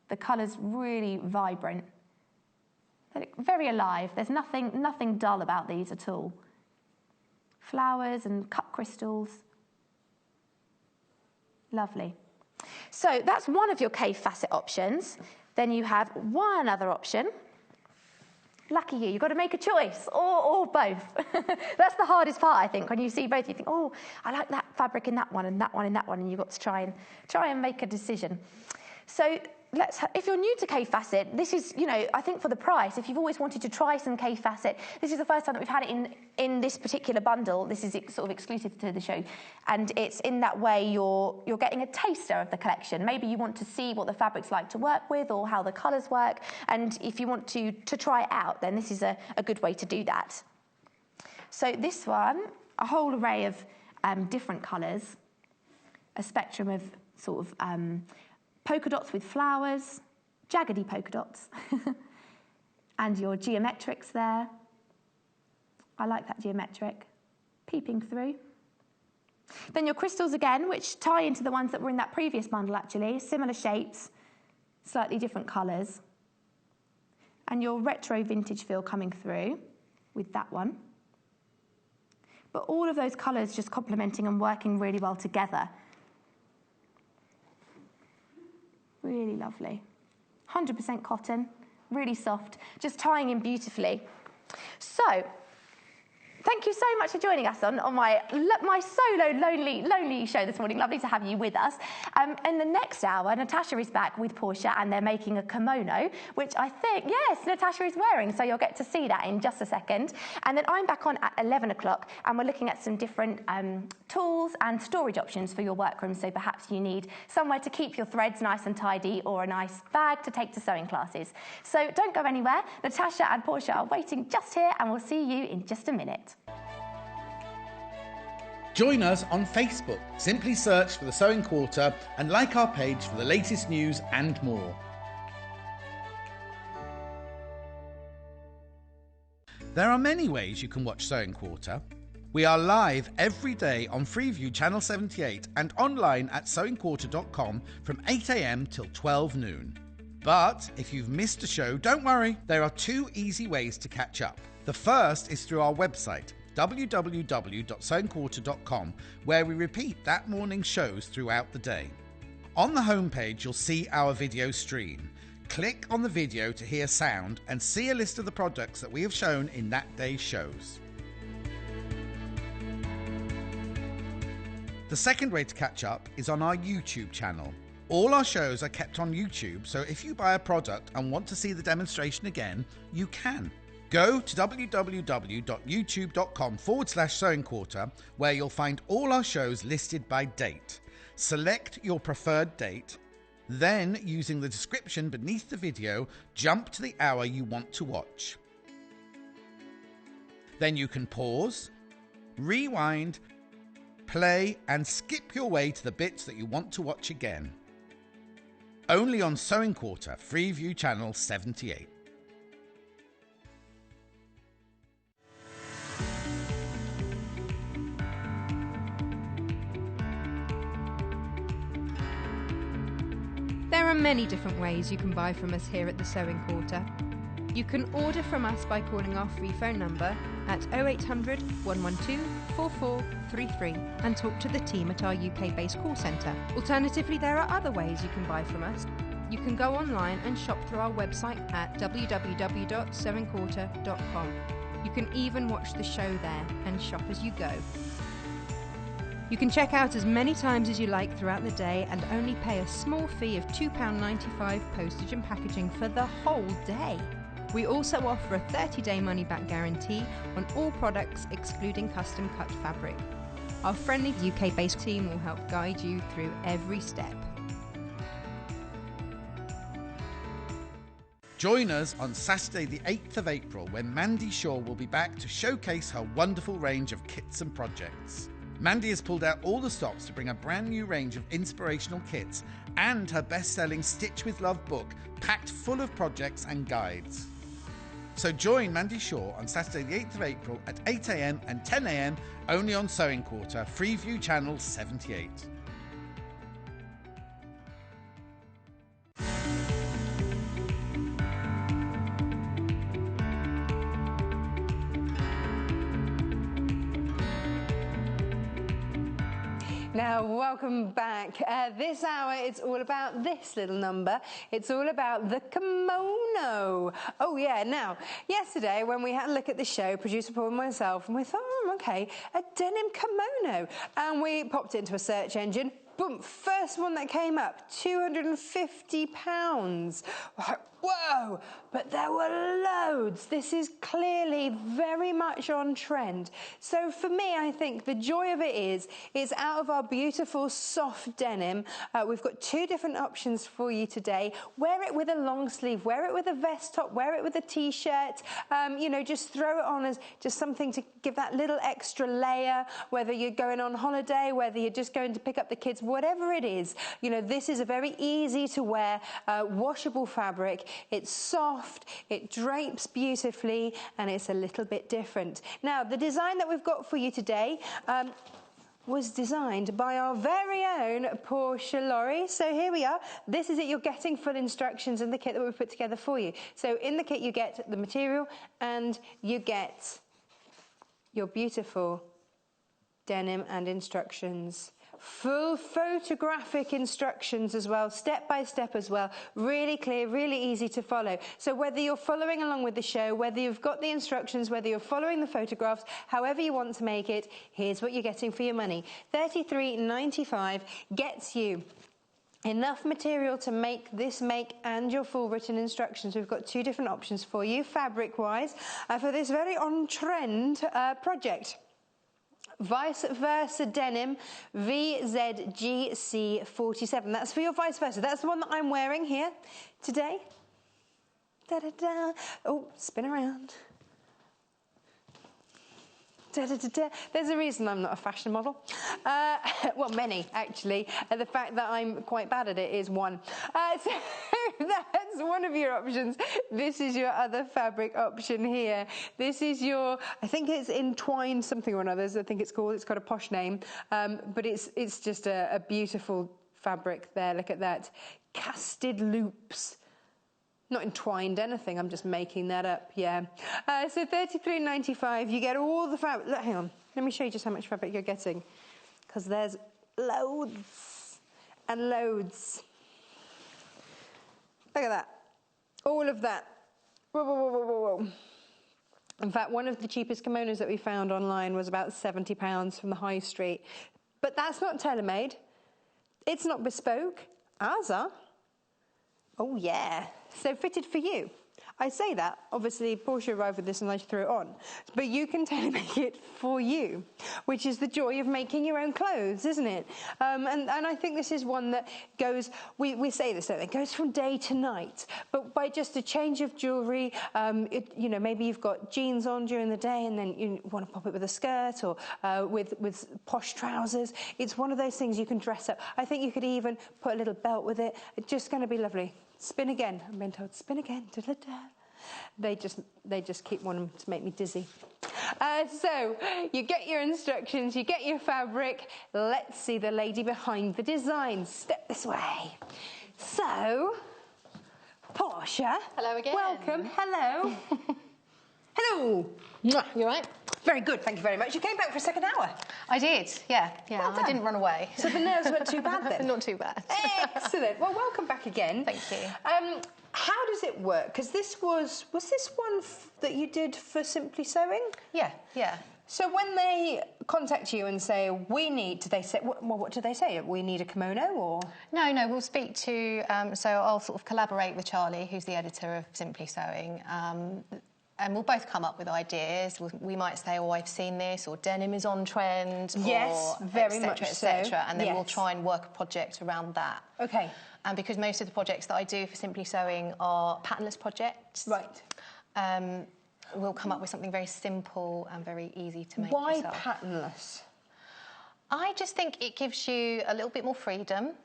The colour's really vibrant. They look very alive. There's nothing dull about these at all. Flowers and cut crystals. Lovely. So that's one of your cave facet options. Then you have one other option. Lucky you, you've got to make a choice, or both. That's the hardest part, I think, when you see both. You think, oh, I like that fabric in that one and that one in that one, and you've got to try and make a decision. So if you're new to Cave Facet, this is, I think for the price, if you've always wanted to try some Cave Facet, this is the first time that we've had it in this particular bundle. This is sort of exclusive to the show. And it's in that way you're getting a taster of the collection. Maybe you want to see what the fabric's like to work with or how the colours work. And if you want to try it out, then this is a good way to do that. So this one, a whole array of different colours, a spectrum of sort of polka dots with flowers, jaggedy polka dots. And your geometrics there. I like that geometric, peeping through. Then your crystals again, which tie into the ones that were in that previous bundle actually, similar shapes, slightly different colours. And your retro vintage feel coming through with that one. But all of those colours just complementing and working really well together. Really lovely. 100% cotton, really soft, just tying in beautifully. So, thank you so much for joining us on my solo lonely show this morning. Lovely to have you with us. In the next hour, Natasha is back with Portia and they're making a kimono, which I think, yes, Natasha is wearing. So you'll get to see that in just a second. And then I'm back on at 11 o'clock and we're looking at some different tools and storage options for your workroom. So perhaps you need somewhere to keep your threads nice and tidy or a nice bag to take to sewing classes. So don't go anywhere. Natasha and Portia are waiting just here and we'll see you in just a minute. Join us on Facebook. Simply search for the Sewing Quarter and like our page for the latest news and more. There are many ways you can watch Sewing Quarter. We are live every day on Freeview Channel 78 and online at sewingquarter.com from 8 a.m. till 12 noon. But if you've missed a show, don't worry. There are two easy ways to catch up. The first is through our website, www.sewingquarter.com, where we repeat that morning's shows throughout the day. On the homepage, you'll see our video stream. Click on the video to hear sound and see a list of the products that we have shown in that day's shows. The second way to catch up is on our YouTube channel. All our shows are kept on YouTube, so if you buy a product and want to see the demonstration again, you can. Go to www.youtube.com/Sewing Quarter, where you'll find all our shows listed by date. Select your preferred date, then, using the description beneath the video, jump to the hour you want to watch. Then you can pause, rewind, play, and skip your way to the bits that you want to watch again. Only on Sewing Quarter, Freeview Channel 78. There are many different ways you can buy from us here at the Sewing Quarter. You can order from us by calling our free phone number at 0800 112 4433 and talk to the team at our UK-based call centre. Alternatively, there are other ways you can buy from us. You can go online and shop through our website at www.sewingquarter.com. You can even watch the show there and shop as you go. You can check out as many times as you like throughout the day and only pay a small fee of £2.95 postage and packaging for the whole day. We also offer a 30-day money-back guarantee on all products excluding custom-cut fabric. Our friendly UK-based team will help guide you through every step. Join us on Saturday the 8th of April when Mandy Shaw will be back to showcase her wonderful range of kits and projects. Mandy has pulled out all the stops to bring a brand new range of inspirational kits and her best-selling Stitch with Love book packed full of projects and guides. So join Mandy Shaw on Saturday the 8th of April at 8 a.m. and 10 a.m. only on Sewing Quarter, Freeview Channel 78. Now, welcome back. This hour, it's all about this little number. It's all about the kimono. Oh, yeah. Now, yesterday, when we had a look at the show, producer Paul and myself, and we thought, okay, a denim kimono. And we popped it into a search engine. Boom, first one that came up, £250. Whoa, but there were loads. This is clearly very much on trend. So for me, I think the joy of it is out of our beautiful soft denim, we've got two different options for you today. Wear it with a long sleeve, wear it with a vest top, wear it with a t-shirt, you know, just throw it on as just something to give that little extra layer, whether you're going on holiday, whether you're just going to pick up the kids whatever it is. You know, this is a very easy to wear, washable fabric. It's soft, it drapes beautifully, and it's a little bit different. Now, the design that we've got for you today was designed by our very own Portia Lawrie. So here we are. This is it. You're getting full instructions in the kit that we've put together for you. So in the kit you get the material and you get your beautiful denim and instructions. Full photographic instructions as well, step by step as well, really clear, really easy to follow. So whether you're following along with the show, whether you've got the instructions, whether you're following the photographs, however you want to make it, here's what you're getting for your money. $33.95 gets you enough material to make this make and your full written instructions. We've got two different options for you, fabric-wise, for this very on-trend project. Vice versa denim VZGC47. That's for your vice versa. That's the one that I'm wearing here today. Da da da. Oh, spin around. Da, da, da, da. There's a reason I'm not a fashion model. Well, many actually. The fact that I'm quite bad at it is one. So that's one of your options. This is your other fabric option here. This is your, I think it's entwined something or another. I think it's called. It's got a posh name, but it's just a beautiful fabric there. Look at that, casted loops. Not entwined anything, I'm just making that up, yeah. So $33.95, you get all the fabric. Look, hang on, let me show you just how much fabric you're getting. Because there's loads and loads. Look at that, all of that. Whoa, whoa, whoa, whoa, whoa, whoa. In fact, one of the cheapest kimonos that we found online was about £70 from the high street. But that's not tailor-made. It's not bespoke. Ours are. Oh yeah, so fitted for you. I say that, obviously Portia arrived with this and I threw it on, but you can tailor make it for you, which is the joy of making your own clothes, isn't it? And I think this is one that goes, we say this, don't we? It goes from day to night, but by just a change of jewellery, you know, maybe you've got jeans on during the day and then you want to pop it with a skirt or with posh trousers. It's one of those things you can dress up. I think you could even put a little belt with it. It's just going to be lovely. Spin again. I'm being told, spin again. Da, da, da. They just keep wanting to make me dizzy. So you get your instructions, you get your fabric. Let's see the lady behind the design. Step this way. So, Portia. Hello again. Welcome. Hello. Hello. You all right? Very good, thank you very much. You came back for a second hour. I did, yeah. Well I didn't run away. So the nerves weren't too bad then? Not too bad. Excellent. Well, welcome back again. Thank you. How does it work? Because this was this one that you did for Simply Sewing? Yeah, yeah. So when they contact you and say, we need, do they say, well, what do they say? We need a kimono or? No, we'll speak to, so I'll sort of collaborate with Charlie, who's the editor of Simply Sewing, and we'll both come up with ideas. We might say, oh, I've seen this, or denim is on trend, yes, or very much so. And then we'll try and work a project around that. Okay. And because most of the projects that I do for Simply Sewing are patternless projects. Right. We'll come up with something very simple and very easy to make Why yourself. patternless? I just think it gives you a little bit more freedom.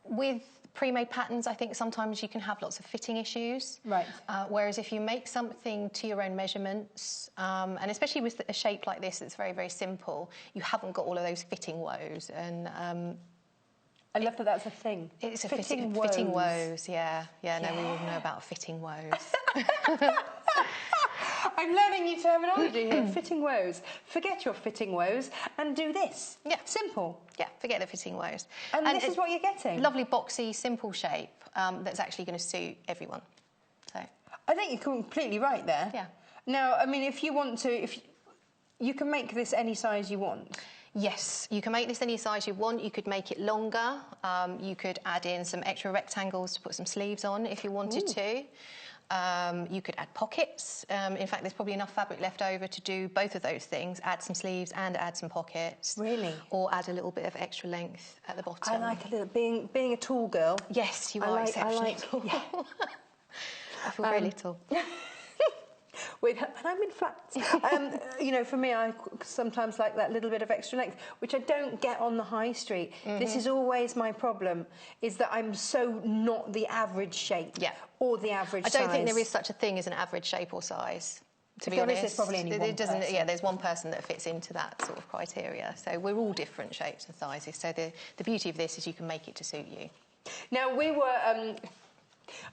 With pre-made patterns, I think sometimes you can have lots of fitting issues. Right. Whereas if you make something to your own measurements, and especially with a shape like this that's very, very simple, you haven't got all of those fitting woes. And I love that that's a thing. It's a fitting woes, yeah. No, we all know about fitting woes. I'm learning new terminology here. Fitting woes. Forget your fitting woes and do this. Yeah. Simple. Yeah, forget the fitting woes. And this is what you're getting? Lovely, boxy, simple shape that's actually going to suit everyone. So I think you're completely right there. Yeah. Now, I mean, if you want to, you can make this any size you want. Yes, you can make this any size you want. You could make it longer. You could add in some extra rectangles to put some sleeves on if you wanted to. You could add pockets. In fact, there's probably enough fabric left over to do both of those things, add some sleeves and add some pockets. Really? Or add a little bit of extra length at the bottom. I like a little, being a tall girl. Yes, you are exceptionally tall. Yeah. I feel very little. And I'm in flats. You know, for me, I sometimes like that little bit of extra length, which I don't get on the high street. This is always my problem, is that I'm so not the average shape or the average size. I don't think there is such a thing as an average shape or size. To be honest, there's probably only one person. Yeah, there's one person that fits into that sort of criteria. So we're all different shapes and sizes. So the beauty of this is you can make it to suit you. Now, we were...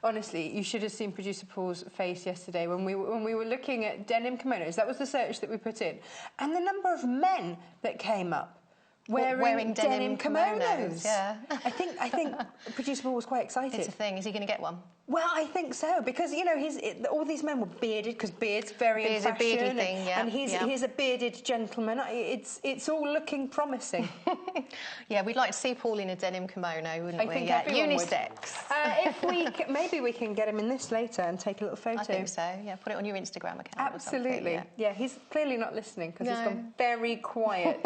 honestly, you should have seen producer Paul's face yesterday when we were looking at denim kimonos. That was the search that we put in. And the number of men that came up wearing denim kimonos. Yeah. I think producer Paul was quite excited. It's a thing. Is he going to get one? Well, I think so, because, you know, all these men were bearded, because beard's very in fashion. Beard's a beardy thing, yeah. And he's a bearded gentleman. It's all looking promising. Yeah, we'd like to see Paul in a denim kimono, wouldn't we? I think everyone unisex. Maybe we can get him in this later and take a little photo. I think so, yeah. Put it on your Instagram account. Absolutely. Or something, yeah, he's clearly not listening, because he's gone very quiet.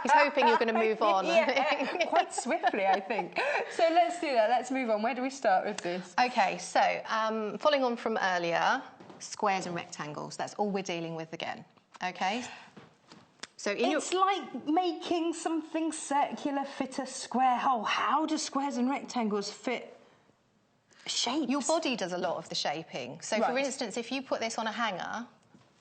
He's hoping you're going to move on. Yeah, quite swiftly, I think. So let's do that. Let's move on. Where do we start with this? OK, so following on from earlier, squares and rectangles. That's all we're dealing with again. OK? So it's like making something circular fit a square hole. How do squares and rectangles fit shapes? Your body does a lot of the shaping. So, for instance, if you put this on a hanger,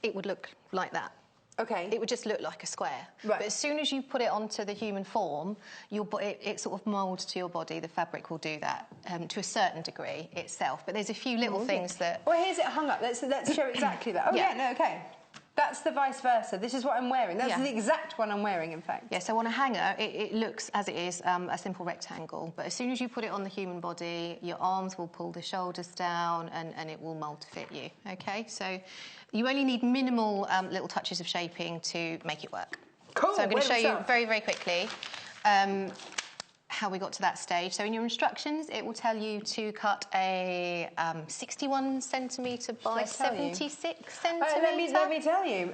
it would look like that. OK. It would just look like a square. Right. But as soon as you put it onto the human form, it sort of moulds to your body. The fabric will do that to a certain degree itself. But there's a few little things that... Well, here's it hung up. Let's show exactly that. Oh, yeah, no, OK. That's the vice versa. This is what I'm wearing. That's the exact one I'm wearing, in fact. Yeah, so on a hanger, it looks, as it is, a simple rectangle. But as soon as you put it on the human body, your arms will pull the shoulders down and it will mould to fit you, OK? So you only need minimal little touches of shaping to make it work. Cool. So I'm going to show you very, very quickly how we got to that stage. So in your instructions, it will tell you to cut a 61 centimetre by 76 centimetre. Let me tell you.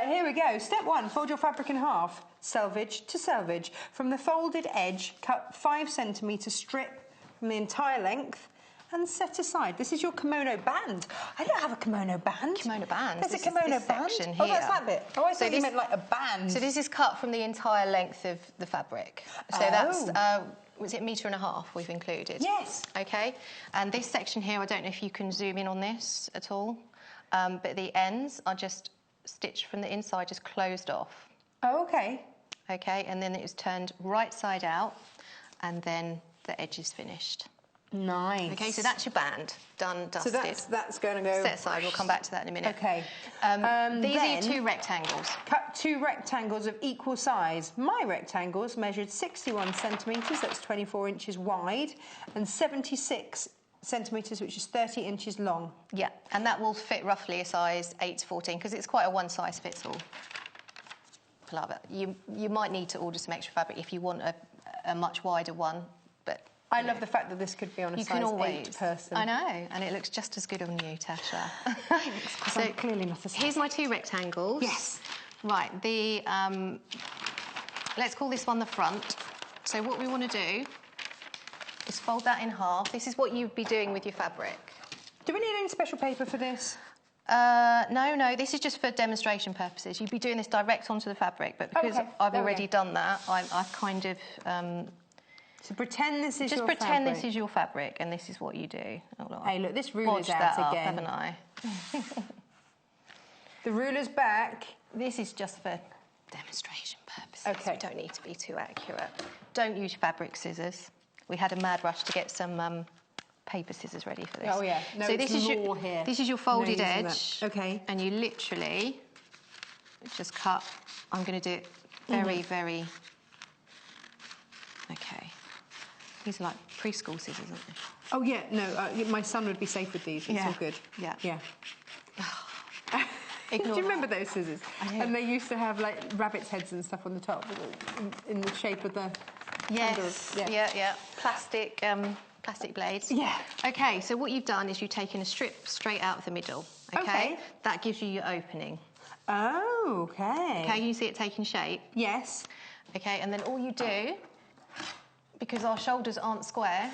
Here we go. Step 1, fold your fabric in half. Selvage to selvage. From the folded edge, cut 5 centimetre strip from the entire length and set aside. This is your kimono band. I don't have a kimono band. Kimono band? There's a kimono band? Here. Oh, that's that bit. Oh, I thought you meant like a band. So this is cut from the entire length of the fabric. So that's, was it 1.5 meters we've included? Yes. OK. And this section here, I don't know if you can zoom in on this at all, but the ends are just stitched from the inside, just closed off. Oh, OK. OK, and then it was turned right side out, and then the edge is finished. Nice. OK, so that's your band, done, dusted. So that's going to go... set aside, we'll come back to that in a minute. OK. These are your 2 rectangles. Cut 2 rectangles of equal size. My rectangles measured 61 centimetres, that's 24 inches wide, and 76 centimetres, which is 30 inches long. Yeah, and that will fit roughly a size 8 to 14, because it's quite a one-size-fits-all pullover. You might need to order some extra fabric if you want a much wider one, but... I love the fact that this could be on a size 8 person. I know, and it looks just as good on you, Tasha. Thanks, because I'm clearly not a size. Here's my 2 rectangles. Yes. Right, let's call this one the front. So what we want to do is fold that in half. This is what you'd be doing with your fabric. Do we need any special paper for this? No, this is just for demonstration purposes. You'd be doing this direct onto the fabric, but because I've already done that, I've kind of... So pretend this is your fabric. Just pretend this is your fabric, and this is what you do. Hey, look, this ruler's out again. Haven't I? The ruler's back. This is just for demonstration purposes. OK. We don't need to be too accurate. Don't use fabric scissors. We had a mad rush to get some paper scissors ready for this. Oh, yeah. No, so this is your folded edge. OK. And you literally just cut. I'm going to do it very, very... OK. These are like preschool scissors, aren't they? Oh, yeah, no, my son would be safe with these. It's all good. Yeah. Yeah. Do you remember those scissors? I do. And they used to have, like, rabbit's heads and stuff on the top in the shape of the handles. Yeah. Plastic blades. Yeah. OK, so what you've done is you've taken a strip straight out of the middle, OK? That gives you your opening. Oh, OK. OK, can you see it taking shape? Yes. OK, and then all you do... because our shoulders aren't square,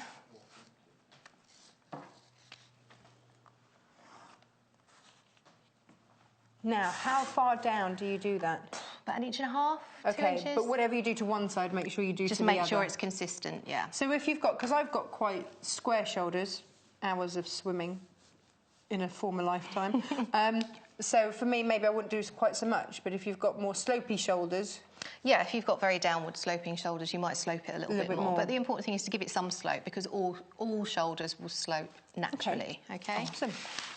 Now, how far down do you do that? About 1.5 inches, 2 Okay, inches. but whatever you do to one side, make sure you do Just to the other. make sure it's consistent, yeah. So if you've got, because I've got quite square shoulders, hours of swimming in a former lifetime. So for me, maybe I wouldn't do quite so much, but if you've got more slopey shoulders... Yeah, if you've got very downward sloping shoulders, you might slope it a little bit more. But the important thing is to give it some slope, because all shoulders will slope naturally, okay? Awesome.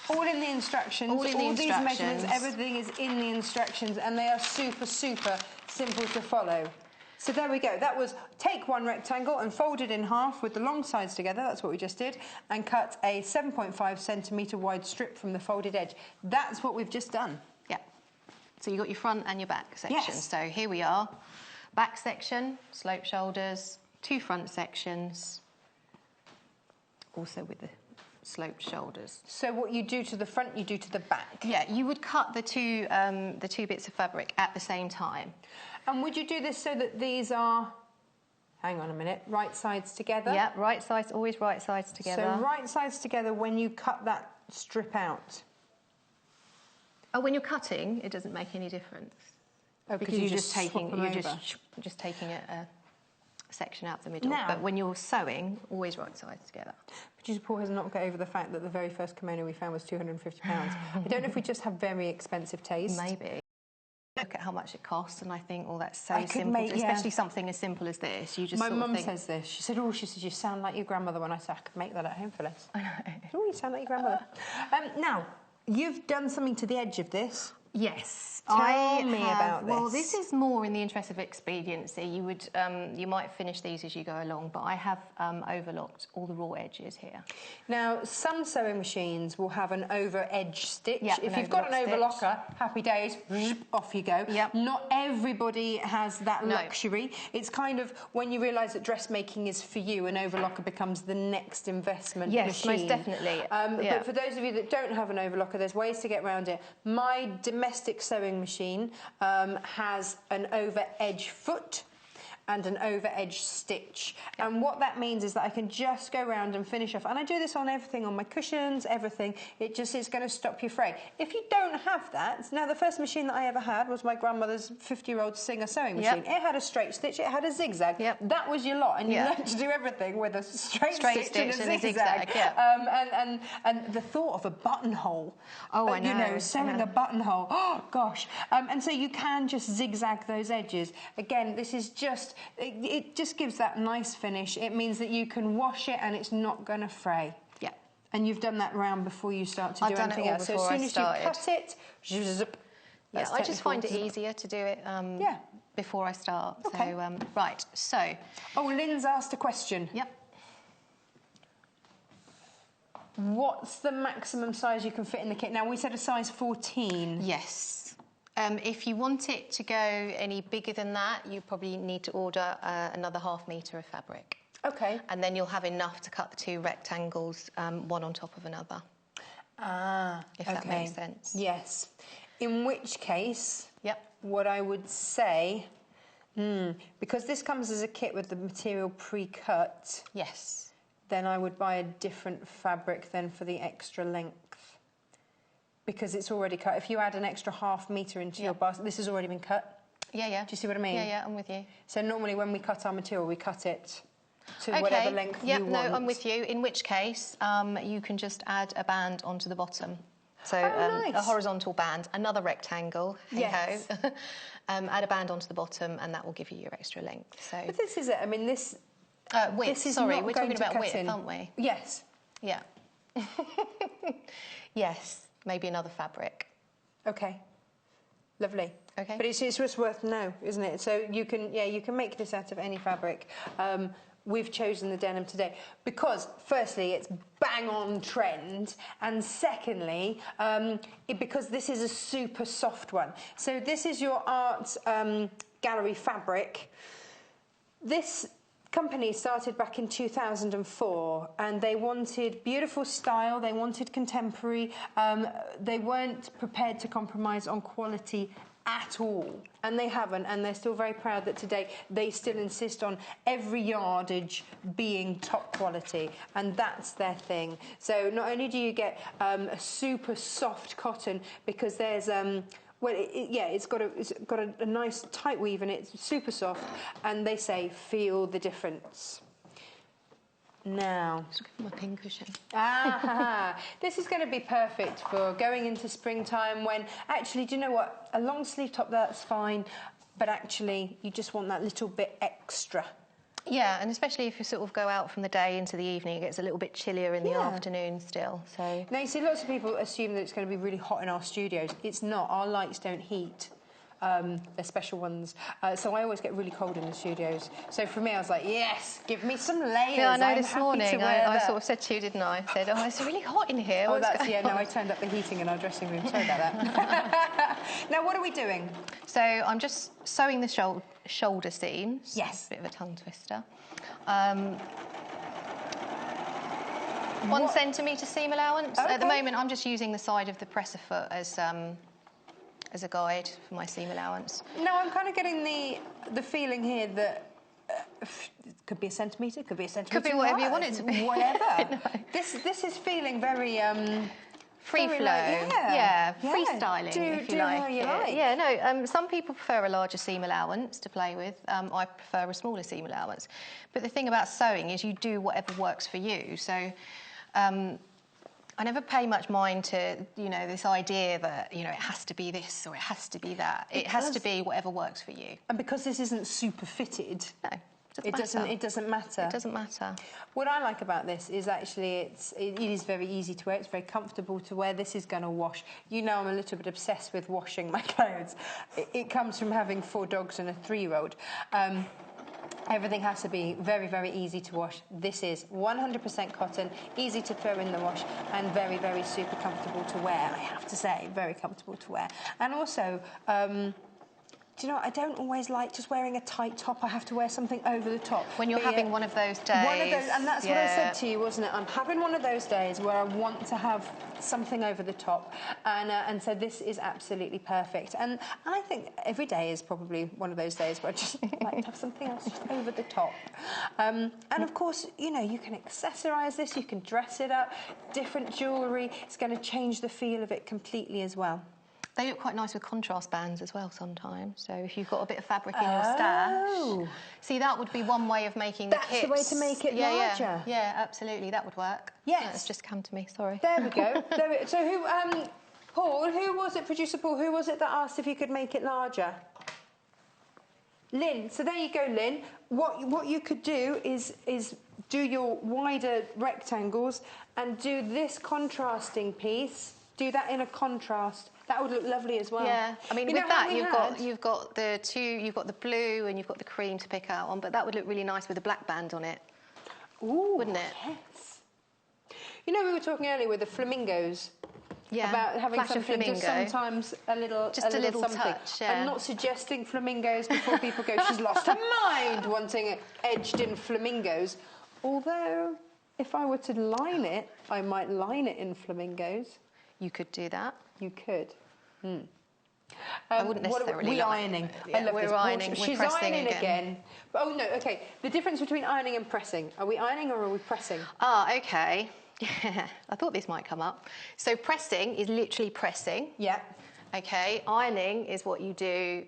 All in the instructions. All in the instructions. These measurements, everything is in the instructions, and they are super, super simple to follow. So there we go. That was take one rectangle and fold it in half with the long sides together. That's what we just did. And cut a 7.5 centimetre wide strip from the folded edge. That's what we've just done. Yeah. So you've got your front and your back section. Yes. So here we are. Back section, slope shoulders, 2 front sections, also with the sloped shoulders. So what you do to the front, you do to the back. Yeah, you would cut the two bits of fabric at the same time. And would you do this so that these are, hang on a minute, right sides together? Yeah, right sides, always right sides together. So right sides together when you cut that strip out. Oh, when you're cutting, it doesn't make any difference. Oh, because you're just swap taking them over. taking a section out the middle. Now- But when you're sewing, always right sides together. Producer Paul has not got over the fact that the very first kimono we found was £250. I don't know if we just have very expensive taste. Maybe. Look at how much it costs, and I think, oh, that's so I could simple. make- yeah. Especially something as simple as this. You just My sort of mum think, says this. She said, you sound like your grandmother. When I said, I could make that at home for less. I know. Oh, you sound like your grandmother. Now, you've done something to the edge of this. Yes. Tell me about Well, this. this is more in the interest of expediency. You would, you might finish these as you go along, but I have overlocked all the raw edges here. Now, some sewing machines will have an over edge stitch. Yeah, if an you've got an overlock overlocker, happy days, off you go. Yep. Not everybody has that No. luxury. It's kind of when you realise that dressmaking is for you, an overlocker becomes the next investment Yes, machine. most definitely. Yeah. But for those of you that don't have an overlocker, there's ways to get around it. My domestic sewing machine has an over edge foot and an over edge stitch. Yep. And what that means is that I can just go around and finish off. And I do this on everything, on my cushions, everything. It just is going to stop your fray. If you don't have that, now the first machine that I ever had was my grandmother's 50-year-old Singer sewing machine. Yep. It had a straight stitch, it had a zigzag. Yep. That was your lot. And you Yeah. learned to do everything with a straight Straight stitch and a stitch zigzag. yeah. And the thought of a buttonhole. Oh, I know. You know, sewing a buttonhole. Oh, gosh. And so you can just zigzag those edges. Again, this is just, it just gives that nice finish. It means that you can wash it and it's not going to fray. Yeah. And you've done that round before you start to I've do done it anything all else. So before as soon I as started. you cut it, zip. Yeah, That's I just find it technical. easier to do it Yeah. before I start. Okay. So, right, so... Oh, Lynn's asked a question. Yep. What's the maximum size you can fit in the kit? Now, we said a size 14. Yes. If you want it to go any bigger than that, you probably need to order another ½ metre of fabric. Okay. And then you'll have enough to cut the 2 rectangles, one on top of another. Ah, If that makes sense. Yes. In which case, Yep. what I would say, because this comes as a kit with the material pre-cut, Yes. then I would buy a different fabric then for the extra length. Because it's already cut. If you add an extra ½ metre into your basket, this has already been cut. Yeah, yeah. Do you see what I mean? Yeah, yeah, I'm with you. So normally when we cut our material, we cut it to whatever length Yep, you no, want. I'm with you. In which case, you can just add a band onto the bottom. So nice. a horizontal band, another rectangle, hey-ho. Yes. Add a band onto the bottom and that will give you your extra length. So But this is it. I mean, this... width, this is sorry, not we're going talking to about cut width, in. aren't we? Yes. Yeah. Yes, maybe another fabric. Okay. Lovely. Okay. But it's just worth know, isn't it? So you can make this out of any fabric. We've chosen the denim today because, firstly, it's bang on trend, and secondly, because this is a super soft one. So this is your art gallery fabric. This company started back in 2004 and they wanted beautiful style, they wanted contemporary, they weren't prepared to compromise on quality at all, and they haven't, and they're still very proud that today they still insist on every yardage being top quality, and that's their thing. So not only do you get a super soft cotton, because there's it's got a nice tight weave and it's super soft, and they say feel the difference. Now, just give my pincushion. This is going to be perfect for going into springtime, when actually, do you know what? A long sleeve top, that's fine, but actually you just want that little bit extra. Yeah, and especially if you sort of go out from the day into the evening, it gets a little bit chillier in the afternoon still. So now, you see, lots of people assume that it's going to be really hot in our studios. It's not. Our lights don't heat. They're special ones. So I always get really cold in the studios. So for me, I was like, yes, give me some layers. Yeah, I know. I'm this morning I sort of said to you, didn't I? I said, oh, it's really hot in here. Oh, that's, no, I turned up the heating in our dressing room. Sorry about that. Now, what are we doing? So I'm just sewing the shoulder seams. Yes. A bit of a tongue twister. 1 centimetre seam allowance. Okay. At the moment, I'm just using the side of the presser foot as a guide for my seam allowance. No, I'm kind of getting the feeling here that it could be a centimetre, could be a centimetre. Could be whatever you want it to be. Whatever. This is feeling very free flow. Freestyling, if you like. How you like. Yeah, no. Some people prefer a larger seam allowance to play with. I prefer a smaller seam allowance. But the thing about sewing is you do whatever works for you. So. I never pay much mind to, this idea that, it has to be this or it has to be that. It has to be whatever works for you. And because this isn't super fitted, no, it doesn't matter. It doesn't matter. What I like about this is actually it is very easy to wear. It's very comfortable to wear. This is going to wash. I'm a little bit obsessed with washing my clothes. It comes from having 4 dogs and a 3-year-old. Everything has to be very, very easy to wash. This is 100% cotton, easy to throw in the wash, and very, very super comfortable to wear, I have to say. Very comfortable to wear. And also, I don't always like just wearing a tight top. I have to wear something over the top. When you're having one of those days. One of those, and that's what I said to you, wasn't it? I'm having one of those days where I want to have something over the top, and so this is absolutely perfect. And I think every day is probably one of those days where I just like to have something else just over the top. And of course, you can accessorise this, you can dress it up, different jewellery. It's going to change the feel of it completely as well. They look quite nice with contrast bands as well sometimes. So if you've got a bit of fabric in your stash... See, that would be one way of making the kits. That's the way to make it larger. Yeah, absolutely. That would work. Yes. That's just come to me, sorry. There we go. So who... Paul, who was it, producer Paul, who was it that asked if you could make it larger? Lynn. So there you go, Lynn. What you could do is do your wider rectangles and do this contrasting piece. Do that in a contrast. That would look lovely as well. Yeah, I mean, with that you've got the blue and you've got the cream to pick out on, but that would look really nice with a black band on it. Ooh, wouldn't it? Yes. We were talking earlier with the flamingos. Yeah, about having flash something, flamingo. Just sometimes a little something. touch. Yeah. I'm not suggesting flamingos before people go, she's lost her mind, wanting it edged in flamingos. Although, if I were to line it, I might line it in flamingos. You could do that. You could. I wouldn't necessarily. We're ironing. Yeah, I love we're this. ironing. She's we're pressing ironing again. Oh no. Okay. The difference between ironing and pressing. Are we ironing or are we pressing? Okay. Yeah. I thought this might come up. So pressing is literally pressing. Yeah. Okay. Ironing is what you do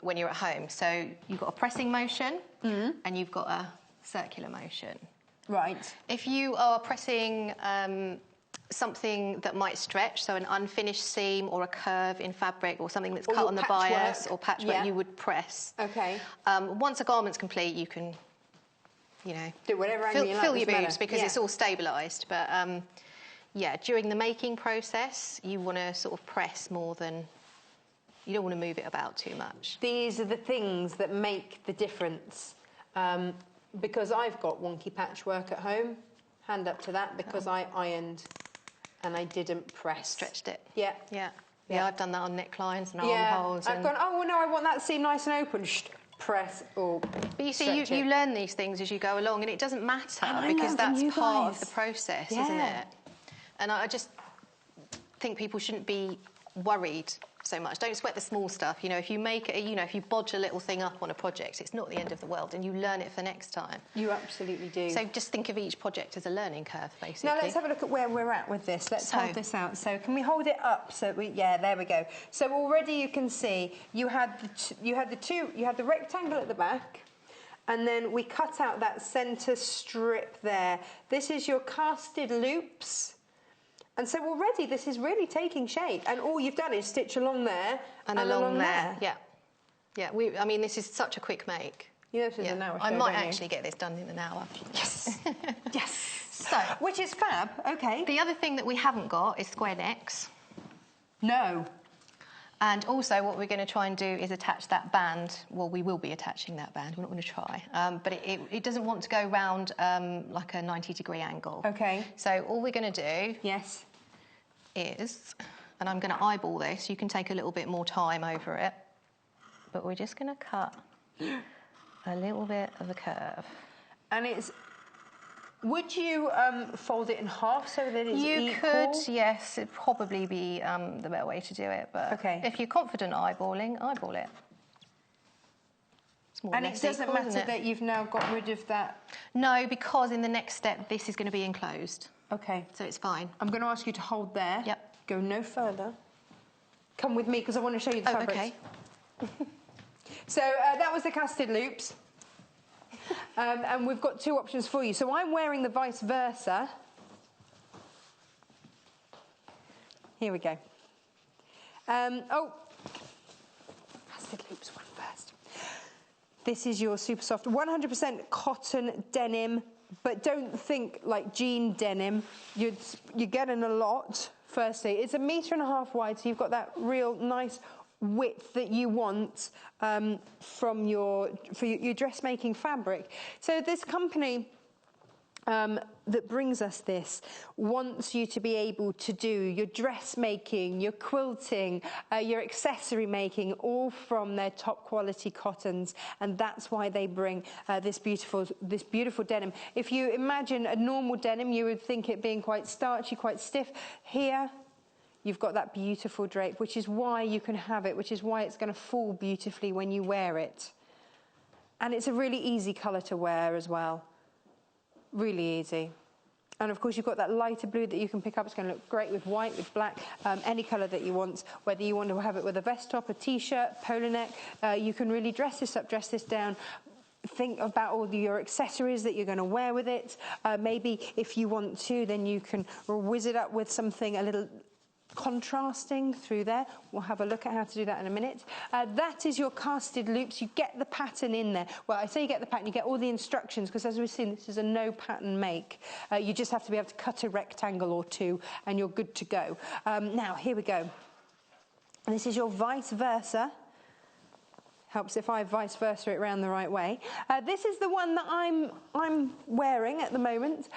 when you're at home. So you've got a pressing motion and you've got a circular motion. Right. If you are pressing something that might stretch, so an unfinished seam or a curve in fabric or something that's cut on the bias or patchwork, you would press. Okay. Once a garment's complete, you can, do whatever angle you like. Fill your boobs because it's all stabilised. But during the making process, you want to sort of press more than. You don't want to move it about too much. These are the things that make the difference. Because I've got wonky patchwork at home. Hand up to that, because I ironed and I didn't press. Stretched it. Yeah. Yeah, I've done that on necklines and armholes. I've gone, oh, well, no, I want that seam nice and open. Press or But you see, you learn these things as you go along, and it doesn't matter because that's part of the process, isn't it? And I just think people shouldn't be worried so much. Don't sweat the small stuff. You know, if you make it, you know, if you bodge a little thing up on a project, it's not the end of the world, and you learn it for next time. You absolutely do. So just think of each project as a learning curve, basically. Now let's have a look at where we're at with this. Let's hold this out. So can we hold it up? So yeah, there we go. So already you can see you had the rectangle at the back, and then we cut out that centre strip there. This is your casted loops. And so already this is really taking shape, and all you've done is stitch along there and along there. Yeah, yeah. I mean, this is such a quick make. You know, this is an hour show, I might actually get this done in an hour. Yes, yes. So, which is fab. Okay. The other thing that we haven't got is square necks. No. And also, what we're going to try and do is attach that band. Well, we will be attaching that band. We're not going to try, but it doesn't want to go round like a 90-degree angle. Okay. So all we're going to do. Yes. Is, and I'm going to eyeball this. You can take a little bit more time over it, but we're just going to cut a little bit of a curve. And it's. Would you fold it in half so that it's equal? You could, yes. It'd probably be the better way to do it, but if you're confident eyeballing, eyeball it. It's more and it doesn't matter that you've now got rid of that. No, because in the next step, this is going to be enclosed. Okay. So it's fine. I'm going to ask you to hold there. Yep. Go no further. Come with me because I want to show you the fabrics. Okay. So that was the casted loops. And we've got two options for you. So I'm wearing the vice versa. Here we go. Casted loops one first. This is your super soft 100% cotton denim. But don't think like jean denim. You're getting a lot, firstly. It's 1.5 meters wide, so you've got that real nice width that you want for your dressmaking fabric. So this company that brings us this wants you to be able to do your dressmaking, your quilting, your accessory making, all from their top quality cottons, and that's why they bring this beautiful denim. If you imagine a normal denim, you would think it being quite starchy, quite stiff. Here, you've got that beautiful drape, which is why you can have it, which is why it's going to fall beautifully when you wear it. And it's a really easy colour to wear as well. Really easy. And of course you've got that lighter blue that you can pick up. It's going to look great with white, with black, any colour that you want. Whether you want to have it with a vest top, a t-shirt, polo neck, you can really dress this up, dress this down. Think about all your accessories that you're going to wear with it. Maybe if you want to, then you can whiz it up with something a little contrasting through there. We'll have a look at how to do that in a minute. That is your casted loops. You get the pattern in there. Well, I say you get the pattern, you get all the instructions, because as we've seen, this is a no pattern make. You just have to be able to cut a rectangle or two and you're good to go. Now, here we go. This is your vice versa. Helps if I vice versa it around the right way. This is the one that I'm wearing at the moment.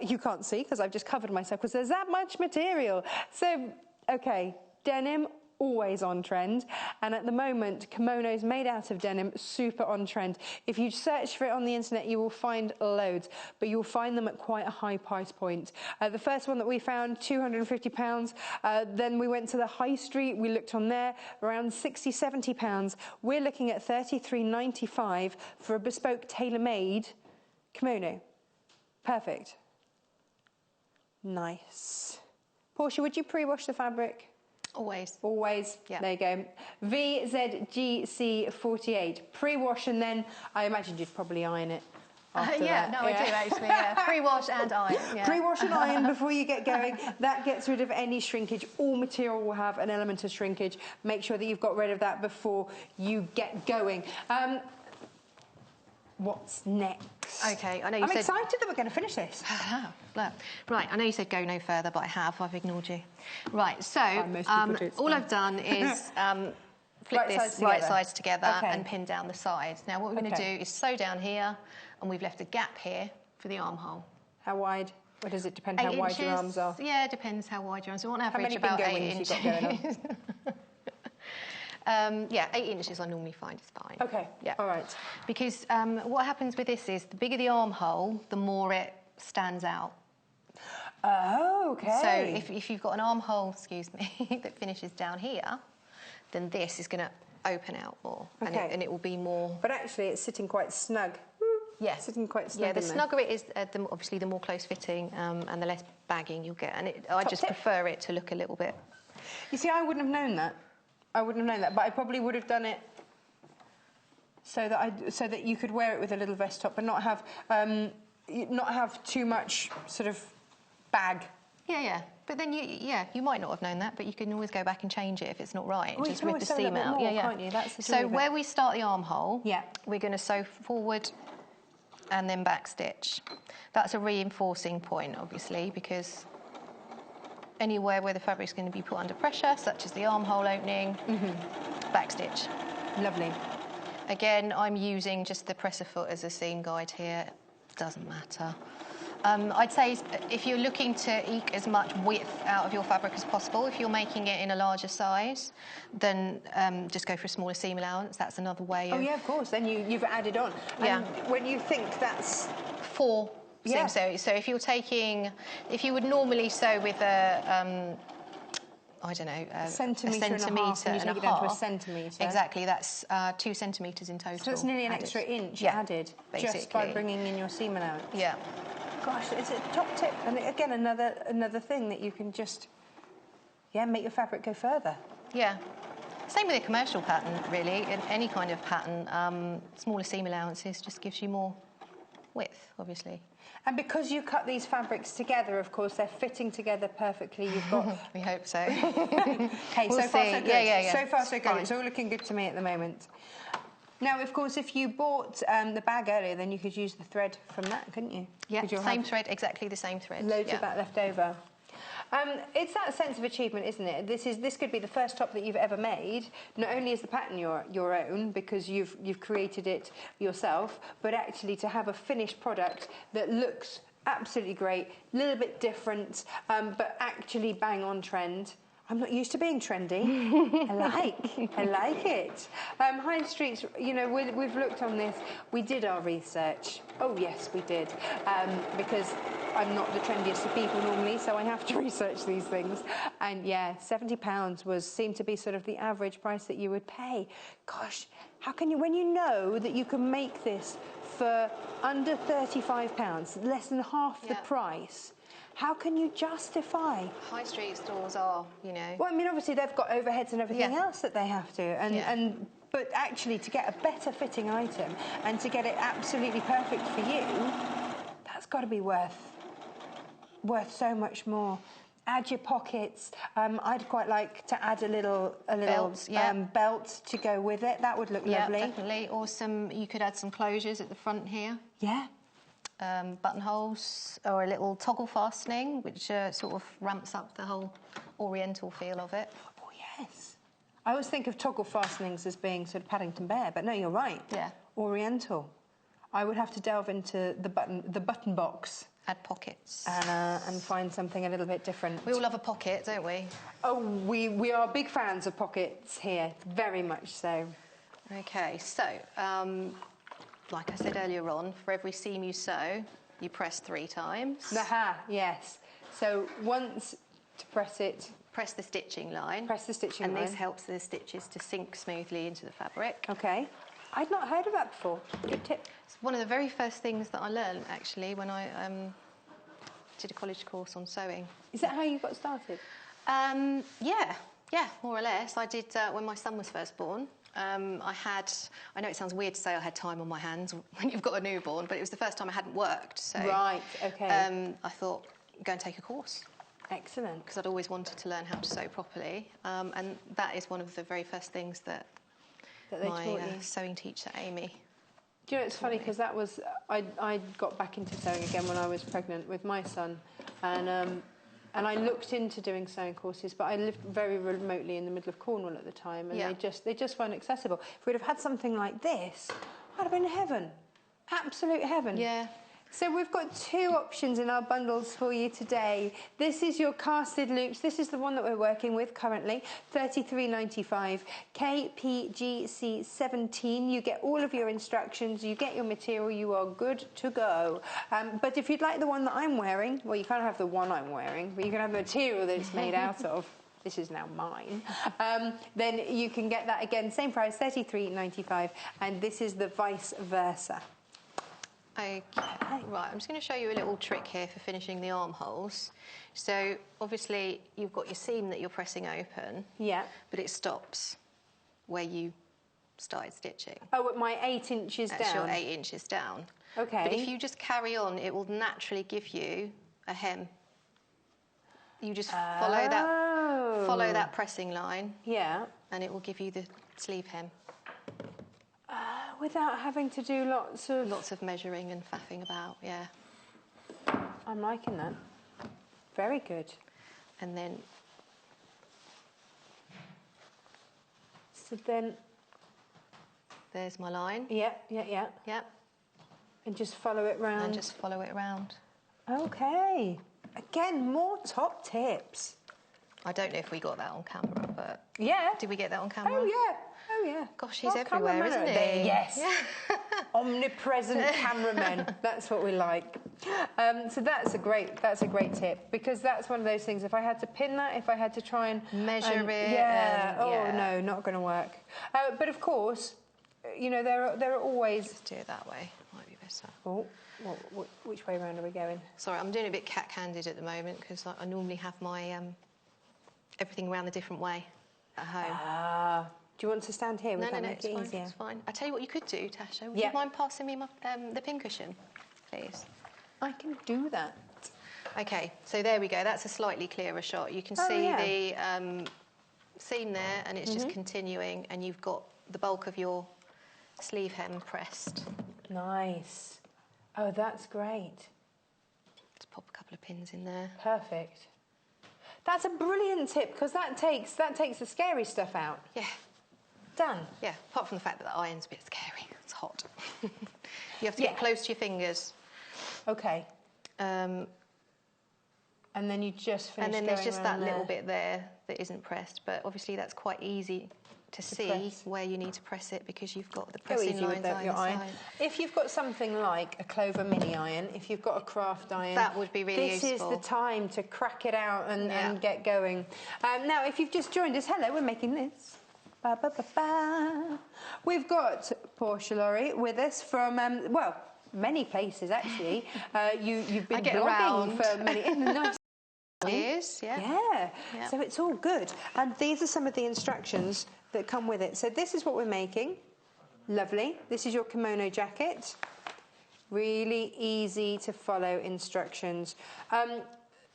You can't see because I've just covered myself because there's that much material. So, okay, denim, always on trend. And at the moment, kimonos made out of denim, super on trend. If you search for it on the internet, you will find loads, but you'll find them at quite a high price point. The first one that we found, £250. Then we went to the high street, we looked on there, around £60, £70. We're looking at £33.95 for a bespoke tailor-made kimono. Perfect. Nice. Portia, would you pre-wash the fabric? Always. Always. Yeah. There you go. VZGC48. Pre-wash, and then I imagine you'd probably iron it after yeah, that. no, I do actually. Yeah. Pre-wash and iron. Yeah. Pre-wash and iron before you get going. That gets rid of any shrinkage. All material will have an element of shrinkage. Make sure that you've got rid of that before you get going. What's next? Okay, I know you I'm said... excited that we're going to finish this. Right, I know you said go no further, but I've ignored you. Right, so all I've done is flip this right sides together and pin down the sides. Now what we're going to do is sew down here, and we've left a gap here for the armhole. How wide? Or does it depend how wide your arms are? Yeah, it depends how wide your arms are. On average, how many about bingo 8 wings inches. you got going on? Yeah, 8 inches I normally find is fine. Okay, yeah. All right. Because what happens with this is the bigger the armhole, the more it stands out. Oh, okay. So if you've got an armhole, excuse me, that finishes down here, then this is going to open out more, Okay. and it will be more. But actually, it's sitting quite snug. Yeah, sitting quite snug. Yeah, the in there. snugger it is, obviously, the more close fitting and the less bagging you'll get. And I just prefer it to look a little bit. You see, I wouldn't have known that. But I probably would have done it so that you could wear it with a little vest top, but not have too much sort of bag. Yeah. But then you might not have known that, but you can always go back and change it if it's not right, Well, just with the seam out. More, can't you? That's the so where we start the armhole, yeah, we're going to sew forward and then back stitch. That's a reinforcing point, obviously, because anywhere where the fabric is going to be put under pressure, such as the armhole opening, back stitch. Lovely. Again, I'm using just the presser foot as a seam guide here. Doesn't matter. I'd say if you're looking to eke as much width out of your fabric as possible, if you're making it in a larger size, then just go for a smaller seam allowance. That's another way of... Oh, yeah, of course. Then you've added on. Yeah. And when you think that's... 4 seam sews. So if you would normally sew with a... I don't know, a centimetre and a half, and you take it down to a centimetre. Exactly, that's 2 centimetres in total. So it's nearly an extra inch added, basically. Just by bringing in your seam allowance. Yeah. Gosh, it's a top tip. And again, another thing that you can just, make your fabric go further. Yeah. Same with a commercial pattern, really. In any kind of pattern, smaller seam allowances just gives you more width, obviously. And because you cut these fabrics together, of course, they're fitting together perfectly. You've got... We hope so. Okay, we'll so far see. so good. Yeah. So far so good. Fine. It's all looking good to me at the moment. Now, of course, if you bought the bag earlier, then you could use the thread from that, couldn't you? Yeah, same thread, exactly the same thread. Loads of that left over. It's that sense of achievement, isn't it? This could be the first top that you've ever made. Not only is the pattern your own because you've created it yourself, but actually to have a finished product that looks absolutely great, a little bit different, but actually bang on trend. I'm not used to being trendy. I like it. High Streets, we've looked on this. We did our research. Oh, yes, we did. Because I'm not the trendiest of people normally, so I have to research these things. And, yeah, £70 seemed to be sort of the average price that you would pay. Gosh, how can you, when you know that you can make this for under £35, less than half the price, how can you justify? High street stores are, Well, I mean, obviously they've got overheads and everything else that they have to, but actually to get a better fitting item and to get it absolutely perfect for you, that's got to be worth so much more. Add your pockets. I'd quite like to add a little belt to go with it. That would look lovely. Yeah, definitely. Or you could add some closures at the front here. Yeah. Buttonholes or a little toggle fastening, which sort of ramps up the whole oriental feel of it. Oh, yes. I always think of toggle fastenings as being sort of Paddington Bear, but no, you're right. Yeah. Oriental. I would have to delve into the button box. Add pockets. And find something a little bit different. We all love a pocket, don't we? Oh, we are big fans of pockets here, very much so. Okay, so... like I said earlier on, for every seam you sew, you press 3 times. Aha, yes. So once to press it... Press the stitching line. Press the stitching line. And this helps the stitches to sink smoothly into the fabric. OK. I'd not heard of that before. Good tip. It's one of the very first things that I learned, actually, when I did a college course on sewing. Is that how you got started? Yeah, more or less. I did when my son was first born. I know it sounds weird to say I had time on my hands when you've got a newborn, but it was the first time I hadn't worked. So, right, OK. I thought, go and take a course. Excellent. Because I'd always wanted to learn how to sew properly. And that is one of the very first things that my sewing teacher, Amy... Do you know, it's funny, because that was... I got back into sewing again when I was pregnant with my son. And I looked into doing sewing courses, but I lived very remotely in the middle of Cornwall at the time, and they just weren't accessible. If we'd have had something like this, I'd have been in heaven. Absolute heaven. Yeah. So we've got 2 options in our bundles for you today. This is your casted loops. This is the one that we're working with currently, $33.95, KPGC 17. You get all of your instructions, you get your material, you are good to go. But if you'd like the one that I'm wearing, well, you can't have the one I'm wearing, but you can have the material that it's made out of. this is now mine, then you can get that again, same price, $33.95, and this is the vice versa. Okay, right, I'm just going to show you a little trick here for finishing the armholes. So obviously you've got your seam that you're pressing open, Yeah. but it stops where you started stitching. Oh, at my 8 inches That's down? your 8 inches down. Okay. But if you just carry on, it will naturally give you a hem. You just follow that pressing line. Yeah. And it will give you the sleeve hem. Without having to do lots of measuring and faffing about, yeah. I'm liking that. Very good. And then... So then... There's my line. Yeah. Yep. And just follow it round. And just follow it around. Okay. Again, more top tips. I don't know if we got that on camera, but... Yeah. Did we get that on camera? Oh, yeah. Gosh, he's everywhere, isn't he? Yes. Yeah. Omnipresent cameraman. That's what we like. So that's a great tip, because that's one of those things. If I had to pin that, if I had to try and measure it, yeah. No, not going to work. But of course, you know, there are always. Let's do it that way. Might be better. Oh, which way around are we going? Sorry, I'm doing a bit cat-handed at the moment because I normally have my everything around a different way at home. Do you want to stand here? No, make it easier? It's fine. I tell you what you could do, Tasha. Would Yeah. you mind passing me my, the pincushion, please? I can do that. Okay, so there we go. That's a slightly clearer shot. You can see the seam there, and it's just continuing, and you've got the bulk of your sleeve hem pressed. Nice. Oh, that's great. Just pop a couple of pins in there. Perfect. That's a brilliant tip, because that takes the scary stuff out. Yeah. Done. Yeah, apart from the fact that the iron's a bit scary. It's hot. You have to get close to your fingers. Okay. And then you just finish. And then there's just that little there. bit there that isn't pressed, but obviously that's quite easy to see press. Where you need to press it, because you've got the Go pressing easy with lines either your iron. side. If you've got something like a Clover mini iron, if you've got a craft iron, that would be really this useful. is the time to crack it out and get going. Now, if you've just joined us, hello, we're making this. Ba, ba, ba, ba. We've got Portia Lawrie with us from, many places actually. You've been blogging for many nice years, yeah. So it's all good. And these are some of the instructions that come with it. So this is what we're making. Lovely. This is your kimono jacket. Really easy to follow instructions.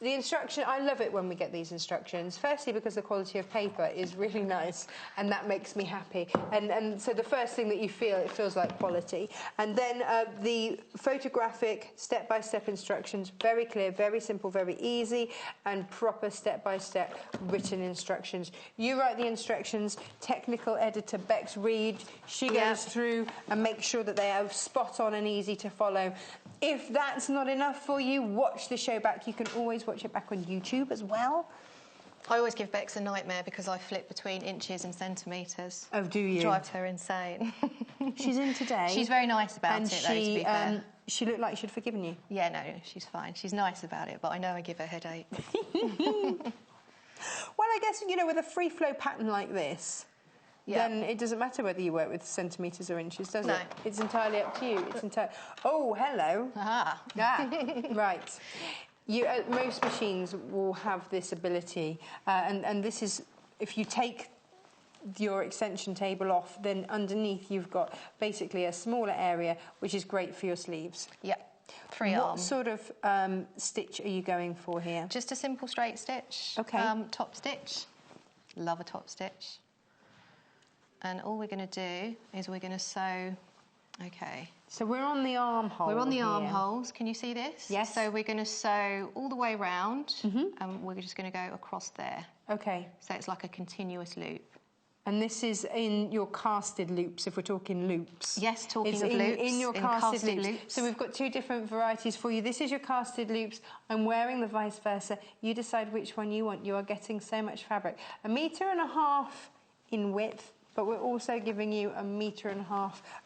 The instruction, I love it when we get these instructions. Firstly, because the quality of paper is really nice, and that makes me happy. And so the first thing that you feel, it feels like quality. And then the photographic step-by-step instructions, very clear, very simple, very easy, and proper step-by-step written instructions. You write the instructions, technical editor Bex Reed, she goes through and makes sure that they are spot on and easy to follow. If that's not enough for you, watch the show back. You can always watch it back on YouTube as well. I always give Bex a nightmare because I flip between inches and centimetres. Oh, do you? Drives her insane. She's in today. She's very nice about it, though, to be fair. She looked like she'd forgiven you. Yeah, no, she's fine. She's nice about it, but I know I give her headache. Well, I guess, you know, with a free flow pattern like this, then it doesn't matter whether you work with centimetres or inches, does it? It's entirely up to you. It's Oh, hello. Ah. Right. Most machines will have this ability, and this is, if you take your extension table off, then underneath you've got basically a smaller area, which is great for your sleeves. Yep. Free arm. What sort of stitch are you going for here? Just a simple straight stitch. Okay. Top stitch. Love a top stitch. And all we're going to do is we're going to sew. Okay. So we're on the armhole. We're on the armholes. Can you see this? Yes. So we're going to sew all the way round, and we're just going to go across there. Okay. So it's like a continuous loop. And this is in your casted loops, if we're talking loops. Yes, talking it's of loops. In your casted loops. So we've got two different varieties for you. This is your casted loops. I'm wearing the vice versa. You decide which one you want. You are getting so much fabric. 1.5 meters in width, but we're also giving you 1.5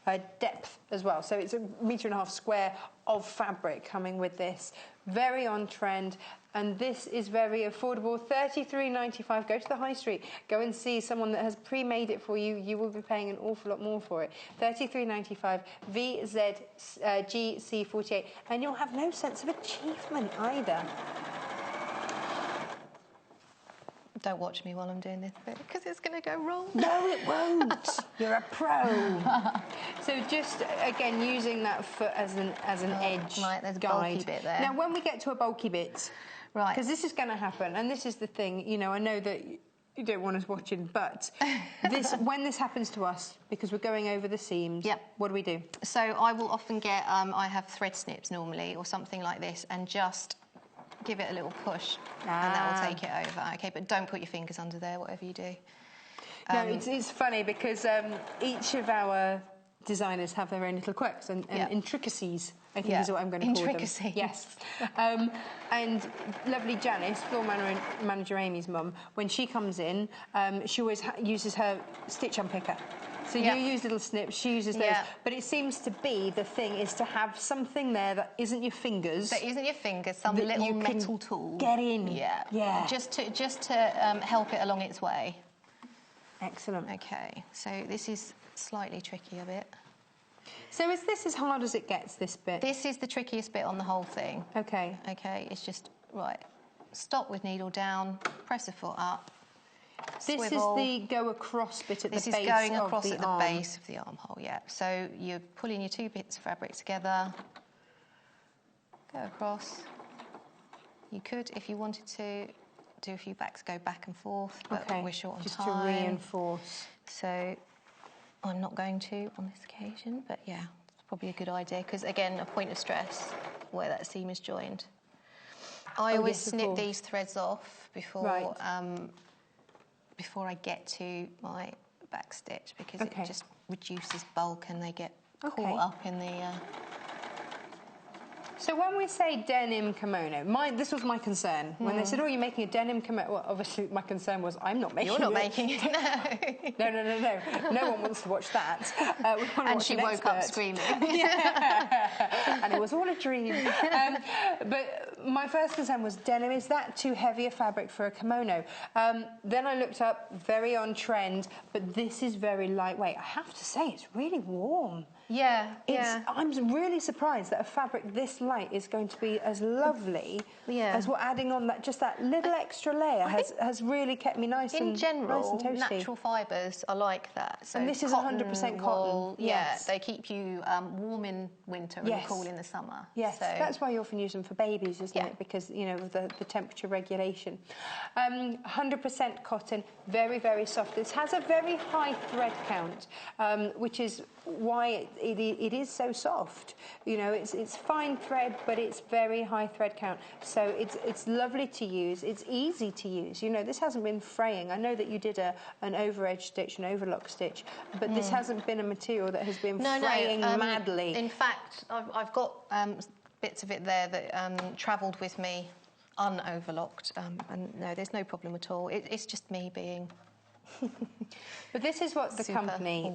meters depth as well. So it's 1.5 meters square of fabric coming with this. Very on trend. And this is very affordable, $33.95. Go to the high street, go and see someone that has pre-made it for you. You will be paying an awful lot more for it. $33.95, VZGC48, and you'll have no sense of achievement either. Don't watch me while I'm doing this bit because it's going to go wrong. No, it won't. You're a pro. So just, again, using that foot as an edge right, there's a guide. bulky bit there. Now, when we get to a bulky bit, right, because this is going to happen, and this is the thing, you know, I know that you don't want us watching, but when this happens to us, because we're going over the seams, yep, what do we do? So I will often get, I have thread snips normally, or something like this, and just give it a little push, and that will take it over. Okay, but don't put your fingers under there, whatever you do. No, it's funny because each of our designers have their own little quirks and intricacies, I think is what I'm going to call them. Intricacies. Yes. And lovely Janice, floor manager Amy's mum, when she comes in, she always uses her stitch unpicker. So you use little snips, she uses those. But it seems to be the thing is to have something there that isn't your fingers. That isn't your fingers, some little metal tool. Get in. Yeah. Yeah. Just to help it along its way. Excellent. Okay, so this is slightly tricky a bit. So is this as hard as it gets, this bit? This is the trickiest bit on the whole thing. Okay. Okay, it's just, right, stop with needle down, press a foot up, This swivel. is the go across bit at the base of the arm. This is going across at the base of the armhole, yeah. So you're pulling your two bits of fabric together, go across. You could, if you wanted to, do a few backs, go back and forth, but we're short on time. Just to reinforce. So I'm not going to on this occasion, but yeah, it's probably a good idea, because again, a point of stress where that seam is joined. I always snip these threads off before before I get to my back stitch, because it just reduces bulk and they get caught up in the... So when we say denim kimono, this was my concern. When they said, oh, you're making a denim kimono, well, obviously my concern was I'm not making it. You're not making it, no. No. No one wants to watch that. We want to and watch she an woke expert. up screaming. And it was all a dream. But my first concern was denim, is that too heavy a fabric for a kimono? Then I looked up, very on trend, but this is very lightweight. I have to say, it's really warm. Yeah. I'm really surprised that a fabric this light is going to be as lovely as what adding on that little extra layer has really kept me nice and toasty. In general, natural fibres are like that. So and this is 100% cotton. Yeah, they keep you warm in winter and cool in the summer. Yes, so that's why you often use them for babies, isn't it? Because, you know, of the temperature regulation. 100% cotton, very, very soft. This has a very high thread count, which is why it is so soft. You know, it's fine thread, but it's very high thread count. So it's lovely to use. It's easy to use. You know, this hasn't been fraying. I know that you did an over-edge stitch, an overlock stitch, but this hasn't been a material that has been fraying madly. In fact, I've got bits of it there that travelled with me unoverlocked, and no, there's no problem at all. It's just me being. But this is what the company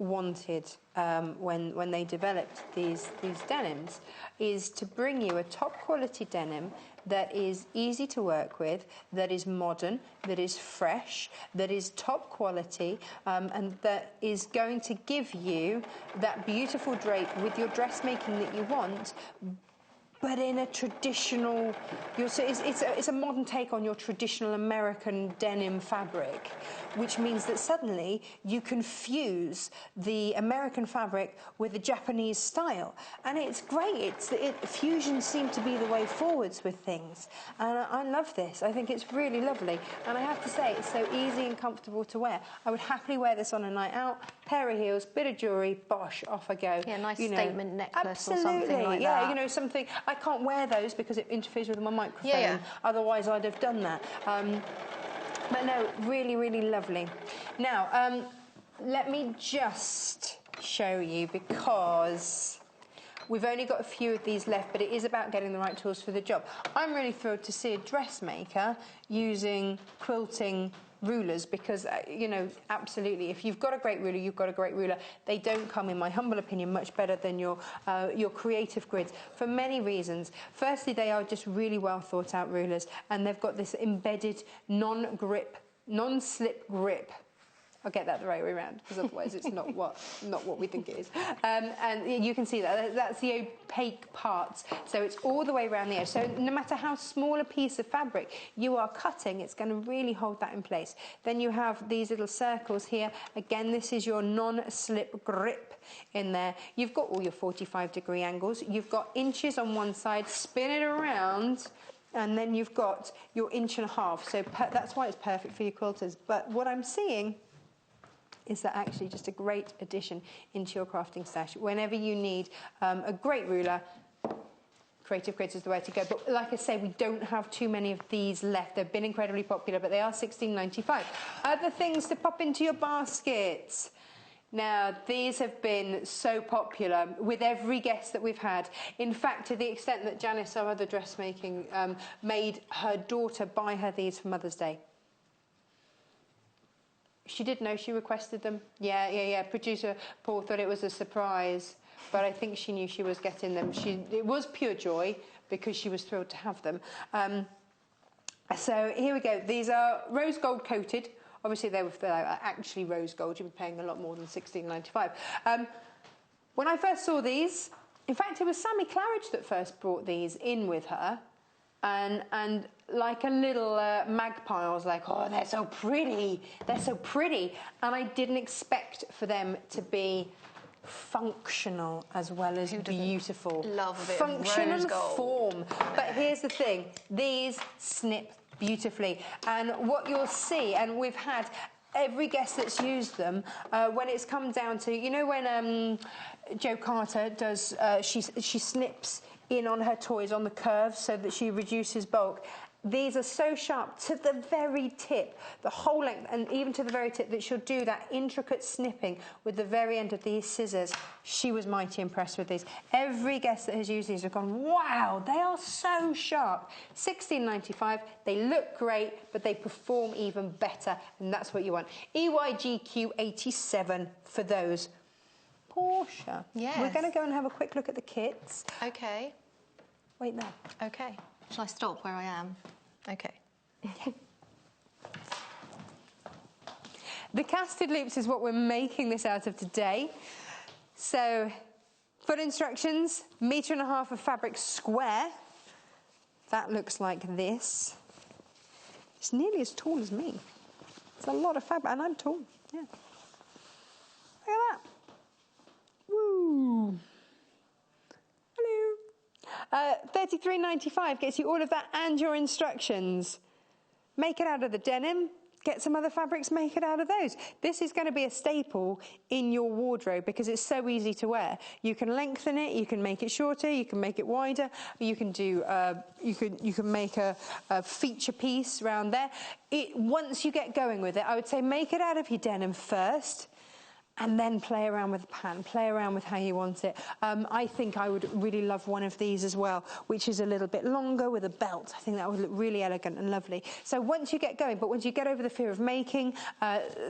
wanted when they developed these denims, is to bring you a top quality denim that is easy to work with, that is modern, that is fresh, that is top quality, and that is going to give you that beautiful drape with your dressmaking that you want, but in a traditional... It's a modern take on your traditional American denim fabric, which means that suddenly you can fuse the American fabric with the Japanese style. And it's great. Fusion seems to be the way forwards with things. And I love this. I think it's really lovely. And I have to say, it's so easy and comfortable to wear. I would happily wear this on a night out, pair of heels, bit of jewellery, bosh, off I go. Yeah, nice statement necklace or something like that. Yeah, you know, something... I can't wear those because it interferes with my microphone. Otherwise, I'd have done that. But no, really, really lovely. Now, let me just show you, because we've only got a few of these left, but it is about getting the right tools for the job. I'm really thrilled to see a dressmaker using quilting rulers because, you know, absolutely, if you've got a great ruler, you've got a great ruler. They don't come, in my humble opinion, much better than your creative grids for many reasons. Firstly, they are just really well thought out rulers, and they've got this embedded non-slip grip. I'll get that the right way around, because otherwise it's not what we think it is. And you can see that's the opaque parts. So it's all the way around the edge. So no matter how small a piece of fabric you are cutting, it's going to really hold that in place. Then you have these little circles here. Again, this is your non-slip grip in there. You've got all your 45-degree angles. You've got inches on one side, spin it around, and then you've got your 1.5 inches. So that's why it's perfect for your quilters. But what I'm seeing is that actually just a great addition into your crafting stash. Whenever you need a great ruler, Creative Grids is the way to go. But like I say, we don't have too many of these left. They've been incredibly popular, but they are $16.95. Other things to pop into your baskets. Now, these have been so popular with every guest that we've had. In fact, to the extent that Janice, our other dressmaking, made her daughter buy her these for Mother's Day. She did know, she requested them. Yeah. Producer Paul thought it was a surprise, but I think she knew she was getting them. It was pure joy because she was thrilled to have them. So here we go. These are rose gold coated. Obviously, they're actually rose gold. You'd be paying a lot more than $16.95. When I first saw these, in fact, it was Sammy Claridge that first brought these in with her. And like a little magpie, I was like, oh, they're so pretty. They're so pretty. And I didn't expect for them to be functional as well as beautiful. Love a bit function of rose and gold. Form. But here's the thing. These snip beautifully. And what you'll see, and we've had every guest that's used them, when it's come down to, you know, when Jo Carter does, she snips in on her toys on the curves so that she reduces bulk. These are so sharp to the very tip, the whole length, and even to the very tip, that she'll do that intricate snipping with the very end of these scissors. She was mighty impressed with these. Every guest that has used these have gone, wow, they are so sharp. $16.95, they look great, but they perform even better, and that's what you want. EYGQ87 for those. Portia. Yes. We're going to go and have a quick look at the kits. Okay. Wait there. Okay. Shall I stop where I am? Okay. The casted loops is what we're making this out of today. So, foot instructions, 1.5 meters of fabric square. That looks like this. It's nearly as tall as me. It's a lot of fabric, and I'm tall. Yeah. Look at that. Woo! Hello. $33.95 gets you all of that and your instructions. Make it out of the denim. Get some other fabrics, make it out of those. This is going to be a staple in your wardrobe because it's so easy to wear. You can lengthen it, you can make it shorter, you can make it wider, you can do you can make a feature piece around there. Once you get going with it, I would say make it out of your denim first, and then play around with the pattern, play around with how you want it. I think I would really love one of these as well, which is a little bit longer with a belt. I think that would look really elegant and lovely. So once you get going, but once you get over the fear of making,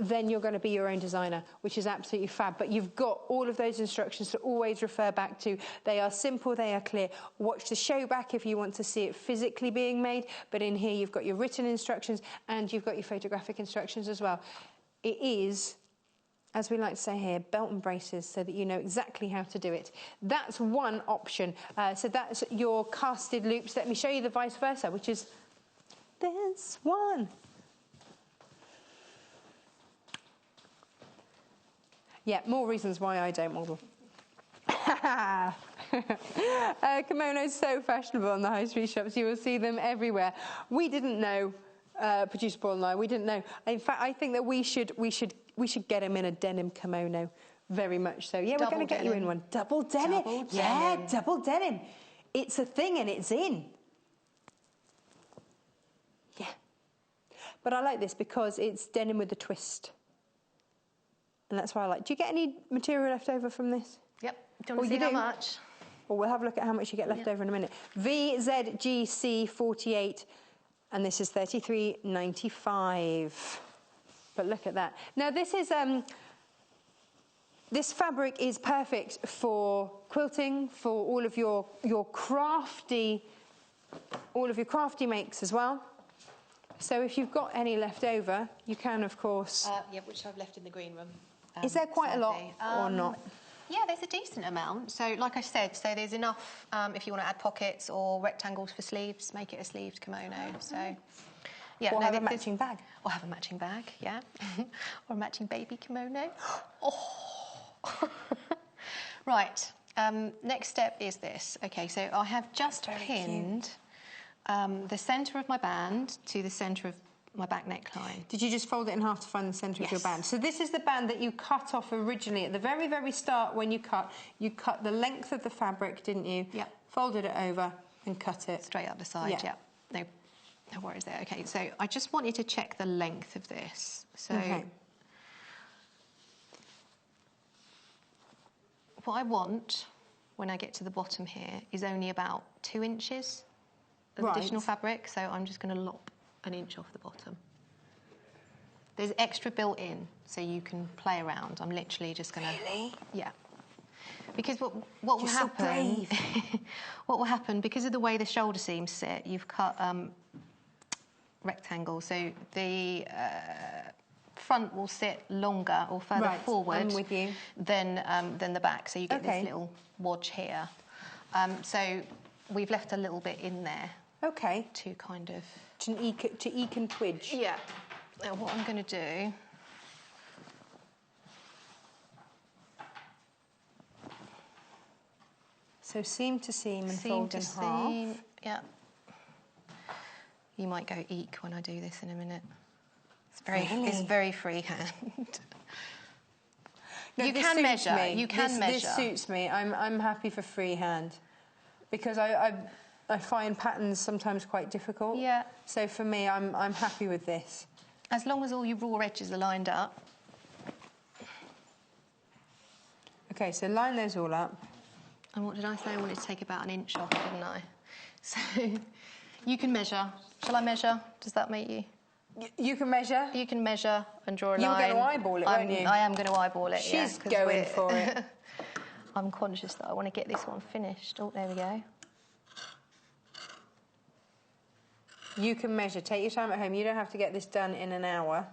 then you're going to be your own designer, which is absolutely fab. But you've got all of those instructions to always refer back to. They are simple, they are clear. Watch the show back if you want to see it physically being made, but in here you've got your written instructions and you've got your photographic instructions as well. It is, as we like to say here, belt and braces so that you know exactly how to do it. That's one option. So that's your casted loops. Let me show you the vice versa, which is this one. Yeah, more reasons why I don't model. Kimono is so fashionable in the high street shops. You will see them everywhere. We didn't know, Producer Paul and I, we didn't know. In fact, I think that we should get him in a denim kimono, very much so. Yeah, we're going to get you in one. Double denim. Yeah, double denim. It's a thing and it's in. Yeah. But I like this because it's denim with a twist. And that's why I like. Do you get any material left over from this? Yep. Do you want to see how much? Well, we'll have a look at how much you get left over in a minute. VZGC48, and this is $33.95. But look at that. Now this is this fabric is perfect for quilting, for all of your crafty makes as well. So if you've got any left over, you can, of course. Yeah, which I've left in the green room. Is there quite a lot or not? Yeah, there's a decent amount. So, like I said, so there's enough if you want to add pockets or rectangles for sleeves, make it a sleeved kimono. So, yeah, or have a matching bag. Or have a matching bag, yeah, or a matching baby kimono. Oh, right. Next step is this. Okay, so I have just pinned the centre of my band to the centre of my back neckline. Did you just fold it in half to find the centre of your band? So this is the band that you cut off originally at the very, very start when you cut. You cut the length of the fabric, didn't you? Yeah. Folded it over and cut it. Straight up the side, yeah. No worries there. Okay, so I just want you to check the length of this. So what I want when I get to the bottom here is only about 2 inches of additional fabric, so I'm just going to lop 1 inch off the bottom. There's extra built in, so you can play around. I'm literally just going to... Really? Yeah. Because what will happen... So brave. What will happen, because of the way the shoulder seams sit, you've cut rectangles, so the front will sit longer or further forward I'm with you. than the back, so you get this little wodge here. So we've left a little bit in there. Okay. To kind of... To eke and twidge. Yeah. Now what I'm going to do... So seam to seam and fold in half. Yeah. You might go eke when I do this in a minute. It's very freehand. No, you can measure. Me. You can measure. This suits me. I'm happy for freehand because I find patterns sometimes quite difficult. Yeah. So for me, I'm happy with this. As long as all your raw edges are lined up. Okay, so line those all up. And what did I say? I wanted to take about 1 inch off, didn't I? So you can measure. Shall I measure? Does that make you? You can measure. You can measure and draw a line. You're going to eyeball it, won't you? I am going to eyeball it. She's going for it. I'm conscious that I want to get this one finished. Oh, there we go. You can measure. Take your time at home. You don't have to get this done in an hour.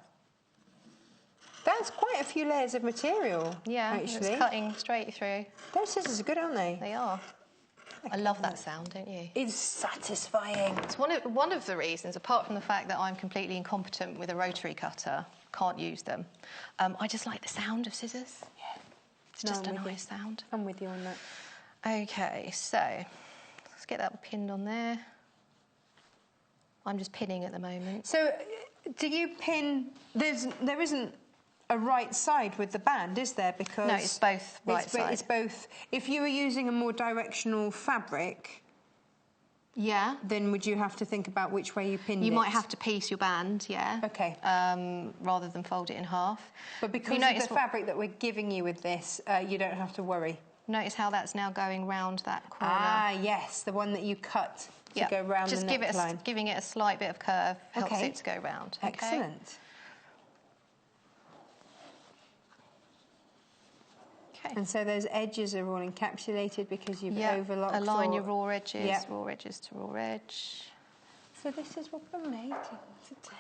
That's quite a few layers of material. Yeah, actually. It's cutting straight through. Those scissors are good, aren't they? They are. I love that sound, don't you? It's satisfying. It's one of the reasons, apart from the fact that I'm completely incompetent with a rotary cutter, can't use them. I just like the sound of scissors. Yeah. It's just a nice sound. I'm with you on that. Okay, so let's get that pinned on there. I'm just pinning at the moment. So, do you pin? There isn't a right side with the band, is there? Because no, it's both right sides. It's both. If you were using a more directional fabric, yeah, then would you have to think about which way you pinned it? You might have to piece your band, yeah. Okay. Rather than fold it in half. But because of the fabric that we're giving you with this, you don't have to worry. Notice how that's now going round that corner. Ah, yes, the one that you cut to go round the neckline. Just giving it a slight bit of curve helps it to go round. Okay? Excellent. Okay. And so those edges are all encapsulated because you've overlocked. Align your raw edges, raw edges to raw edge. So this is what we're making today.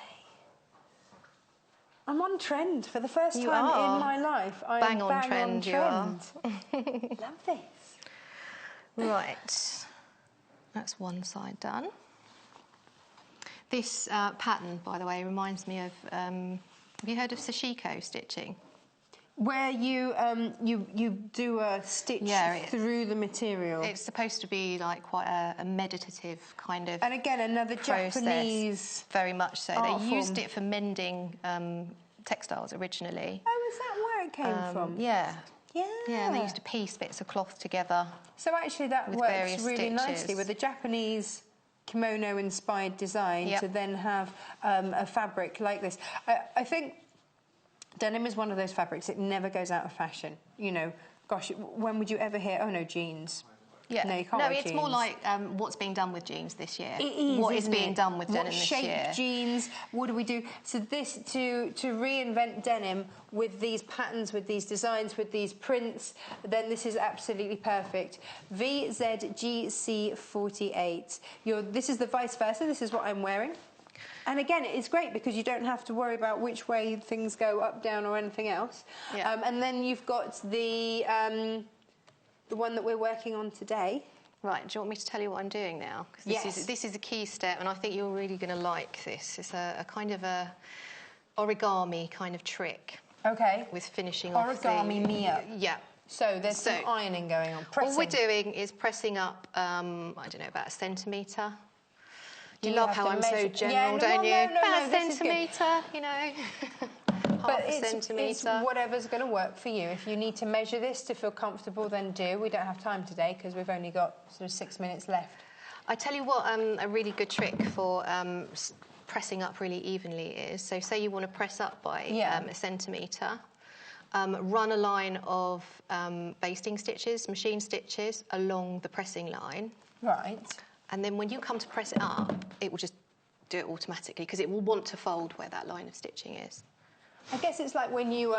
I'm on trend for the first time in my life. Bang on trend. You are. Love this. Right, that's one side done. This pattern, by the way, reminds me of. Have you heard of sashiko stitching? Where you do a stitch through the material. It's supposed to be like quite a meditative kind of. And again, another process. Japanese. Very much so. They used it for mending textiles originally. Oh, is that where it came from? Yeah. Yeah. Yeah, and they used to piece bits of cloth together. So actually, that works really nicely with a Japanese kimono-inspired design to then have a fabric like this. I think. Denim is one of those fabrics, it never goes out of fashion. You know, gosh, when would you ever hear, oh no, jeans? Yeah. No, you can't No, wear it's jeans. more like what's being done with jeans this year. It is, What is isn't being it? done with denim what this shape year. jeans? What do we do? So this, to reinvent denim with these patterns, with these designs, with these prints, then this is absolutely perfect. VZGC48. This is the vice versa. This is what I'm wearing. And again, it's great because you don't have to worry about which way things go, up, down, or anything else. Yeah. And then you've got the one that we're working on today. Right, do you want me to tell you what I'm doing now? 'Cause this is a key step, and I think you're really going to like this. It's a kind of a origami kind of trick. Okay. With finishing off Origami me up. Yeah. So there's some ironing going on. Pressing. All we're doing is pressing up, I don't know, about a centimetre. You You love have how to I'm measure- so general, don't you? No, about a this is good. centimetre, you know. But Half a it's centimetre. whatever's going to work for you. If you need to measure this to feel comfortable, then do. We don't have time today because we've only got sort of 6 minutes left. I tell you what, a really good trick for pressing up really evenly is, so say you want to press up by a centimetre, run a line of basting stitches, machine stitches, along the pressing line. Right. And then when you come to press it up, it will just do it automatically because it will want to fold where that line of stitching is. I guess it's like when you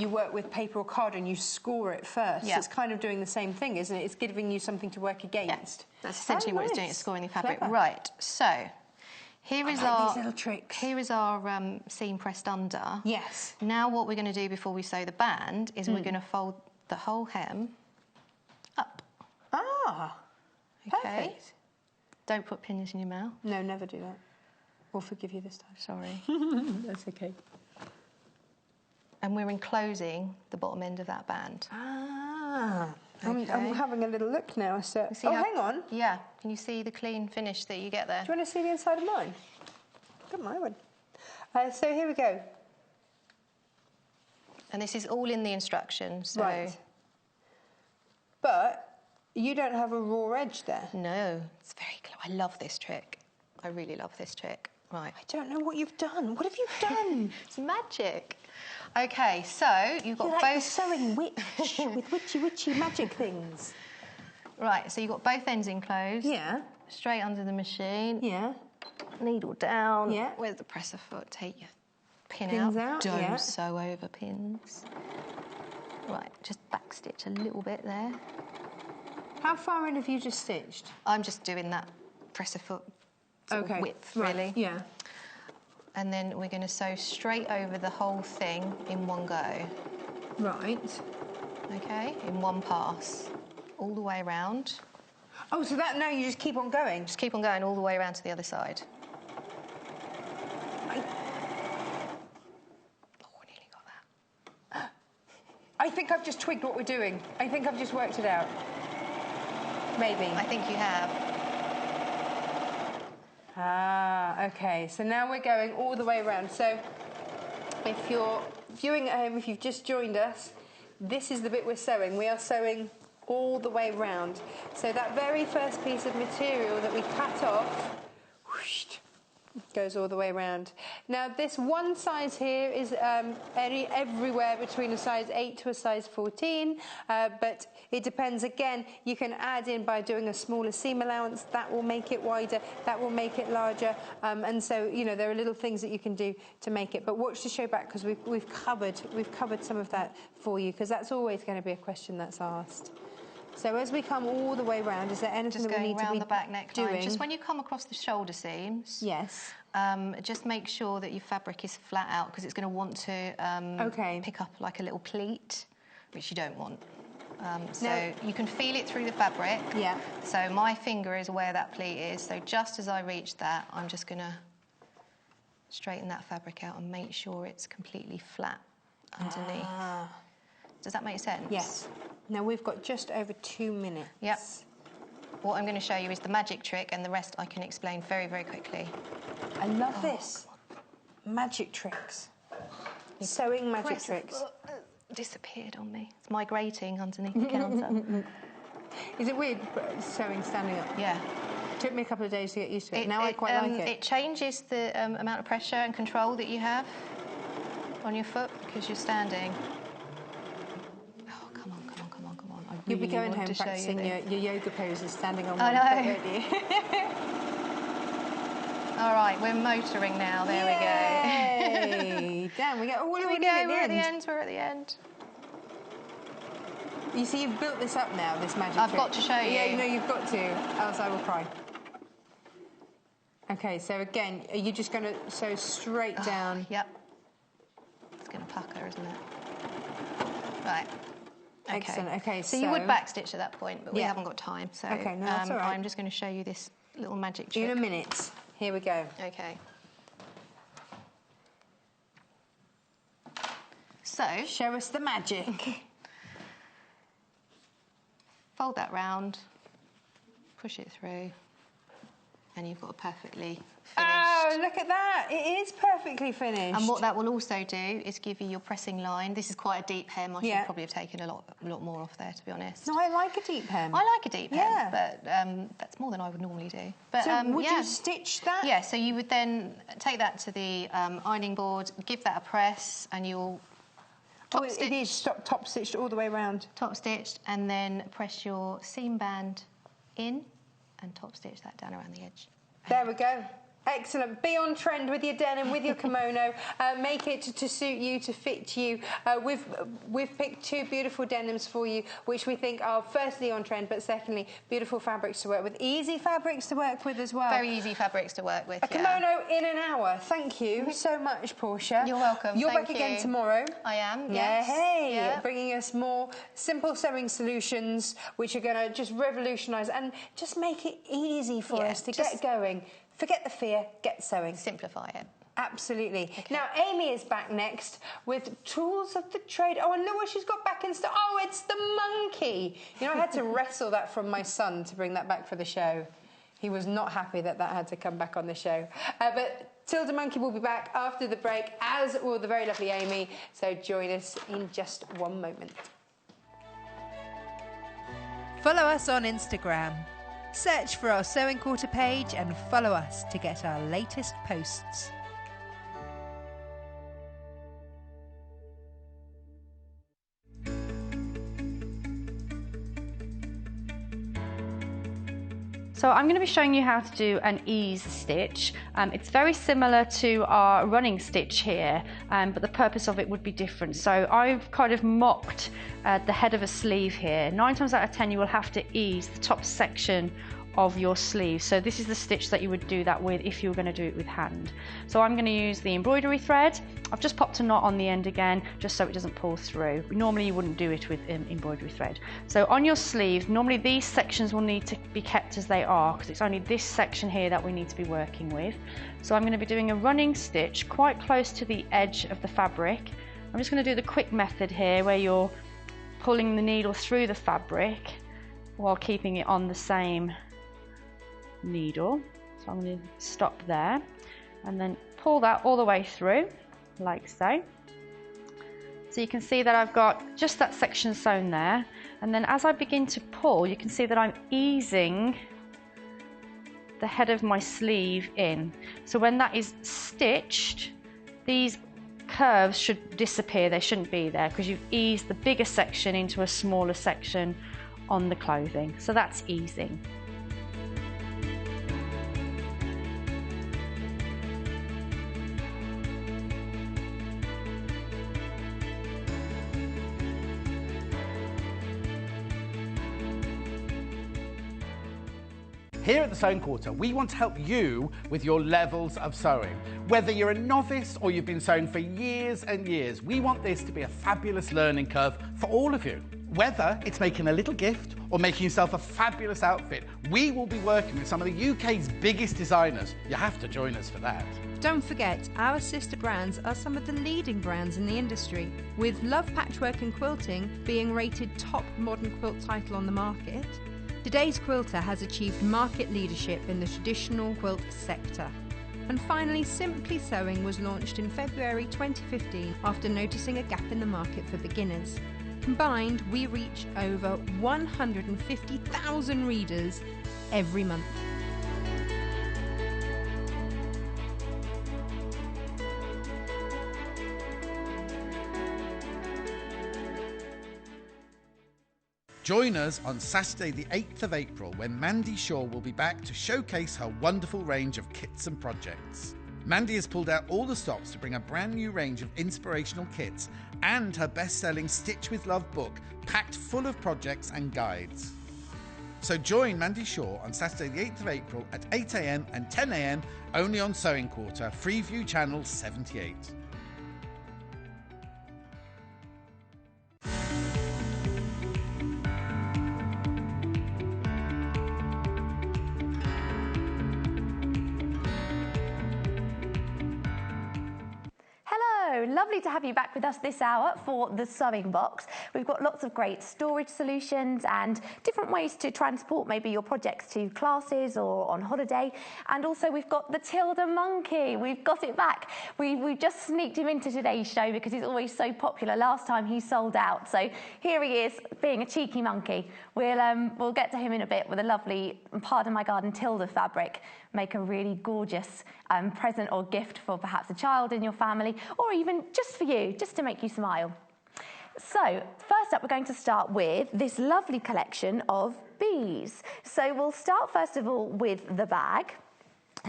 work with paper or card and you score it first. Yeah. It's kind of doing the same thing, isn't it? It's giving you something to work against. Yeah. That's essentially what it's doing. Nice. It's scoring the fabric. Clever. Right. So here is our these little tricks. Here is our seam pressed under. Yes. Now what we're going to do before we sew the band is we're going to fold the whole hem up. Ah. Okay. Perfect. Don't put pins in your mouth. No, never do that. We'll forgive you this time. Sorry. That's okay. And we're enclosing the bottom end of that band. Ah. Okay. I'm having a little look now. So, hang on. Yeah. Can you see the clean finish that you get there? Do you want to see the inside of mine? Got my one. So here we go. And this is all in the instructions. So Right. But you don't have a raw edge there. No, it's very clever. I love this trick. I really love this trick. Right. I don't know what you've done. What have you done? It's magic. Okay, so you've got You're like both... the sewing witch with witchy magic things. Right, so you've got both ends enclosed. Yeah. Straight under the machine. Yeah. Needle down. Yeah. Where's the presser foot? Take your Pins out, Don't yeah. sew over pins. Right, just backstitch a little bit there. How far in have you just stitched? I'm just doing that presser foot sort of width, right. really. Yeah. And then we're going to sew straight over the whole thing in one go. Right. Okay, in one pass, all the way around. Oh, so that now you just keep on going? Just keep on going all the way around to the other side. Oh, I nearly got that. I think I've just twigged what we're doing. I think I've just worked it out. Maybe. I think you have. Ah, okay. So now we're going all the way around. So if you're viewing at home, if you've just joined us, this is the bit we're sewing. We are sewing all the way round. So that very first piece of material that we cut off, whoosh, goes all the way around. Now this one size here is everywhere between a size 8 to a size 14, but it depends. Again, you can add in by doing a smaller seam allowance. That will make it wider, that will make it larger, and so there are little things that you can do to make it. But watch the show back because we've covered some of that for you, because that's always going to be a question that's asked. So as we come all the way around, is there anything that we need to be around the back neckline. doing? Just when you come across the shoulder seams, Yes. just make sure that your fabric is flat out because it's going to want to pick up like a little pleat, which you don't want. So you can feel it through the fabric. Yeah. So my finger is where that pleat is. So just as I reach that, I'm just going to straighten that fabric out and make sure it's completely flat underneath. Ah. Does that make sense? Yes. Now we've got just over 2 minutes. Yep. What I'm going to show you is the magic trick, and the rest I can explain very, very quickly. I love this. Magic tricks. Sewing magic tricks. Disappeared on me. It's migrating underneath the counter. Is it weird sewing standing up? Yeah. Took me a couple of days to get used to it. Now I quite like it. It changes the amount of pressure and control that you have on your foot because you're standing. Oh, come on. I You'll be going home practicing your yoga poses, standing on one foot, won't you? All right, we're motoring now. There we go. Damn, we go. We're at the end. We're at the end. You see, you've built this up now, this magic I've trick. got to show you. Yeah, no, you've got to, else I will cry. Okay, so again, are you just going to sew straight down? Yep. It's going to pucker, isn't it? Right. Okay. Excellent. Okay, so you would backstitch at that point, but we haven't got time. So okay, no, that's all right. I'm just going to show you this little magic trick. In a minute. Here we go. Okay. So show us the magic. Fold that round, push it through, and you've got a perfectly finished. Oh, look at that! It is perfectly finished. And what that will also do is give you your pressing line. This is quite a deep hem. I should probably have taken a lot more off there, to be honest. No, I like a deep hem. I like a deep hem, but that's more than I would normally do. But so would you stitch that? Yeah. So you would then take that to the ironing board, give that a press, and you'll. It is top stitched all the way around. Top stitched, and then press your seam band in and top stitch that down around the edge. There we go. Excellent. Be on trend with your denim, with your kimono. Make it to suit you, to fit you. We've picked two beautiful denims for you, which we think are firstly on trend, but secondly beautiful fabrics to work with. Easy fabrics to work with as well. Very easy fabrics to work with. A kimono in an hour. Thank you so much, Portia. You're welcome. You're back again tomorrow. I am. Yes. Yeah, hey, bringing us more simple sewing solutions, which are going to just revolutionise and just make it easy for us to get going. Forget the fear, get sewing. Simplify it. Absolutely. Okay. Now, Amy is back next with tools of the trade. Oh, and look what she's got back in stock. Oh, it's the monkey. You know, I had to wrestle that from my son to bring that back for the show. He was not happy that had to come back on the show. But Tilda Monkey will be back after the break, as will the very lovely Amy. So join us in just one moment. Follow us on Instagram. Search for our Sewing Quarter page and follow us to get our latest posts. So I'm going to be showing you how to do an ease stitch. It's very similar to our running stitch here, but the purpose of it would be different. So I've kind of mocked the head of a sleeve here. 9 times out of 10 you will have to ease the top section of your sleeve. So this is the stitch that you would do that with if you were going to do it with hand. So I'm going to use the embroidery thread. I've just popped a knot on the end again just so it doesn't pull through. Normally you wouldn't do it with embroidery thread. So on your sleeve, normally these sections will need to be kept as they are because it's only this section here that we need to be working with. So I'm going to be doing a running stitch quite close to the edge of the fabric. I'm just going to do the quick method here where you're pulling the needle through the fabric while keeping it on the same needle. So I'm going to stop there and then pull that all the way through like so. So you can see that I've got just that section sewn there, and then as I begin to pull you can see that I'm easing the head of my sleeve in. So when that is stitched, these curves should disappear. They shouldn't be there because you've eased the bigger section into a smaller section on the clothing. So that's easing. Here at the Sewing Quarter, we want to help you with your levels of sewing. Whether you're a novice or you've been sewing for years and years, we want this to be a fabulous learning curve for all of you. Whether it's making a little gift or making yourself a fabulous outfit, we will be working with some of the UK's biggest designers. You have to join us for that. Don't forget, our sister brands are some of the leading brands in the industry, with Love Patchwork and Quilting being rated top modern quilt title on the market. Today's quilter has achieved market leadership in the traditional quilt sector. And finally, Simply Sewing was launched in February 2015 after noticing a gap in the market for beginners. Combined, we reach over 150,000 readers every month. Join us on Saturday the 8th of April when Mandy Shaw will be back to showcase her wonderful range of kits and projects. Mandy has pulled out all the stops to bring a brand new range of inspirational kits and her best-selling Stitch with Love book packed full of projects and guides. So join Mandy Shaw on Saturday the 8th of April at 8 a.m. and 10 a.m. only on Sewing Quarter, Freeview Channel 78. Lovely to have you back with us this hour for the sewing box. We've got lots of great storage solutions and different ways to transport maybe your projects to classes or on holiday. And also we've got the Tilda monkey. We've got it back. We've just sneaked him into today's show because he's always so popular. Last time he sold out. So here he is being a cheeky monkey. We'll get to him in a bit with a lovely, pardon my garden, Tilda fabric. Make a really gorgeous present or gift for perhaps a child in your family, or even just for you, just to make you smile. So first up, we're going to start with this lovely collection of bees. So we'll start first of all with the bag.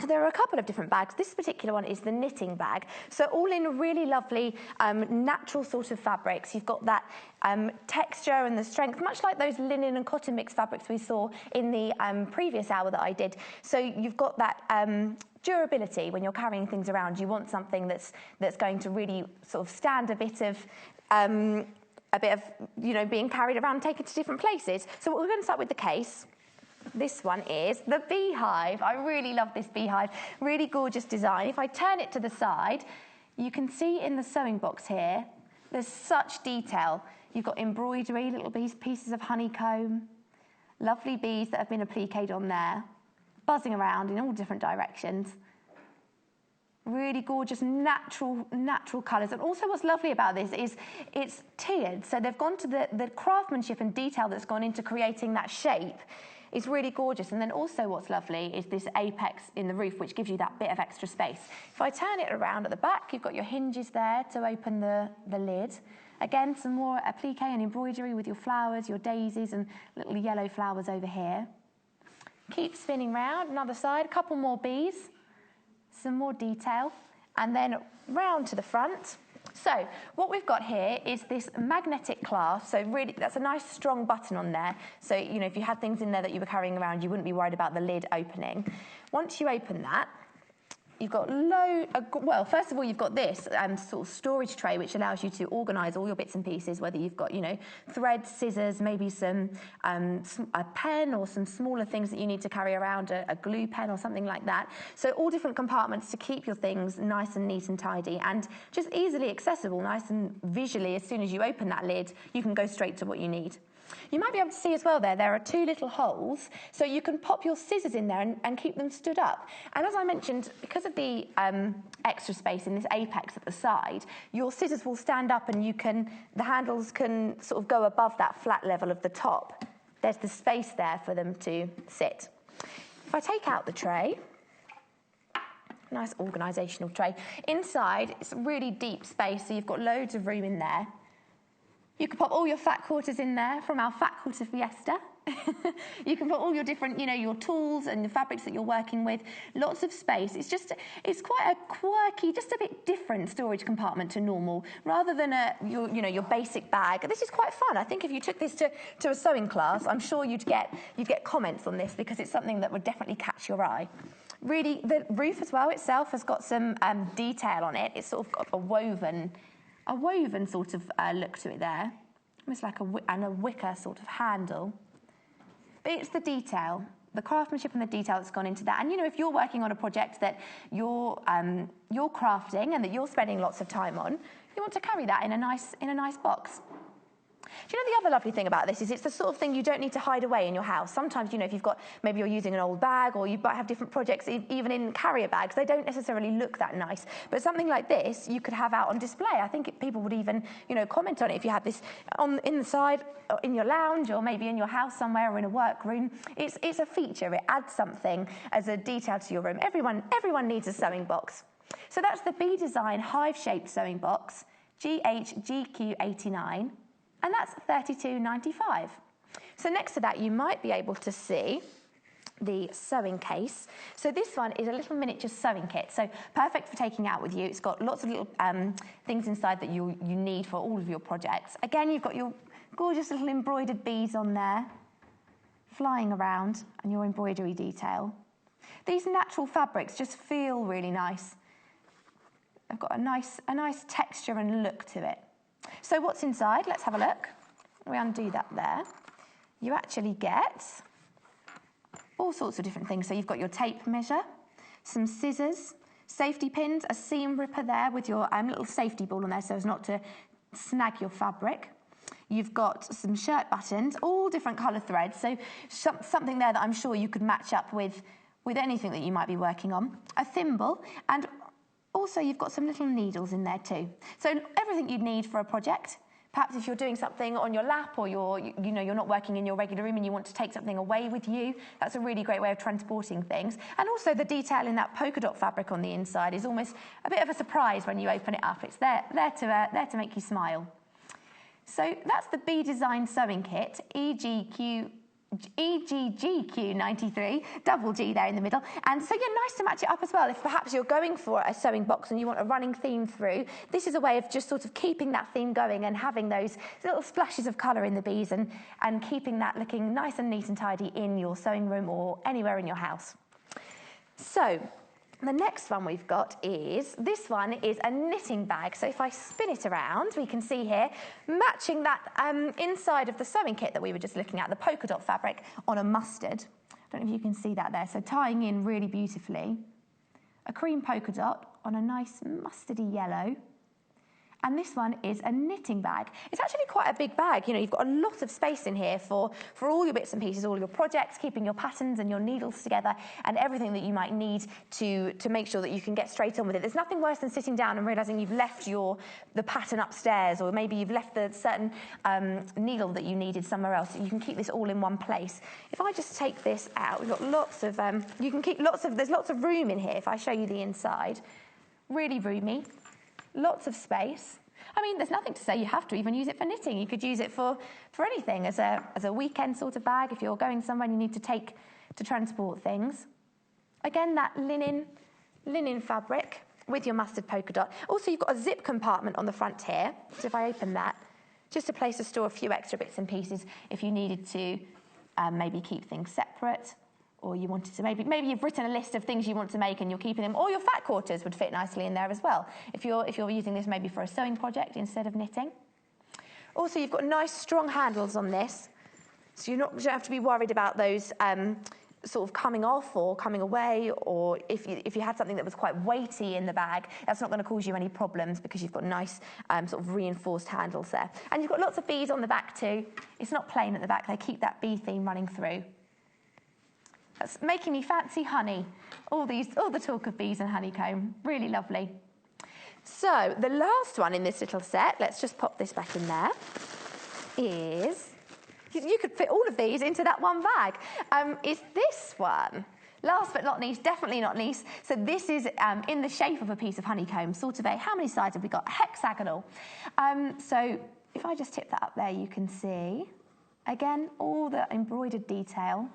So there are a couple of different bags. This particular one is the knitting bag. So all in really lovely natural sort of fabrics. You've got that texture and the strength, much like those linen and cotton mix fabrics we saw in the previous hour that I did. So you've got that durability when you're carrying things around. You want something that's going to really sort of stand a bit of being carried around, taken to different places. So we're going to start with the case. This one is the beehive. I really love this beehive. Really gorgeous design. If I turn it to the side, you can see in the sewing box here, there's such detail. You've got embroidery, little pieces of honeycomb, lovely bees that have been appliqued on there, buzzing around in all different directions. Really gorgeous, natural colours. And also what's lovely about this is it's tiered. So they've gone to the craftsmanship and detail that's gone into creating that shape. It's really gorgeous. And then also what's lovely is this apex in the roof, which gives you that bit of extra space. If I turn it around at the back, you've got your hinges there to open the lid. Again, some more applique and embroidery with your flowers, your daisies and little yellow flowers over here. Keep spinning round, another side, a couple more bees, some more detail, and then round to the front. So what we've got here is this magnetic clasp. So really, that's a nice strong button on there. So, if you had things in there that you were carrying around, you wouldn't be worried about the lid opening. Once you open that, you've got well, first of all, you've got this sort of storage tray, which allows you to organise all your bits and pieces, whether you've got, thread, scissors, maybe a pen or some smaller things that you need to carry around, a glue pen or something like that. So all different compartments to keep your things nice and neat and tidy and just easily accessible, nice and visually. As soon as you open that lid, you can go straight to what you need. You might be able to see as well there are two little holes, so you can pop your scissors in there and keep them stood up. And as I mentioned, because of the extra space in this apex at the side, your scissors will stand up and the handles can sort of go above that flat level of the top. There's the space there for them to sit. If I take out the tray, nice organisational tray, inside it's a really deep space, so you've got loads of room in there. You can pop all your fat quarters in there from our Fat Quarter Fiesta. You can put all your different, your tools and the fabrics that you're working with. Lots of space. It's quite a quirky, just a bit different storage compartment to normal, rather than your basic bag. This is quite fun. I think if you took this to a sewing class, I'm sure you'd get comments on this because it's something that would definitely catch your eye. Really, the roof as well itself has got some detail on it. It's sort of got a woven sort of look to it there, almost like a wicker sort of handle. But it's the detail, the craftsmanship and the detail that's gone into that. And if you're working on a project that you're crafting and that you're spending lots of time on, you want to carry that in a nice box. Do you know the other lovely thing about this is it's the sort of thing you don't need to hide away in your house. Sometimes, if you've got, maybe you're using an old bag or you might have different projects, even in carrier bags, they don't necessarily look that nice. But something like this, you could have out on display. I think people would even, comment on it if you had this in the side, or in your lounge, or maybe in your house somewhere or in a workroom. It's a feature. It adds something as a detail to your room. Everyone needs a sewing box. So that's the Bee Design hive-shaped sewing box, GHGQ89. And that's $32.95. So next to that, you might be able to see the sewing case. So this one is a little miniature sewing kit, so perfect for taking out with you. It's got lots of little things inside that you need for all of your projects. Again, you've got your gorgeous little embroidered beads on there, flying around, and your embroidery detail. These natural fabrics just feel really nice. They've got a nice texture and look to it. So what's inside? Let's have a look. We undo that there. You actually get all sorts of different things. So you've got your tape measure, some scissors, safety pins, a seam ripper there with your little safety ball on there so as not to snag your fabric. You've got some shirt buttons, all different colour threads. So something there that I'm sure you could match up with anything that you might be working on. A thimble, and also you've got some little needles in there too. So everything you'd need for a project. Perhaps if you're doing something on your lap, or you're not working in your regular room and you want to take something away with you, that's a really great way of transporting things. And also the detail in that polka dot fabric on the inside is almost a bit of a surprise when you open it up. It's there to make you smile. So that's the Bee Design Sewing Kit, EGGQ93, double G there in the middle. And so yeah, nice to match it up as well. If perhaps you're going for a sewing box and you want a running theme through, this is a way of just sort of keeping that theme going and having those little splashes of colour in the bees and keeping that looking nice and neat and tidy in your sewing room or anywhere in your house. So the next one we've got is, this one is a knitting bag. So if I spin it around, we can see here, matching that inside of the sewing kit that we were just looking at, the polka dot fabric on a mustard. I don't know if you can see that there. So tying in really beautifully. A cream polka dot on a nice mustardy yellow. And this one is a knitting bag. It's actually quite a big bag. You know, you've got a lot of space in here for all your bits and pieces, all your projects, keeping your patterns and your needles together, and everything that you might need to make sure that you can get straight on with it. There's nothing worse than sitting down and realising you've left the pattern upstairs, or maybe you've left the certain needle that you needed somewhere else. You can keep this all in one place. If I just take this out, we've got lots of, there's lots of room in here. If I show you the inside, really roomy. Lots of space. I mean, there's nothing to say you have to even use it for knitting. You could use it for anything, as a weekend sort of bag if you're going somewhere and you need to transport things. Again, that linen fabric with your mustard polka dot. Also, you've got a zip compartment on the front here. So if I open that, just a place to store a few extra bits and pieces if you needed to maybe keep things separate. Or you wanted to maybe you've written a list of things you want to make and you're keeping them, or your fat quarters would fit nicely in there as well if you're using this maybe for a sewing project instead of knitting. Also, you've got nice strong handles on this, so you don't have to be worried about those sort of coming off or coming away, or if you had something that was quite weighty in the bag, that's not going to cause you any problems because you've got nice sort of reinforced handles there. And you've got lots of bees on the back too. It's not plain at the back, they keep that bee theme running through. That's making me fancy honey. All the talk of bees and honeycomb. Really lovely. So the last one in this little set, let's just pop this back in there, is, you could fit all of these into that one bag, is this one. Last but not least, definitely not least, so this is in the shape of a piece of honeycomb, sort of how many sides have we got? Hexagonal. So if I just tip that up there, you can see, again, all the embroidered detail.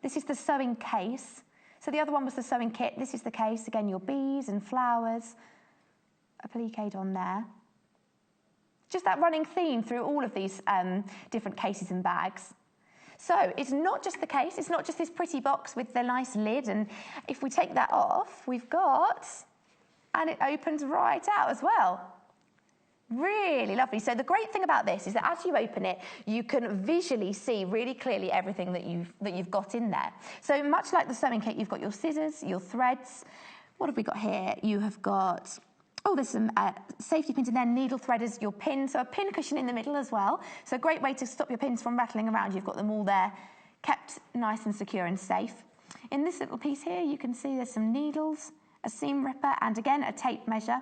This is the sewing case. So the other one was the sewing kit. This is the case. Again, your bees and flowers appliqued on there. Just that running theme through all of these different cases and bags. So it's not just the case. It's not just this pretty box with the nice lid. And if we take that off, we've got, and it opens right out as well. Really lovely. So the great thing about this is that as you open it, you can visually see really clearly everything that you've got in there. So much like the sewing kit, you've got your scissors, your threads. What have we got here? You have got, there's some safety pins in there, needle threaders, your pins, so a pin cushion in the middle as well. So a great way to stop your pins from rattling around. You've got them all there, kept nice and secure and safe. In this little piece here, you can see there's some needles, a seam ripper, and again, a tape measure.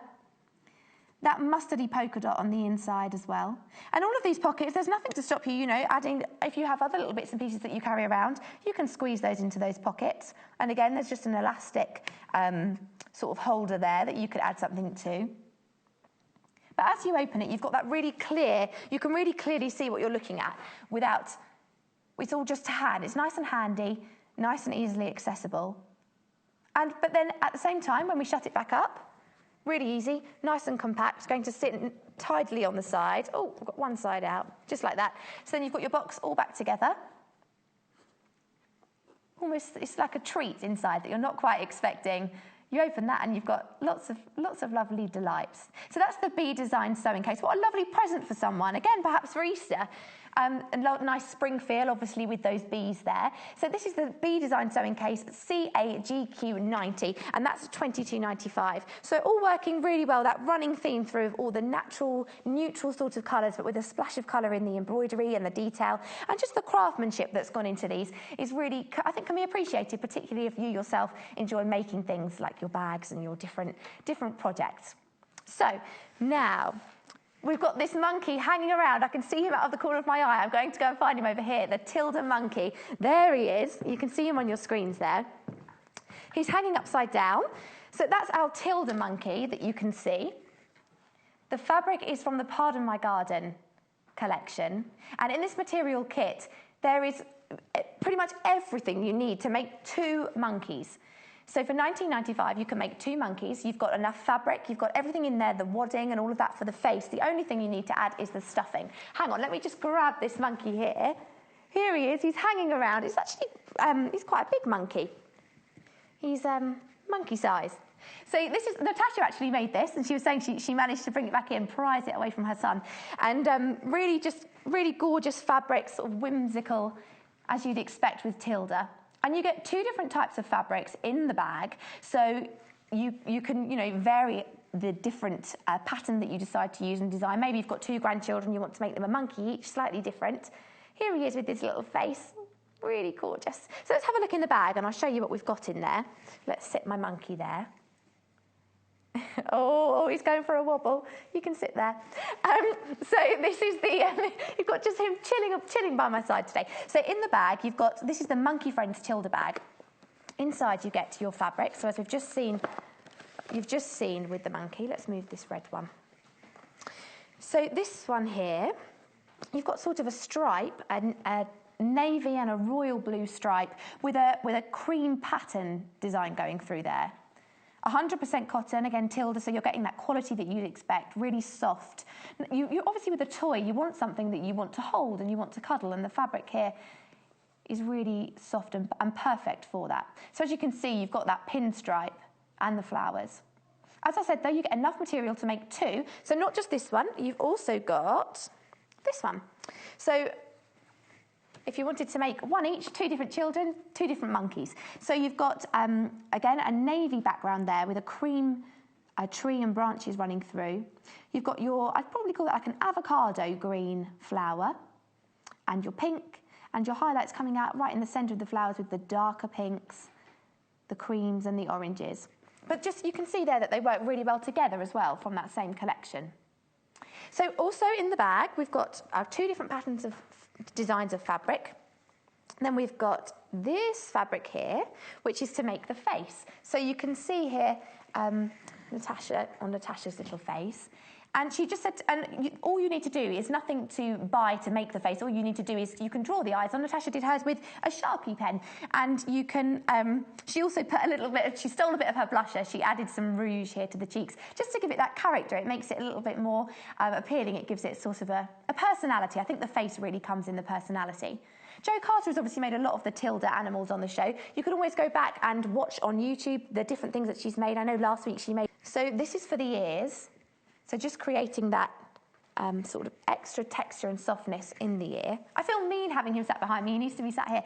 That mustardy polka dot on the inside as well. And all of these pockets, there's nothing to stop you, adding, if you have other little bits and pieces that you carry around, you can squeeze those into those pockets. And again, there's just an elastic sort of holder there that you could add something to. But as you open it, you've got that really clear, you can really clearly see what you're looking at without, it's all just to hand. It's nice and handy, nice and easily accessible. But then at the same time, when we shut it back up, really easy, nice and compact. It's going to sit tidily on the side. Oh, I've got one side out, just like that. So then you've got your box all back together. Almost, it's like a treat inside that you're not quite expecting. You open that and you've got lots of lovely delights. So that's the Bee Design sewing case. What a lovely present for someone. Again, perhaps for Easter. A nice spring feel, obviously, with those bees there. So this is the Bee Design sewing case CAGQ90, and that's $22.95. So all working really well. That running theme through of all the natural, neutral sort of colours, but with a splash of colour in the embroidery and the detail, and just the craftsmanship that's gone into these is really, I think, can be appreciated, particularly if you yourself enjoy making things like your bags and your different projects. So now, we've got this monkey hanging around. I can see him out of the corner of my eye. I'm going to go and find him over here, the Tilda monkey. There he is. You can see him on your screens there. He's hanging upside down. So that's our Tilda monkey that you can see. The fabric is from the Pardon My Garden collection. And in this material kit, there is pretty much everything you need to make 2 monkeys. So for $19.95, you can make 2 monkeys. You've got enough fabric. You've got everything in there, the wadding and all of that for the face. The only thing you need to add is the stuffing. Hang on, let me just grab this monkey here. Here he is. He's hanging around. It's actually, he's quite a big monkey. He's monkey size. So this is, Natasha actually made this, and she was saying she managed to bring it back in, prize it away from her son. And really gorgeous fabrics, sort of whimsical, as you'd expect with Tilda. And you get 2 different types of fabrics in the bag, so you can vary the different pattern that you decide to use and design. Maybe you've got 2 grandchildren, you want to make them a monkey each, slightly different. Here he is with his little face, really gorgeous. So let's have a look in the bag, and I'll show you what we've got in there. Let's sit my monkey there. Oh, he's going for a wobble. You can sit there. So this is you've got just him chilling by my side today. So in the bag, this is the Monkey Friends Tilda bag. Inside you get your fabric. So as you've just seen with the monkey. Let's move this red one. So this one here, you've got sort of a stripe, a navy and a royal blue stripe with a cream pattern design going through there. 100% cotton, again, Tilda, so you're getting that quality that you'd expect, really soft. You obviously, with a toy, you want something that you want to hold and you want to cuddle, and the fabric here is really soft and perfect for that. So as you can see, you've got that pinstripe and the flowers. As I said, though, you get enough material to make 2. So not just this one, you've also got this one. So if you wanted to make 1 each, 2 different children, 2 different monkeys. So you've got, again, a navy background there with a cream tree and branches running through. You've got I'd probably call it like an avocado green flower, and your pink, and your highlights coming out right in the centre of the flowers with the darker pinks, the creams and the oranges. But just, you can see there that they work really well together as well from that same collection. So also in the bag, we've got our 2 different patterns of designs of fabric. Then we've got this fabric here, which is to make the face. So you can see here Natasha's little face. And she just said, all you need to do is nothing to buy to make the face. All you need to do is you can draw the eyes on. Natasha did hers with a Sharpie pen. And you can, she also put she stole a bit of her blusher. She added some rouge here to the cheeks, just to give it that character. It makes it a little bit more appealing. It gives it sort of a personality. I think the face really comes in the personality. Jo Carter has obviously made a lot of the Tilda animals on the show. You can always go back and watch on YouTube the different things that she's made. I know last week she made. So this is for the ears. So just creating that sort of extra texture and softness in the ear. I feel mean having him sat behind me. He needs to be sat here.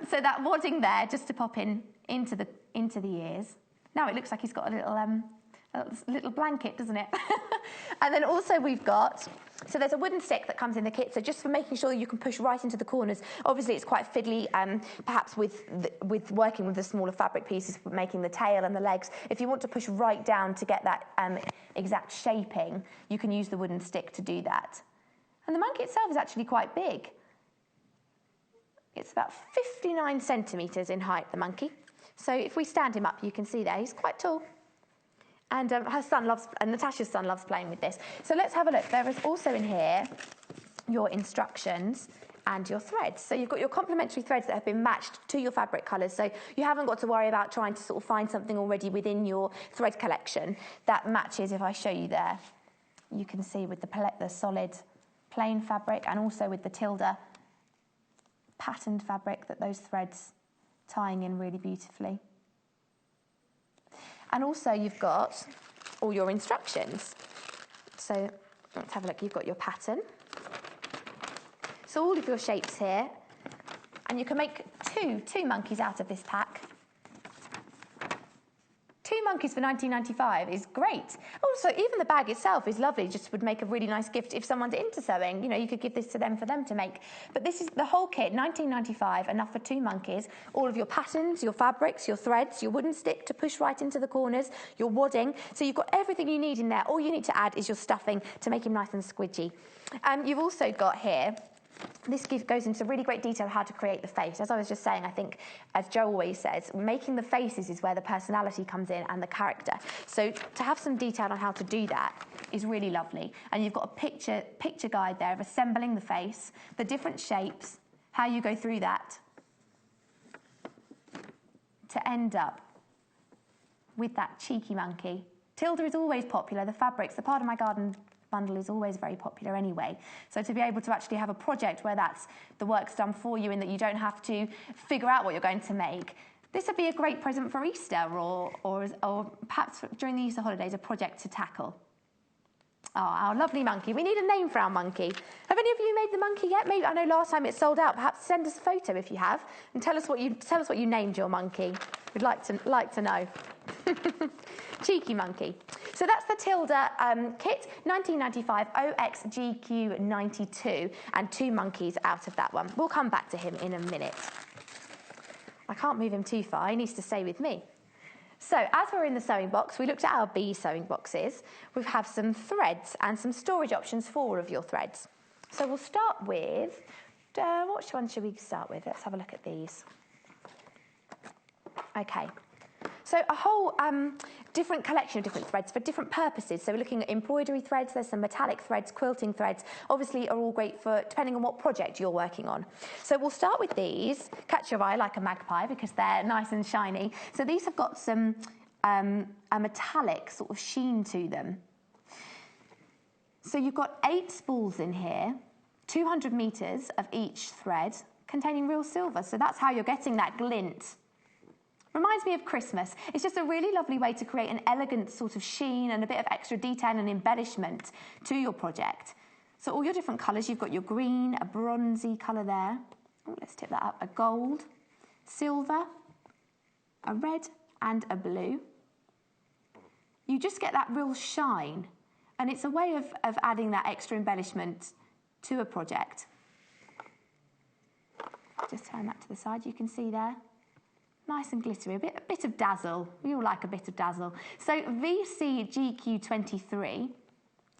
So that wadding there, just to pop into the ears. Now it looks like he's got a little blanket, doesn't it? And then also we've got, so there's a wooden stick that comes in the kit, so just for making sure you can push right into the corners. Obviously it's quite fiddly, perhaps with working with the smaller fabric pieces, making the tail and the legs. If you want to push right down to get that exact shaping, you can use the wooden stick to do that. And the monkey itself is actually quite big. It's about 59 centimetres in height, the monkey. So if we stand him up, you can see there, he's quite tall. And Natasha's son loves playing with this. So let's have a look. There is also in here your instructions and your threads. So you've got your complementary threads that have been matched to your fabric colours. So you haven't got to worry about trying to sort of find something already within your thread collection that matches. If I show you there, you can see with the solid plain fabric and also with the tilde patterned fabric that those threads tying in really beautifully. And also you've got all your instructions. So let's have a look. You've got your pattern. So all of your shapes here. And you can make two monkeys out of this pack. 2 monkeys for $19.95 is great. Also, even the bag itself is lovely. Just would make a really nice gift if someone's into sewing. You know, you could give this to them for them to make. But this is the whole kit, $19.95, enough for 2 monkeys. All of your patterns, your fabrics, your threads, your wooden stick to push right into the corners, your wadding. So you've got everything you need in there. All you need to add is your stuffing to make him nice and squidgy. You've also got here, this goes into really great detail how to create the face. As I was just saying, I think, as Joe always says, making the faces is where the personality comes in and the character. So to have some detail on how to do that is really lovely. And you've got a picture guide there of assembling the face, the different shapes, how you go through that to end up with that cheeky monkey. Tilda is always popular. The fabrics, the part of my garden bundle is always very popular anyway. So to be able to actually have a project where the work's done for you and that you don't have to figure out what you're going to make, this would be a great present for Easter or perhaps during the Easter holidays, a project to tackle. Oh, our lovely monkey. We need a name for our monkey. Have any of you made the monkey yet? Maybe, I know last time it sold out. Perhaps send us a photo if you have and tell us what you named your monkey. We'd like to know. Cheeky monkey. So that's the Tilda kit, $19.95 OXGQ92, and 2 monkeys out of that one. We'll come back to him in a minute. I can't move him too far. He needs to stay with me. So as we're in the sewing box, we looked at our bee sewing boxes. We have some threads and some storage options for all of your threads. So we'll start with, which one should we start with? Let's have a look at these. Okay. So a whole different collection of different threads for different purposes. So we're looking at embroidery threads, there's some metallic threads, quilting threads, obviously are all great for depending on what project you're working on. So we'll start with these, catch your eye like a magpie because they're nice and shiny. So these have got some a metallic sort of sheen to them. So you've got 8 spools in here, 200 metres of each thread containing real silver. So that's how you're getting that glint. Reminds me of Christmas. It's just a really lovely way to create an elegant sort of sheen and a bit of extra detail and embellishment to your project. So all your different colours, you've got your green, a bronzy colour there. Oh, let's tip that up. A gold, silver, a red and a blue. You just get that real shine. And it's a way of adding that extra embellishment to a project. Just turn that to the side, you can see there. Nice and glittery, a bit of dazzle. We all like a bit of dazzle. So VCGQ23,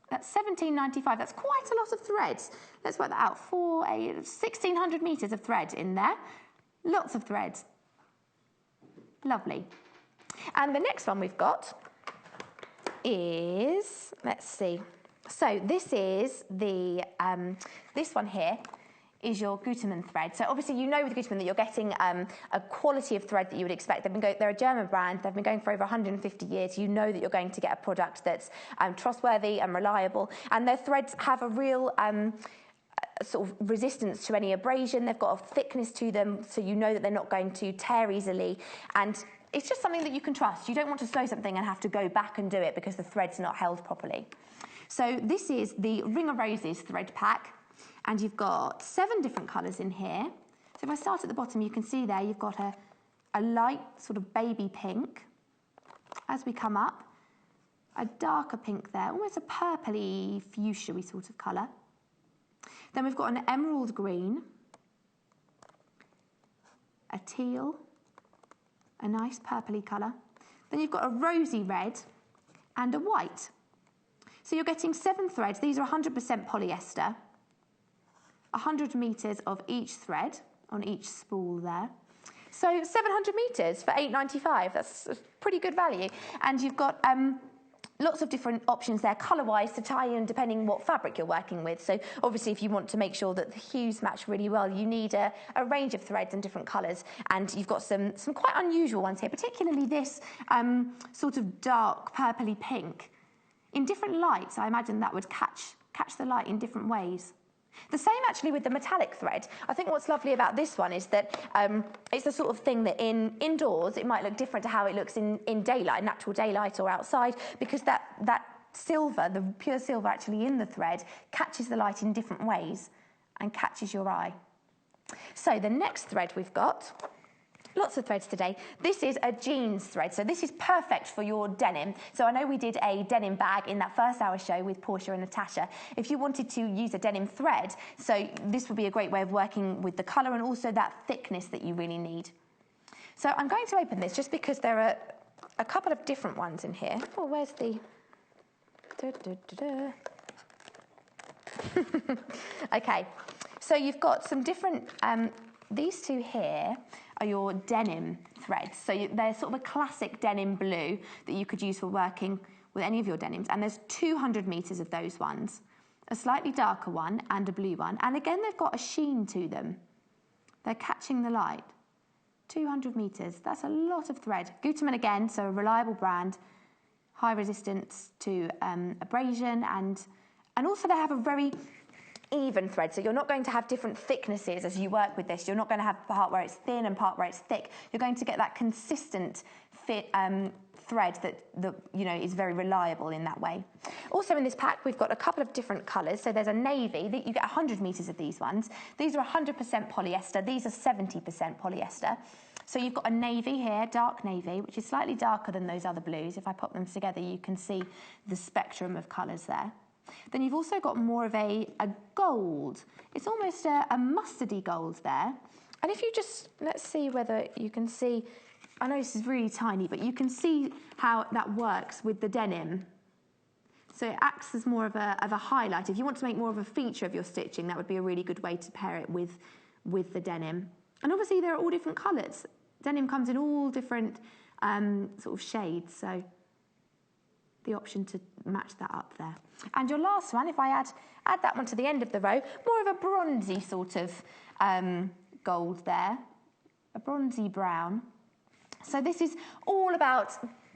that's $17.95. That's quite a lot of threads. Let's work that out. 1,600 metres of thread in there. Lots of threads. Lovely. And the next one we've got is, let's see. So this is the, this one here is your Gutermann thread. So obviously you know with Gutermann that you're getting a quality of thread that you would expect. They're a German brand. They've been going for over 150 years. You know that you're going to get a product that's trustworthy and reliable. And their threads have a real sort of resistance to any abrasion. They've got a thickness to them, so you know that they're not going to tear easily. And it's just something that you can trust. You don't want to sew something and have to go back and do it because the thread's not held properly. So this is the Ring of Roses thread pack. And you've got 7 different colours in here. So if I start at the bottom, you can see there you've got a light sort of baby pink. As we come up, a darker pink there, almost a purpley fuchsia-y sort of colour. Then we've got an emerald green, a teal, a nice purpley colour. Then you've got a rosy red and a white. So you're getting 7 threads. These are 100% polyester. 100 metres of each thread on each spool there. So 700 metres for $8.95. That's a pretty good value. And you've got Lots of different options there, colour-wise, to tie in depending what fabric you're working with. So obviously if you want to make sure that the hues match really well, you need a range of threads and different colours. And you've got some quite unusual ones here, particularly this sort of dark purpley pink. In different lights, I imagine that would catch the light in different ways. The same actually with the metallic thread. I think what's lovely about this one is that it's the sort of thing that indoors it might look different to how it looks in daylight, natural daylight or outside, because that silver, the pure silver actually in the thread, catches the light in different ways and catches your eye. So the next thread we've got, lots of threads today. This is a jeans thread, so this is perfect for your denim. So I know we did a denim bag in that first hour show with Portia and Natasha. If you wanted to use a denim thread, so this would be a great way of working with the colour and also that thickness that you really need. So I'm going to open this just because there are a couple of different ones in here. Oh, where's the... Okay, so you've got some different... these two here are your denim threads. So they're sort of a classic denim blue that you could use for working with any of your denims. And there's 200 metres of those ones, a slightly darker one and a blue one. And again, they've got a sheen to them. They're catching the light. 200 metres, that's a lot of thread. Gutermann again, so a reliable brand, high resistance to abrasion, and also they have a very even thread, so you're not going to have different thicknesses as you work with this. You're not going to have a part where it's thin and part where it's thick. You're going to get that consistent fit thread that is very reliable in that way. Also in this pack we've got a couple of different colours. So there's a navy, that you get 100 metres of these ones. These are 100% polyester, these are 70% polyester. So you've got a navy here, dark navy, which is slightly darker than those other blues. If I pop them together you can see the spectrum of colours there. Then you've also got more of a gold. It's almost a mustardy gold there. And if you just, let's see whether you can see, I know this is really tiny, but you can see how that works with the denim. So it acts as more of a highlight. If you want to make more of a feature of your stitching, that would be a really good way to pair it with the denim. And obviously there are all different colours. Denim comes in all different sort of shades, so the option to match that up there. And your last one, if I add that one to the end of the row, more of a bronzy sort of gold there, a bronzy brown. So this is all about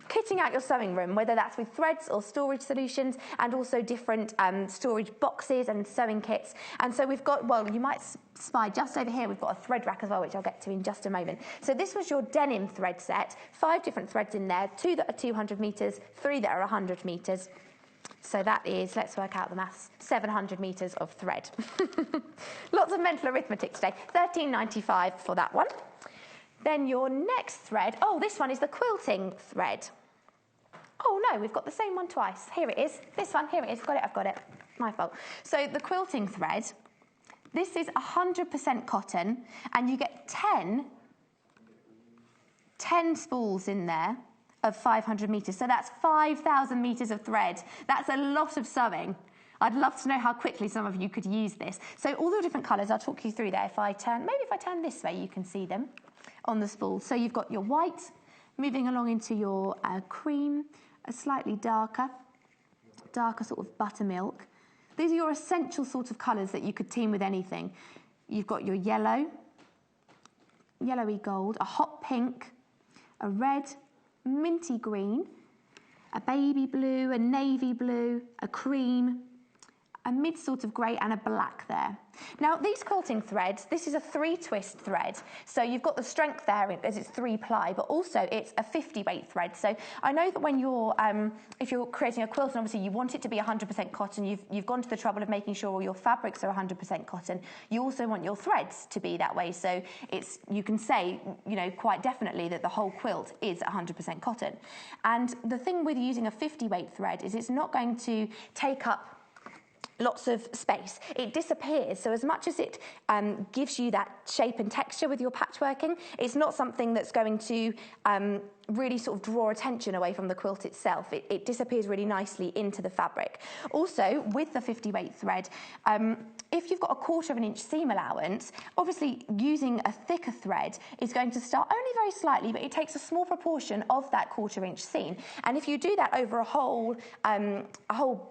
kitting out your sewing room, whether that's with threads or storage solutions, and also different storage boxes and sewing kits. And so we've got, well, you might spy just over here, we've got a thread rack as well, which I'll get to in just a moment. So this was your denim thread set, 5 different threads in there, 2 that are 200 metres, 3 that are 100 metres. So that is, let's work out the maths, 700 metres of thread. Lots of mental arithmetic today. £13.95 for that one. Then your next thread, oh, this one is the quilting thread. Oh no, we've got the same one twice. Here it is, this one, here it is, I've got it, my fault. So the quilting thread, this is 100% cotton, and you get 10 spools in there of 500 metres. So that's 5,000 metres of thread. That's a lot of sewing. I'd love to know how quickly some of you could use this. So all the different colours, I'll talk you through there. If I turn this way, you can see them on the spool. So you've got your white, moving along into your cream, a slightly darker sort of buttermilk. These are your essential sort of colours that you could team with anything. You've got your yellow, yellowy gold, a hot pink, a red, minty green, a baby blue, a navy blue, a cream, a mid sort of grey, and a black there. Now these quilting threads, this is a 3-twist thread, so you've got the strength there as it's 3-ply, but also it's a 50-weight thread. So I know that when you're if you're creating a quilt, and obviously you want it to be 100% cotton, you've gone to the trouble of making sure all your fabrics are 100% cotton. You also want your threads to be that way, so you can say, quite definitely that the whole quilt is 100% cotton. And the thing with using a 50-weight thread is it's not going to take up lots of space. It disappears, so as much as it gives you that shape and texture with your patchworking, it's not something that's going to really sort of draw attention away from the quilt itself. It disappears really nicely into the fabric. Also, with the 50 weight thread, if you've got a 1/4 of an inch seam allowance, obviously using a thicker thread is going to start only very slightly, but it takes a small proportion of that 1/4 inch seam. And if you do that over a whole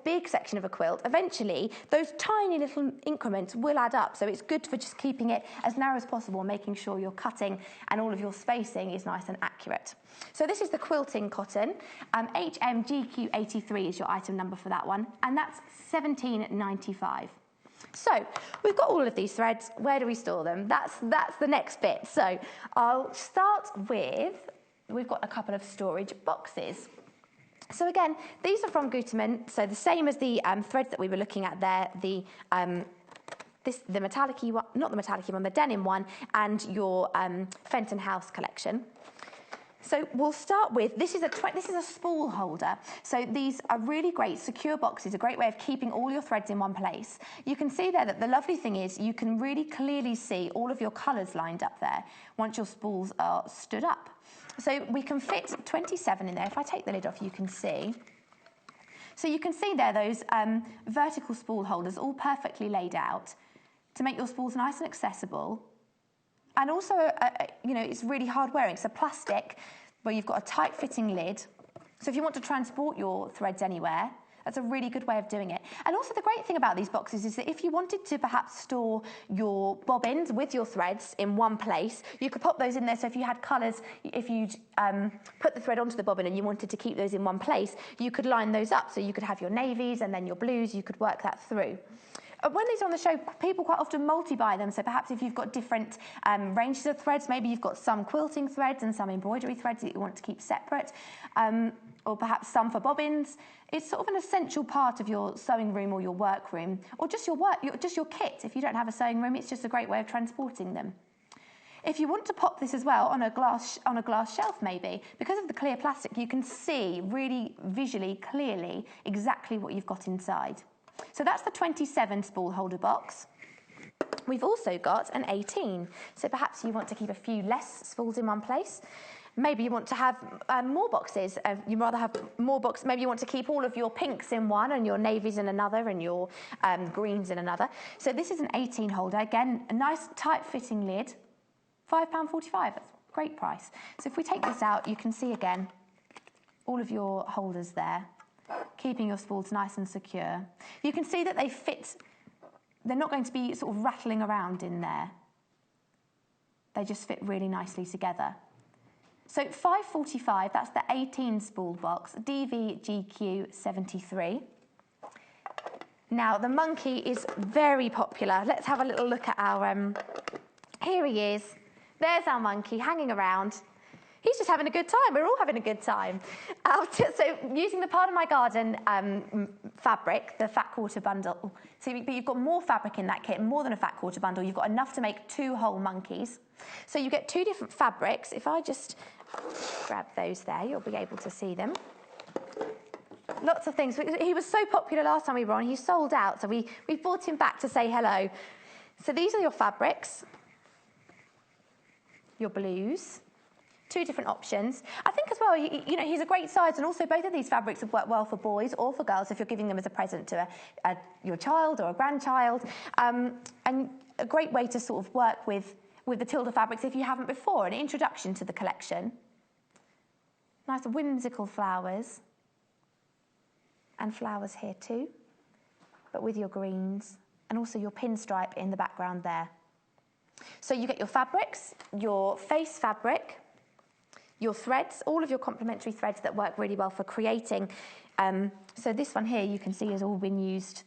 big section of a quilt, eventually those tiny little increments will add up. So it's good for just keeping it as narrow as possible, making sure your cutting and all of your spacing is nice and accurate. So this is the quilting cotton. HMGQ83 is your item number for that one, and that's £17.95. So we've got all of these threads. Where do we store them? That's the next bit. So I'll start with, we've got a couple of storage boxes. So again, these are from Gutermann, so the same as the threads that we were looking at there, the metallic-y one, not the metallic-y one, the denim one, and your Fenton House collection. So we'll start with, this is a spool holder. So these are really great secure boxes, a great way of keeping all your threads in one place. You can see there that the lovely thing is you can really clearly see all of your colours lined up there once your spools are stood up. So we can fit 27 in there. If I take the lid off, you can see. So you can see there those vertical spool holders all perfectly laid out to make your spools nice and accessible. And also, it's really hard wearing. It's a plastic where you've got a tight fitting lid. So if you want to transport your threads anywhere, that's a really good way of doing it. And also the great thing about these boxes is that if you wanted to perhaps store your bobbins with your threads in one place, you could pop those in there. So if you had colours, if you'd put the thread onto the bobbin and you wanted to keep those in one place, you could line those up. So you could have your navies and then your blues, you could work that through. When these are on the show, people quite often multi-buy them. So perhaps if you've got different ranges of threads, maybe you've got some quilting threads and some embroidery threads that you want to keep separate, or perhaps some for bobbins. It's sort of an essential part of your sewing room or your work room, or just your kit. If you don't have a sewing room, it's just a great way of transporting them. If you want to pop this as well on a glass shelf maybe, because of the clear plastic, you can see really visually clearly exactly what you've got inside. So that's the 27 spool holder box. We've also got an 18. So perhaps you want to keep a few less spools in one place. Maybe you want to have more boxes. You'd rather have more boxes. Maybe you want to keep all of your pinks in one and your navies in another and your greens in another. So this is an 18 holder. Again, a nice tight fitting lid. £5.45. That's a great price. So if we take this out, you can see again all of your holders there, keeping your spools nice and secure. You can see that they fit, they're not going to be sort of rattling around in there. They just fit really nicely together. So £5.45, that's the 18 spool box, DVGQ73. Now, the monkey is very popular. Let's have a little look at our, here he is. There's our monkey hanging around. He's just having a good time. We're all having a good time. So using the Part of My Garden fabric, the fat quarter bundle. So you've got more fabric in that kit, more than a fat quarter bundle. You've got enough to make 2 whole monkeys. So you get 2 different fabrics. If I just grab those there, you'll be able to see them. Lots of things. He was so popular last time we were on, he sold out. So we brought him back to say hello. So these are your fabrics, your blues. 2 different options. I think as well, he's a great size, and also both of these fabrics have worked well for boys or for girls if you're giving them as a present to your child or a grandchild. And a great way to sort of work with the Tilda fabrics if you haven't before, an introduction to the collection. Nice whimsical flowers. And flowers here too, but with your greens, and also your pinstripe in the background there. So you get your fabrics, your face fabric, your threads, all of your complementary threads that work really well for creating. So this one here you can see has all been used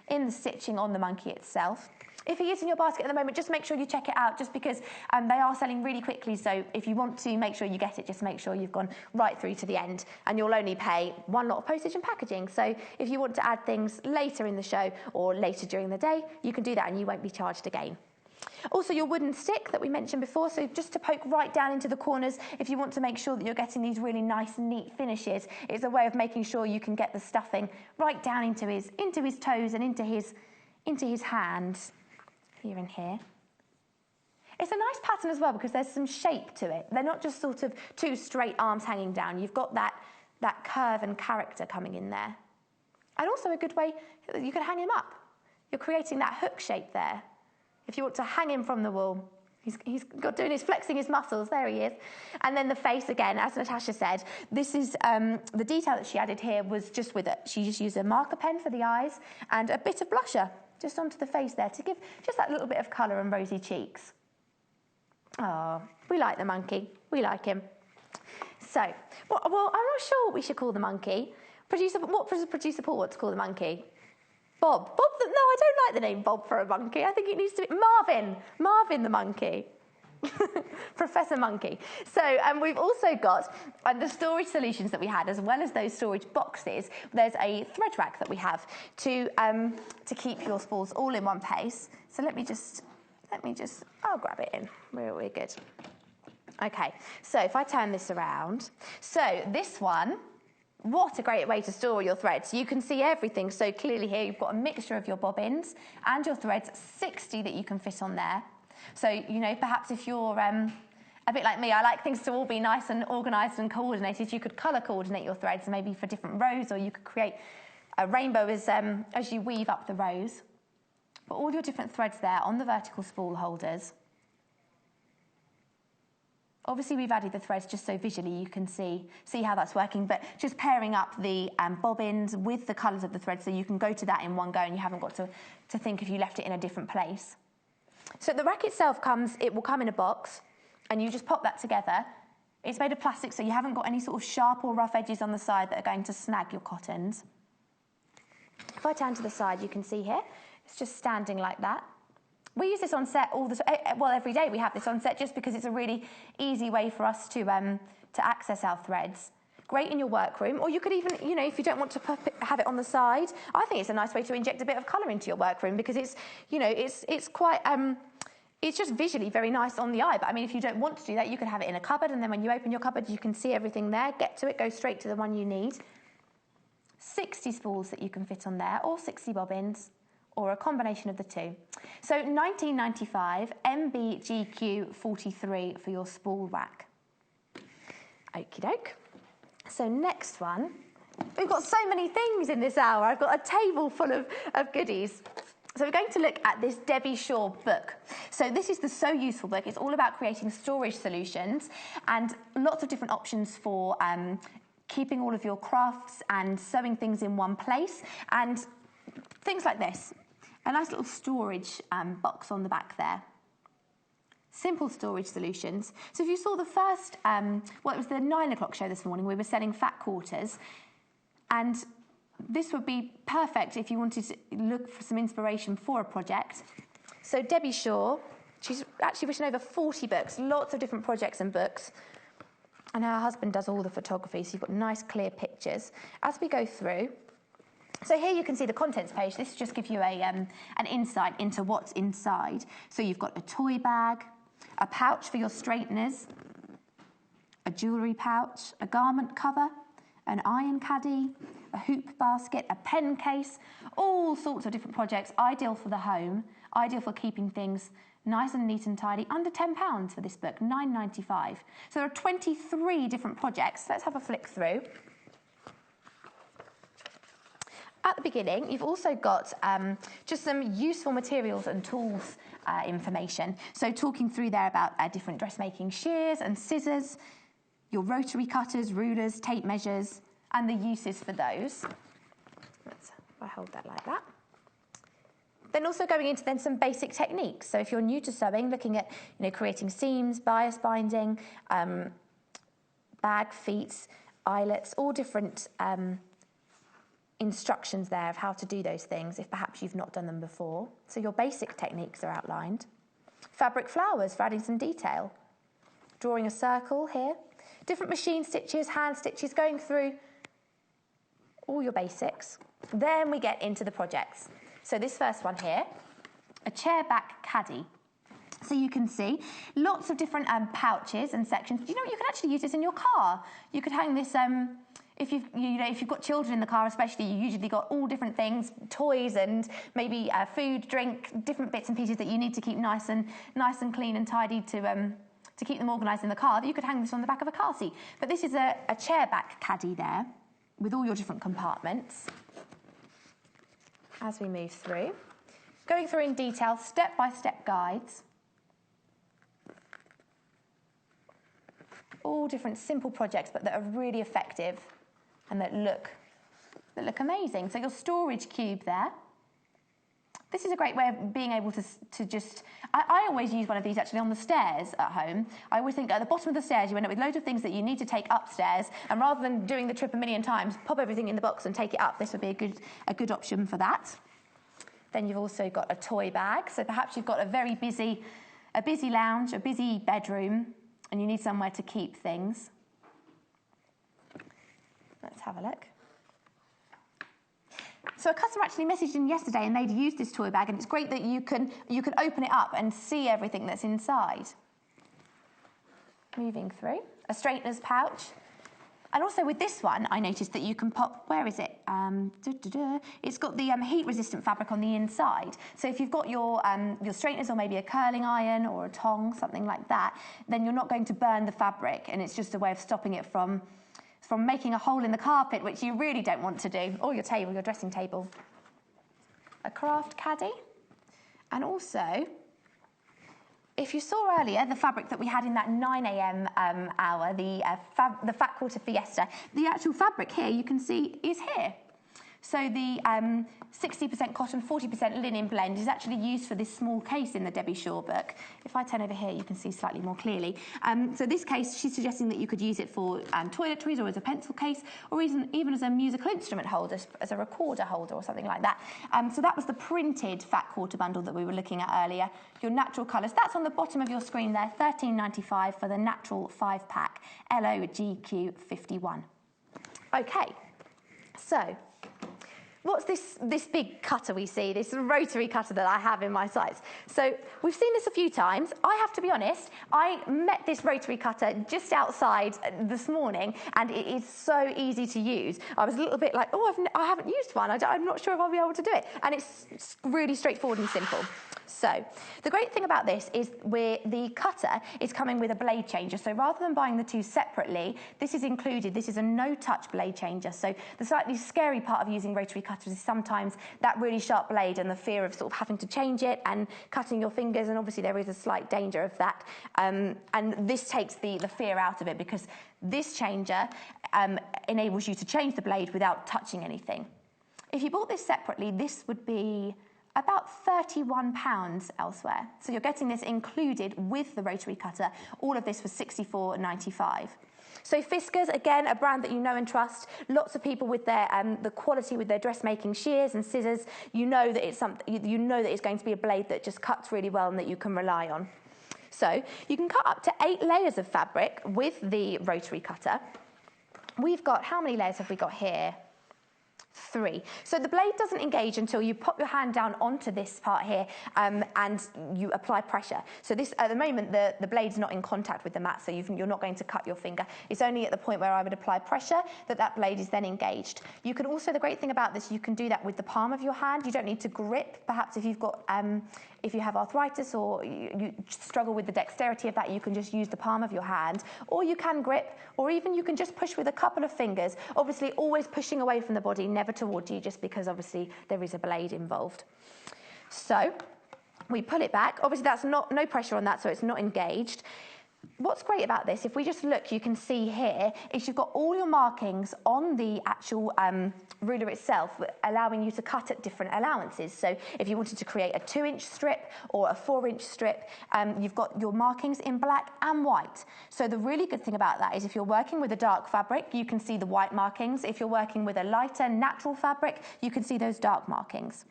in the stitching on the monkey itself. If he is in your basket at the moment, just make sure you check it out, just because they are selling really quickly. So if you want to make sure you get it, just make sure you've gone right through to the end, and you'll only pay 1 lot of postage and packaging. So if you want to add things later in the show or later during the day, you can do that and you won't be charged again. Also your wooden stick that we mentioned before, so just to poke right down into the corners if you want to make sure that you're getting these really nice neat finishes. It's a way of making sure you can get the stuffing right down into his toes and into his hands, here and here. It's a nice pattern as well because there's some shape to it. They're not just sort of two straight arms hanging down. You've got that curve and character coming in there. And also a good way, you can hang him up. You're creating that hook shape there. If you want to hang him from the wall, he's flexing his muscles, there he is. And then the face again, as Natasha said, this is, the detail that she added here was just with it. She just used a marker pen for the eyes and a bit of blusher just onto the face there to give just that little bit of colour and rosy cheeks. Oh, we like the monkey. We like him. So, well, I'm not sure what we should call the monkey. What does Producer Paul want to call the monkey? Bob. No, I don't like the name Bob for a monkey. I think it needs to be Marvin the monkey. Professor Monkey. So we've also got the storage solutions that we had, as well as those storage boxes. There's a thread rack that we have to keep your spools all in one place. So let me just, I'll grab it in. We're good. Okay, so if I turn this around, so this one, what a great way to store your threads. You can see everything so clearly here. You've got a mixture of your bobbins and your threads, 60 that you can fit on there. So, you know, perhaps if you're a bit like me, I like things to all be nice and organised and coordinated. You could colour coordinate your threads maybe for different rows, or you could create a rainbow as you weave up the rows. But all your different threads there on the vertical spool holders. Obviously, we've added the threads just so visually you can see how that's working, but just pairing up the bobbins with the colours of the threads so you can go to that in one go and you haven't got to think if you left it in a different place. So the rack itself will come in a box and you just pop that together. It's made of plastic so you haven't got any sort of sharp or rough edges on the side that are going to snag your cottons. If I turn to the side, you can see here, it's just standing like that. We use this on set every day we have this on set just because it's a really easy way for us to access our threads. Great in your workroom, or you could even, you know, if you don't want to have it on the side, I think it's a nice way to inject a bit of colour into your workroom because it's, you know, it's quite, it's just visually very nice on the eye. But I mean, if you don't want to do that, you can have it in a cupboard, and then when you open your cupboard, you can see everything there, get to it, go straight to the one you need. 60 spools that you can fit on there, or 60 bobbins, or a combination of the two. So $19.95, MBGQ 43 for your spool rack. Okie doke. So next one, we've got so many things in this hour. I've got a table full of goodies. So we're going to look at this Debbie Shaw book. So this is the So Useful book. It's all about creating storage solutions and lots of different options for keeping all of your crafts and sewing things in one place, and things like this. A nice little storage box on the back there. Simple storage solutions. So if you saw the first, it was the 9 o'clock show this morning, we were selling fat quarters. And this would be perfect if you wanted to look for some inspiration for a project. So Debbie Shaw, she's actually written over 40 books, lots of different projects and books. And her husband does all the photography, so you've got nice clear pictures. As we go through, so here you can see the contents page. This just gives you an insight into what's inside. So you've got a toy bag, a pouch for your straighteners, a jewellery pouch, a garment cover, an iron caddy, a hoop basket, a pen case, all sorts of different projects, ideal for the home, ideal for keeping things nice and neat and tidy. Under £10 for this book, $9.95. So there are 23 different projects. Let's have a flick through. At the beginning, you've also got just some useful materials and tools information. So talking through there about different dressmaking shears and scissors, your rotary cutters, rulers, tape measures, and the uses for those. I'll hold that like that. Then also going into then some basic techniques. So if you're new to sewing, looking at creating seams, bias binding, bag feet, eyelets, all different instructions there of how to do those things if perhaps you've not done them before. So your basic techniques are outlined. Fabric flowers for adding some detail. Drawing a circle here. Different machine stitches, hand stitches, going through all your basics. Then we get into the projects. So this first one here, a chair back caddy. So you can see lots of different pouches and sections. You know what, you can actually use this in your car. You could hang this If you've got children in the car, especially, you usually got all different things, toys and maybe food, drink, different bits and pieces that you need to keep nice and clean and tidy to keep them organised in the car. That you could hang this on the back of a car seat. But this is a chair back caddy there, with all your different compartments. As we move through, going through in detail, step-by-step guides. All different simple projects, but that are really effective and that look amazing. So your storage cube there. This is a great way of being able to just... I always use one of these actually on the stairs at home. I always think at the bottom of the stairs you end up with loads of things that you need to take upstairs, and rather than doing the trip a million times, pop everything in the box and take it up. This would be a good option for that. Then you've also got a toy bag. So perhaps you've got a busy lounge, a busy bedroom, and you need somewhere to keep things. Let's have a look. So a customer actually messaged in yesterday and they'd used this toy bag, and it's great that you can open it up and see everything that's inside. Moving through, a straightener's pouch. And also with this one, I noticed that you can pop, where is it? It's got the heat-resistant fabric on the inside. So if you've got your straighteners or maybe a curling iron or a tong, something like that, then you're not going to burn the fabric, and it's just a way of stopping it from making a hole in the carpet, which you really don't want to do, or your table, your dressing table. A craft caddy. And also, if you saw earlier the fabric that we had in that 9 a.m. hour, the Fat Quarter Fiesta, the actual fabric here you can see is here. So the 60% cotton, 40% linen blend is actually used for this small case in the Debbie Shaw book. If I turn over here, you can see slightly more clearly. So this case, she's suggesting that you could use it for toiletries or as a pencil case, or even as a musical instrument holder, as a recorder holder or something like that. So that was the printed Fat Quarter bundle that we were looking at earlier. Your natural colours, that's on the bottom of your screen there, $13.95 for the natural 5-pack, LOGQ51. Okay, so... what's this big cutter we see, this rotary cutter that I have in my sites? So we've seen this a few times. I have to be honest, I met this rotary cutter just outside this morning, and it is so easy to use. I was a little bit like, I haven't used one. I'm not sure if I'll be able to do it. And it's really straightforward and simple. So the great thing about this is the cutter is coming with a blade changer. So rather than buying the two separately, this is included. This is a no-touch blade changer. So the slightly scary part of using rotary cutters is sometimes that really sharp blade and the fear of sort of having to change it and cutting your fingers, and obviously there is a slight danger of that. And this takes the fear out of it, because this changer enables you to change the blade without touching anything. If you bought this separately, this would be about £31 elsewhere. So you're getting this included with the rotary cutter. All of this for $64.95. So Fiskars, again, a brand that you know and trust. Lots of people with their the quality with their dressmaking shears and scissors. You know that it's going to be a blade that just cuts really well and that you can rely on. So you can cut up to 8 layers of fabric with the rotary cutter. We've got, how many layers have we got here? 3. So the blade doesn't engage until you pop your hand down onto this part here and you apply pressure. So this, at the moment, the blade's not in contact with the mat, so you're not going to cut your finger. It's only at the point where I would apply pressure that blade is then engaged. You can also, the great thing about this, you can do that with the palm of your hand. You don't need to grip. Perhaps if you've got, if you have arthritis or you struggle with the dexterity of that, you can just use the palm of your hand, or you can grip, or even you can just push with a couple of fingers. Obviously, always pushing away from the body, never towards you, just because obviously there is a blade involved. So we pull it back. Obviously that's no pressure on that, so it's not engaged. What's great about this, if we just look, you can see here, is you've got all your markings on the actual ruler itself, allowing you to cut at different allowances. So if you wanted to create a 2-inch strip or a 4-inch strip, you've got your markings in black and white. So the really good thing about that is if you're working with a dark fabric, you can see the white markings. If you're working with a lighter natural fabric, you can see those dark markings.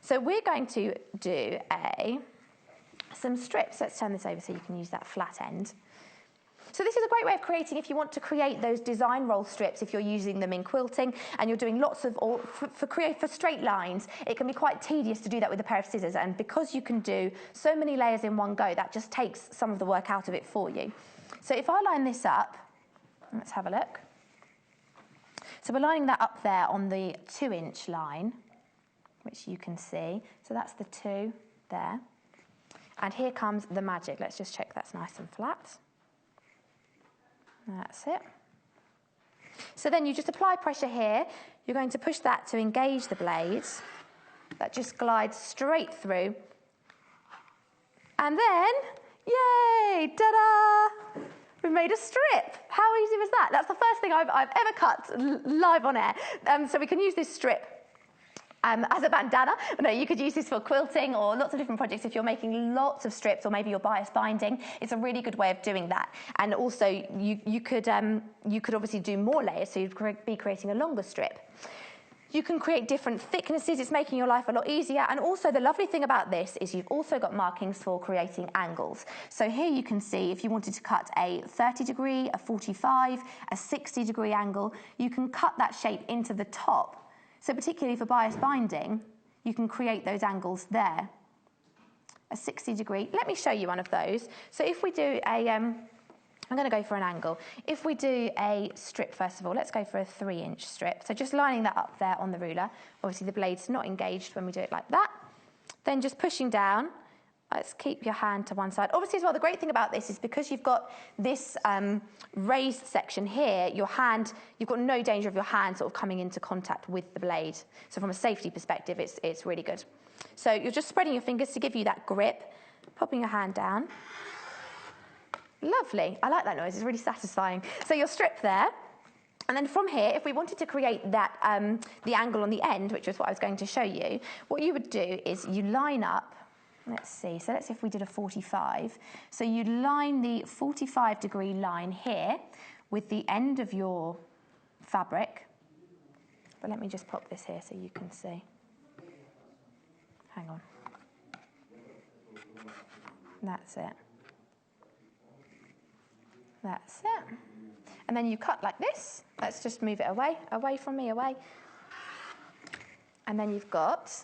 So we're going to do some strips. Let's turn this over so you can use that flat end. So this is a great way of creating, if you want to create those design roll strips, if you're using them in quilting and you're doing lots of, or for straight lines, it can be quite tedious to do that with a pair of scissors. And because you can do so many layers in one go, that just takes some of the work out of it for you. So if I line this up, let's have a look. So we're lining that up there on the 2-inch line, which you can see. So that's the 2 there. And here comes the magic. Let's just check that's nice and flat. That's it. So then you just apply pressure here. You're going to push that to engage the blades. That just glides straight through. And then, yay, ta-da! We made a strip. How easy was that? That's the first thing I've ever cut live on air. So we can use this strip as a bandana. No, you could use this for quilting or lots of different projects if you're making lots of strips, or maybe you're bias binding. It's a really good way of doing that. And also, you could obviously do more layers, so you'd be creating a longer strip. You can create different thicknesses. It's making your life a lot easier. And also, the lovely thing about this is you've also got markings for creating angles. So here you can see if you wanted to cut a 30 degree, a 45, a 60 degree angle, you can cut that shape into the top. So particularly for bias binding, you can create those angles there. A 60 degree. Let me show you one of those. So if we do a, I'm going to go for an angle. If we do a strip first of all, let's go for a 3-inch strip. So just lining that up there on the ruler. Obviously the blade's not engaged when we do it like that. Then just pushing down. Let's keep your hand to one side. Obviously as well, the great thing about this is because you've got this raised section here, your hand, you've got no danger of your hand sort of coming into contact with the blade. So from a safety perspective, it's really good. So you're just spreading your fingers to give you that grip, popping your hand down. Lovely. I like that noise. It's really satisfying. So your strip there. And then from here, if we wanted to create that the angle on the end, which is what I was going to show you, what you would do is you line up. Let's see. So let's see if we did a 45. So you line the 45 degree line here with the end of your fabric. But let me just pop this here so you can see. Hang on. That's it. That's it. And then you cut like this. Let's just move it away from me, away. And then you've got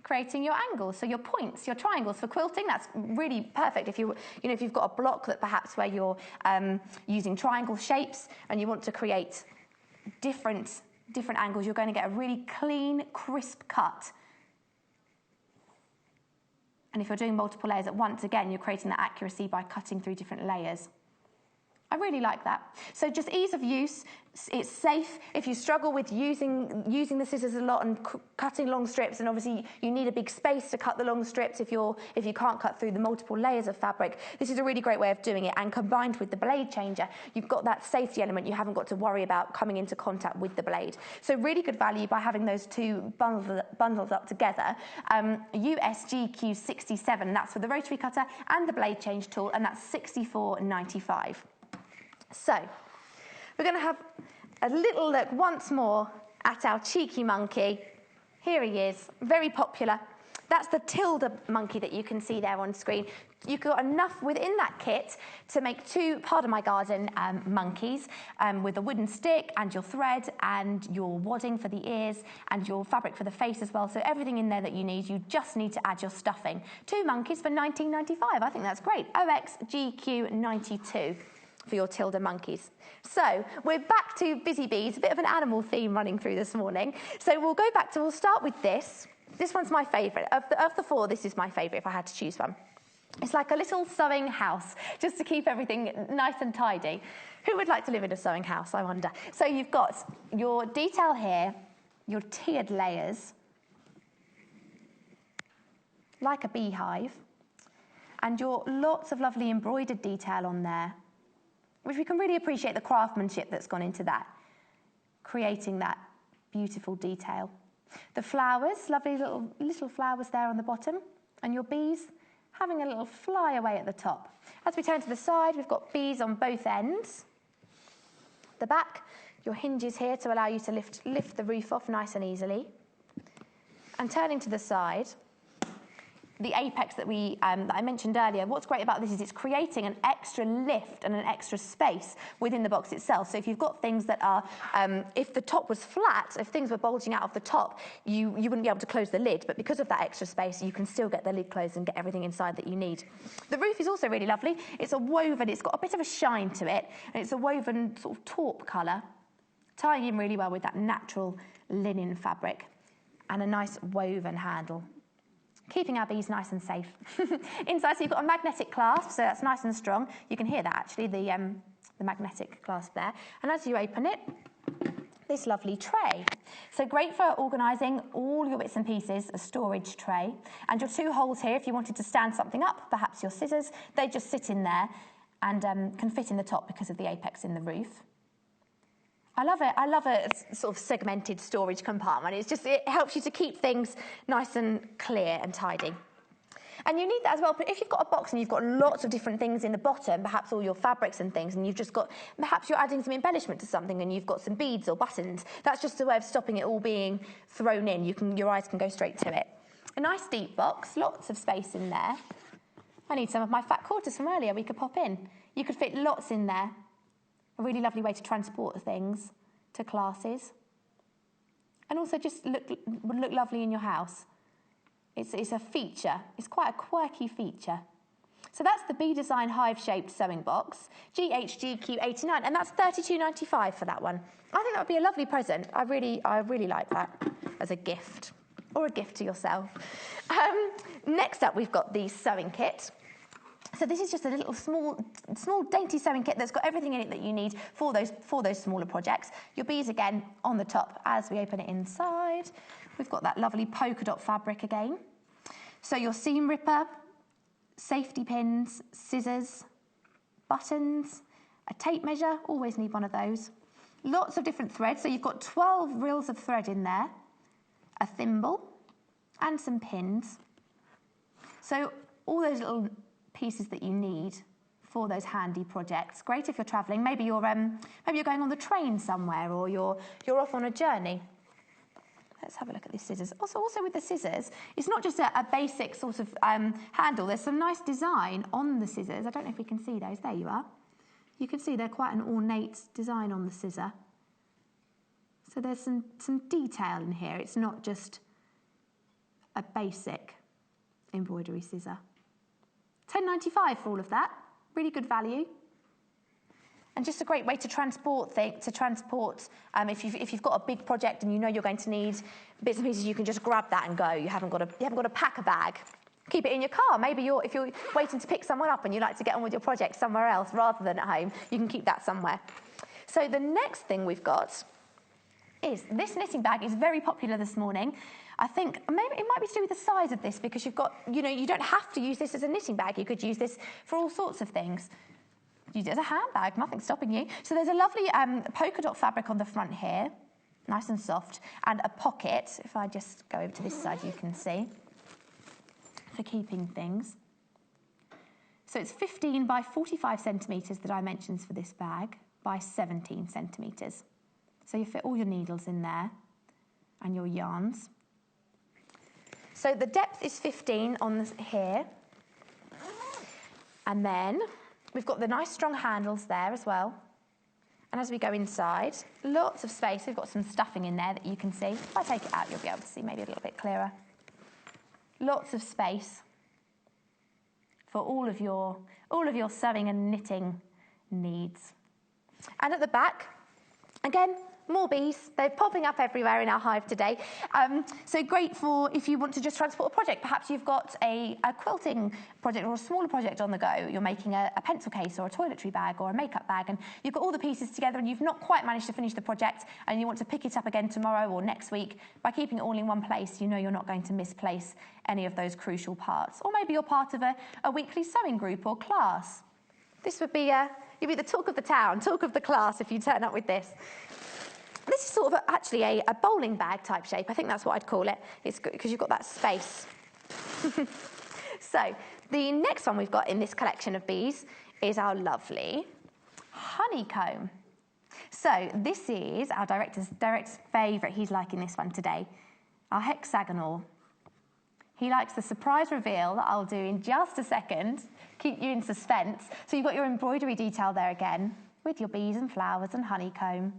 creating your angles, so your points, your triangles for quilting. That's really perfect if if you've got a block that perhaps where you're using triangle shapes and you want to create different angles. You're going to get a really clean, crisp cut. And if you're doing multiple layers at once, again, you're creating that accuracy by cutting through different layers. I really like that. So just ease of use, it's safe. If you struggle with using the scissors a lot and cutting long strips, and obviously you need a big space to cut the long strips if you can't cut through the multiple layers of fabric, this is a really great way of doing it. And combined with the blade changer, you've got that safety element. You haven't got to worry about coming into contact with the blade. So really good value by having those two bundles up together. USGQ 67, that's for the rotary cutter and the blade change tool, and that's $64.95. So, we're going to have a little look once more at our cheeky monkey. Here he is, very popular. That's the Tilda monkey that you can see there on screen. You've got enough within that kit to make two, pardon my garden, monkeys with a wooden stick and your thread and your wadding for the ears and your fabric for the face as well. So everything in there that you need. You just need to add your stuffing. 2 monkeys for $19.95. I think that's great. OXGQ92. For your Tilda monkeys. So we're back to busy bees, a bit of an animal theme running through this morning. So we'll start with this. This one's my favourite. Of the 4, this is my favourite if I had to choose one. It's like a little sewing house, just to keep everything nice and tidy. Who would like to live in a sewing house, I wonder? So you've got your detail here, your tiered layers, like a beehive, and your lots of lovely embroidered detail on there, which we can really appreciate the craftsmanship that's gone into that, creating that beautiful detail. The flowers, lovely little flowers there on the bottom, and your bees having a little fly away at the top. As we turn to the side, we've got bees on both ends. The back, your hinges here to allow you to lift the roof off nice and easily. And turning to the side, the apex that I mentioned earlier, what's great about this is it's creating an extra lift and an extra space within the box itself. So if you've got things that are, if the top was flat, if things were bulging out of the top, you wouldn't be able to close the lid. But because of that extra space, you can still get the lid closed and get everything inside that you need. The roof is also really lovely. It's a woven, it's got a bit of a shine to it, and it's a woven sort of taupe colour tying in really well with that natural linen fabric, and a nice woven handle, keeping our bees nice and safe. Inside, so you've got a magnetic clasp, so that's nice and strong. You can hear that actually, the magnetic clasp there. And as you open it, this lovely tray. So great for organising all your bits and pieces, a storage tray. And your 2 holes here, if you wanted to stand something up, perhaps your scissors, they just sit in there and can fit in the top because of the apex in the roof. I love it. I love a sort of segmented storage compartment. It helps you to keep things nice and clear and tidy. And you need that as well, but if you've got a box and you've got lots of different things in the bottom, perhaps all your fabrics and things, and you've just got, perhaps you're adding some embellishment to something and you've got some beads or buttons, that's just a way of stopping it all being thrown in. Your eyes can go straight to it. A nice deep box, lots of space in there. I need some of my fat quarters from earlier we could pop in. You could fit lots in there. A really lovely way to transport things to classes. And also just would look lovely in your house. It's a feature. It's quite a quirky feature. So that's the Bee Design hive-shaped sewing box, GHGQ89, and that's $32.95 for that one. I think that would be a lovely present. I really like that as a gift, or a gift to yourself. Next up, we've got the sewing kit. So this is just a little small dainty sewing kit that's got everything in it that you need for those smaller projects. Your bees again on the top as we open it inside. We've got that lovely polka dot fabric again. So your seam ripper, safety pins, scissors, buttons, a tape measure, always need one of those. Lots of different threads, so you've got 12 reels of thread in there, a thimble, and some pins. So all those little pieces that you need for those handy projects. Great if you're travelling. Maybe you're going on the train somewhere, or you're off on a journey. Let's have a look at these scissors. Also with the scissors, it's not just a basic sort of handle. There's some nice design on the scissors. I don't know if we can see those. There you are. You can see they're quite an ornate design on the scissor. So there's some detail in here. It's not just a basic embroidery scissor. $10.95 for all of that. Really good value. And just a great way to transport things. If you've got a big project and you know you're going to need bits and pieces, you can just grab that and go. You haven't got to pack a bag. Keep it in your car. Maybe if you're waiting to pick someone up and you like to get on with your project somewhere else rather than at home, you can keep that somewhere. So the next thing we've got is this knitting bag is very popular this morning. I think maybe it might be to do with the size of this, because you've got, you don't have to use this as a knitting bag. You could use this for all sorts of things. Use it as a handbag, nothing's stopping you. So there's a lovely polka dot fabric on the front here, nice and soft, and a pocket. If I just go over to this side, you can see, for keeping things. So it's 15 by 45 centimetres, the dimensions for this bag, by 17 centimetres. So you fit all your needles in there and your yarns. So the depth is 15 on here. And then we've got the nice strong handles there as well. And as we go inside, lots of space. We've got some stuffing in there that you can see. If I take it out, you'll be able to see maybe a little bit clearer. Lots of space for all of your sewing and knitting needs. And at the back, again, more bees. They're popping up everywhere in our hive today. So great for if you want to just transport a project. Perhaps you've got a quilting project or a smaller project on the go. You're making a pencil case or a toiletry bag or a makeup bag, and you've got all the pieces together and you've not quite managed to finish the project, and you want to pick it up again tomorrow or next week. By keeping it all in one place, you know you're not going to misplace any of those crucial parts. Or maybe you're part of a weekly sewing group or class. This would be you'd be the talk of the town, talk of the class if you turn up with this. This is sort of actually a bowling bag type shape. I think that's what I'd call it. It's good because you've got that space. So the next one we've got in this collection of bees is our lovely honeycomb. So this is our director's favourite. He's liking this one today. Our hexagonal. He likes the surprise reveal that I'll do in just a second. Keep you in suspense. So you've got your embroidery detail there again with your bees and flowers and honeycomb.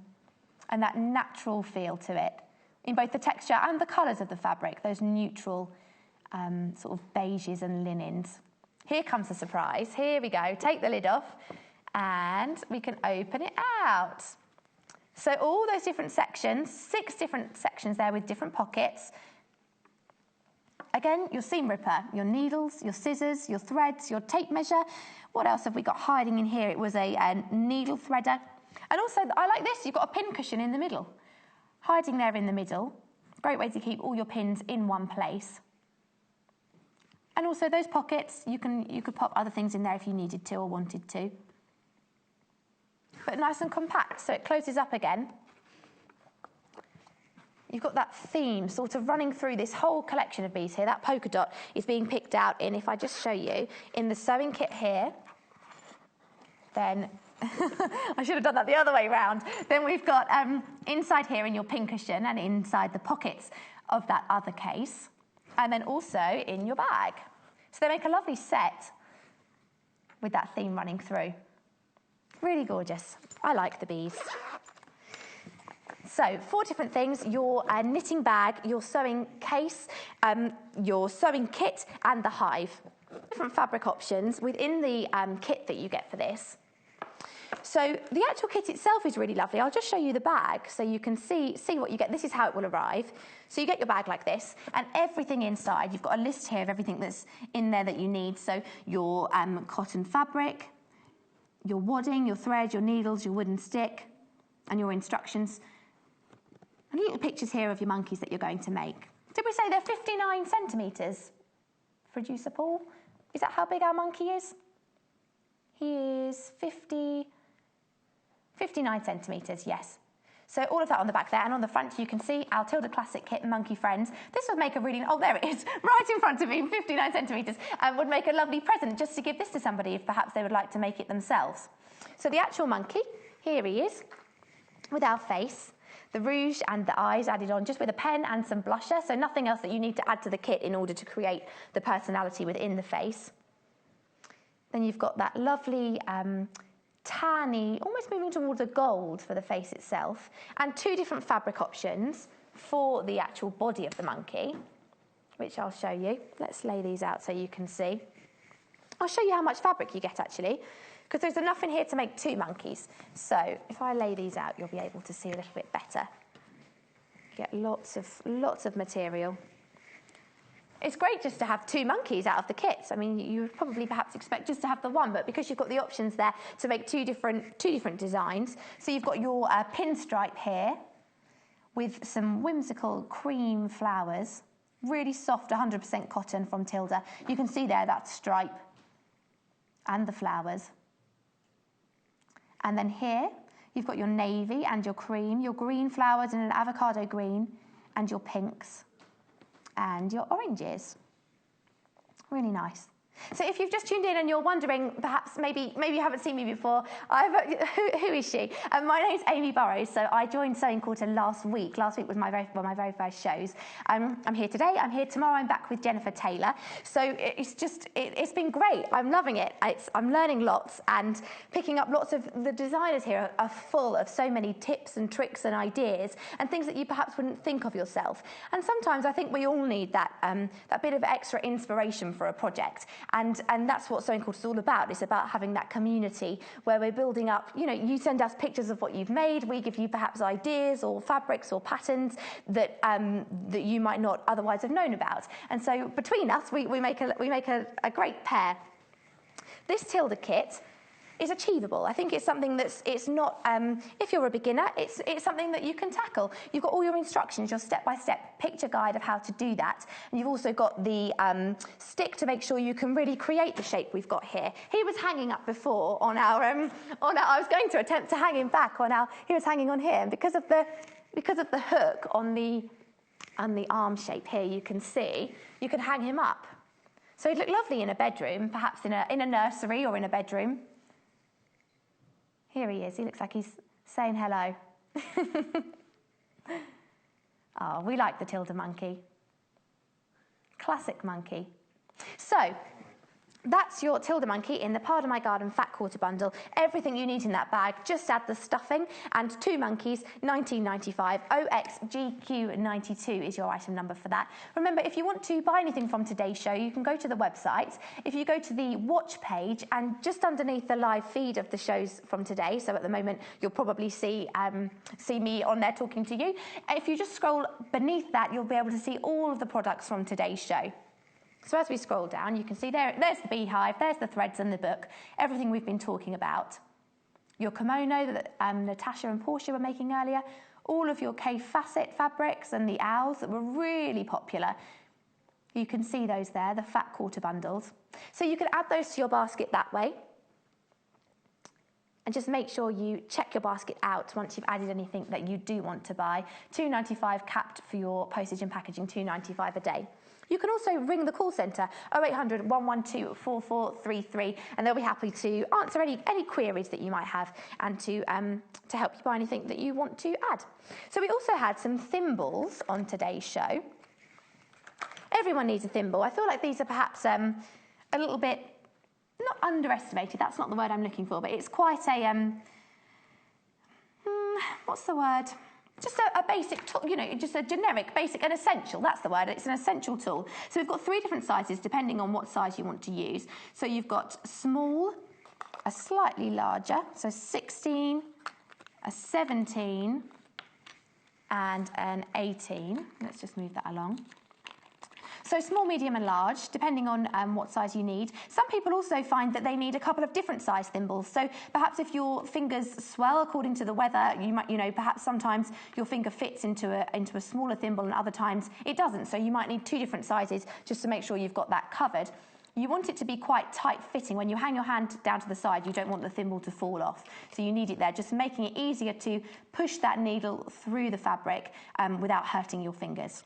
And that natural feel to it, in both the texture and the colours of the fabric, those neutral sort of beiges and linens. Here comes the surprise. Here we go. Take the lid off, and we can open it out. So all those different sections, 6 different sections there with different pockets. Again, your seam ripper, your needles, your scissors, your threads, your tape measure. What else have we got hiding in here? It was a needle threader. And also, I like this, you've got a pin cushion in the middle. Hiding there in the middle. Great way to keep all your pins in one place. And also those pockets, you could pop other things in there if you needed to or wanted to. But nice and compact, so it closes up again. You've got that theme sort of running through this whole collection of beads here. That polka dot is being picked out in, if I just show you, in the sewing kit here. Then, I should have done that the other way round. Then we've got inside here in your pin cushion and inside the pockets of that other case. And then also in your bag. So they make a lovely set with that theme running through. Really gorgeous. I like the bees. So 4 different things: your knitting bag, your sewing case, your sewing kit, and the hive. Different fabric options within the kit that you get for this. So the actual kit itself is really lovely. I'll just show you the bag so you can see what you get. This is how it will arrive. So you get your bag like this, and everything inside, you've got a list here of everything that's in there that you need. So your cotton fabric, your wadding, your thread, your needles, your wooden stick, and your instructions. And little pictures here of your monkeys that you're going to make. Did we say they're 59 centimetres? Producer Paul, is that how big our monkey is? He is 59 centimetres, yes. So all of that on the back there, and on the front you can see our Tilda Classic Kit Monkey Friends. This would make a really, oh there it is, right in front of me, 59 centimetres, and would make a lovely present just to give this to somebody if perhaps they would like to make it themselves. So the actual monkey, here he is, with our face, the rouge and the eyes added on just with a pen and some blusher, so nothing else that you need to add to the kit in order to create the personality within the face. Then you've got that lovely tanny, almost moving towards a gold for the face itself, and 2 different fabric options for the actual body of the monkey, which I'll show you. Let's lay these out so you can see. I'll show you how much fabric you get actually, because there's enough in here to make 2 monkeys. So if I lay these out, you'll be able to see a little bit better. You get lots of material. It's great just to have 2 monkeys out of the kits. I mean, you would probably perhaps expect just to have the one, but because you've got the options there to make two different designs. So you've got your pinstripe here with some whimsical cream flowers, really soft, 100% cotton from Tilda. You can see there that stripe and the flowers. And then here, you've got your navy and your cream, your green flowers in an avocado green, and your pinks. And your oranges. Really nice. So if you've just tuned in and you're wondering, perhaps maybe you haven't seen me before, who is she? My name's Amy Burrows. So I joined Sewing Quarter last week. Last week was one of my very first shows. I'm here today. I'm here tomorrow. I'm back with Jennifer Taylor. So it's been great. I'm loving it. I'm learning lots and picking up lots of the designers here are full of so many tips and tricks and ideas and things that you perhaps wouldn't think of yourself. And sometimes I think we all need that bit of extra inspiration for a project. And that's what Sewing Quarter is all about. It's about having that community where we're building up, you send us pictures of what you've made, we give you perhaps ideas or fabrics or patterns that you might not otherwise have known about. And so between us, we make a great pair. This Tilda kit is achievable. I think it's something it's not, if you're a beginner, it's something that you can tackle. You've got all your instructions, your step-by-step picture guide of how to do that. And you've also got the stick to make sure you can really create the shape we've got here. He was hanging up before on our, I was going to attempt to hang him back he was hanging on here. And because of the hook on the arm shape here, you can see, you can hang him up. So he'd look lovely in a bedroom, perhaps in a nursery or in a bedroom. Here he is. He looks like he's saying hello. Oh, we like the Tilda monkey. Classic monkey. So, That's your Tilda monkey in the Pardon My Garden Fat Quarter bundle. Everything you need in that bag, just add the stuffing, and 2 monkeys, $19.95. OXGQ92 is your item number for that. Remember, if you want to buy anything from today's show, you can go to the website. If you go to the watch page, and just underneath the live feed of the shows from today, so at the moment you'll probably see me on there talking to you. If you just scroll beneath that, you'll be able to see all of the products from today's show. So as we scroll down, you can see there's the beehive, there's the threads and the book, everything we've been talking about. Your kimono that Natasha and Portia were making earlier, all of your K-facet fabrics and the owls that were really popular. You can see those there, the Fat Quarter bundles. So you can add those to your basket that way. And just make sure you check your basket out once you've added anything that you do want to buy. $2.95 capped for your postage and packaging, $2.95 a day. You can also ring the call centre, 0800 112 4433, and they'll be happy to answer any queries that you might have and to help you buy anything that you want to add. So we also had some thimbles on today's show. Everyone needs a thimble. I feel like these are perhaps a little bit, not underestimated, that's not the word I'm looking for, but it's quite a, what's the word? Just a basic tool, just a generic, basic, an essential, that's the word. It's an essential tool. So we've got 3 different sizes depending on what size you want to use. So you've got small, a slightly larger, so 16, a 17, and an 18. Let's just move that along. So small, medium and large, depending on what size you need. Some people also find that they need a couple of different size thimbles. So perhaps if your fingers swell according to the weather, you might, perhaps sometimes your finger fits into a smaller thimble and other times it doesn't. So you might need 2 different sizes just to make sure you've got that covered. You want it to be quite tight fitting. When you hang your hand down to the side, you don't want the thimble to fall off. So you need it there, just making it easier to push that needle through the fabric without hurting your fingers.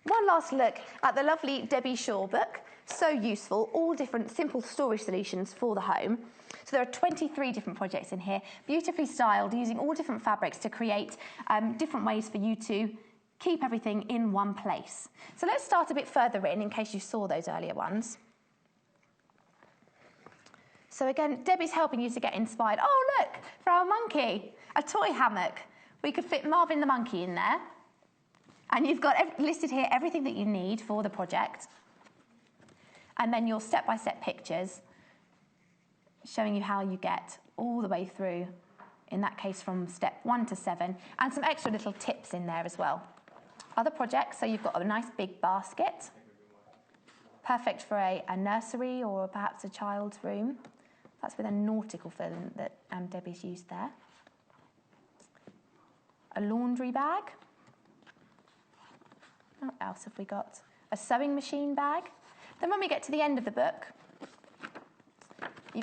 One last look at the lovely Debbie Shaw book. So useful, all different simple storage solutions for the home. So there are 23 different projects in here, beautifully styled, using all different fabrics to create different ways for you to keep everything in one place. So let's start a bit further in case you saw those earlier ones. So again, Debbie's helping you to get inspired. Oh, look, for our monkey, a toy hammock. We could fit Marvin the monkey in there. And you've got listed here everything that you need for the project. And then your step-by-step pictures showing you how you get all the way through, in that case from step 1 to 7, and some extra little tips in there as well. Other projects, so you've got a nice big basket, perfect for a nursery or perhaps a child's room. That's with a nautical film that Debbie's used there. A laundry bag. What else have we got? A sewing machine bag. Then when we get to the end of the book, you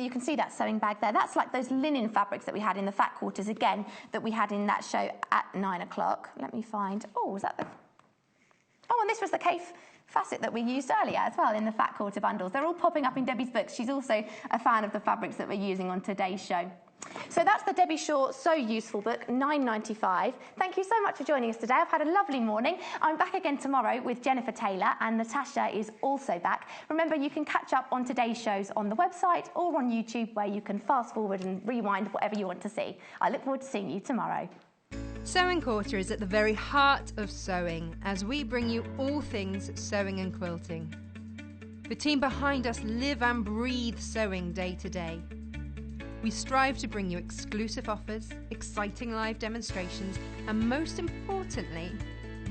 can see that sewing bag there. That's like those linen fabrics that we had in the Fat Quarters again, that we had in that show at 9 o'clock. Let me find, was that the... Oh, and this was the K-facet that we used earlier as well in the Fat Quarter bundles. They're all popping up in Debbie's books. She's also a fan of the fabrics that we're using on today's show. So that's the Debbie Shaw So Useful book, $9.95. Thank you so much for joining us today. I've had a lovely morning. I'm back again tomorrow with Jennifer Taylor, and Natasha is also back. Remember, you can catch up on today's shows on the website or on YouTube, where you can fast forward and rewind whatever you want to see. I look forward to seeing you tomorrow. Sewing Quarter is at the very heart of sewing, as we bring you all things sewing and quilting. The team behind us live and breathe sewing day to day. We strive to bring you exclusive offers, exciting live demonstrations, and most importantly,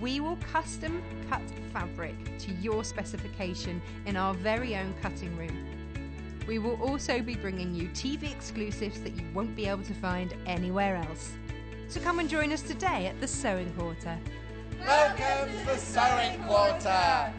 we will custom cut fabric to your specification in our very own cutting room. We will also be bringing you TV exclusives that you won't be able to find anywhere else. So come and join us today at the Sewing Quarter. Welcome to the Sewing Quarter!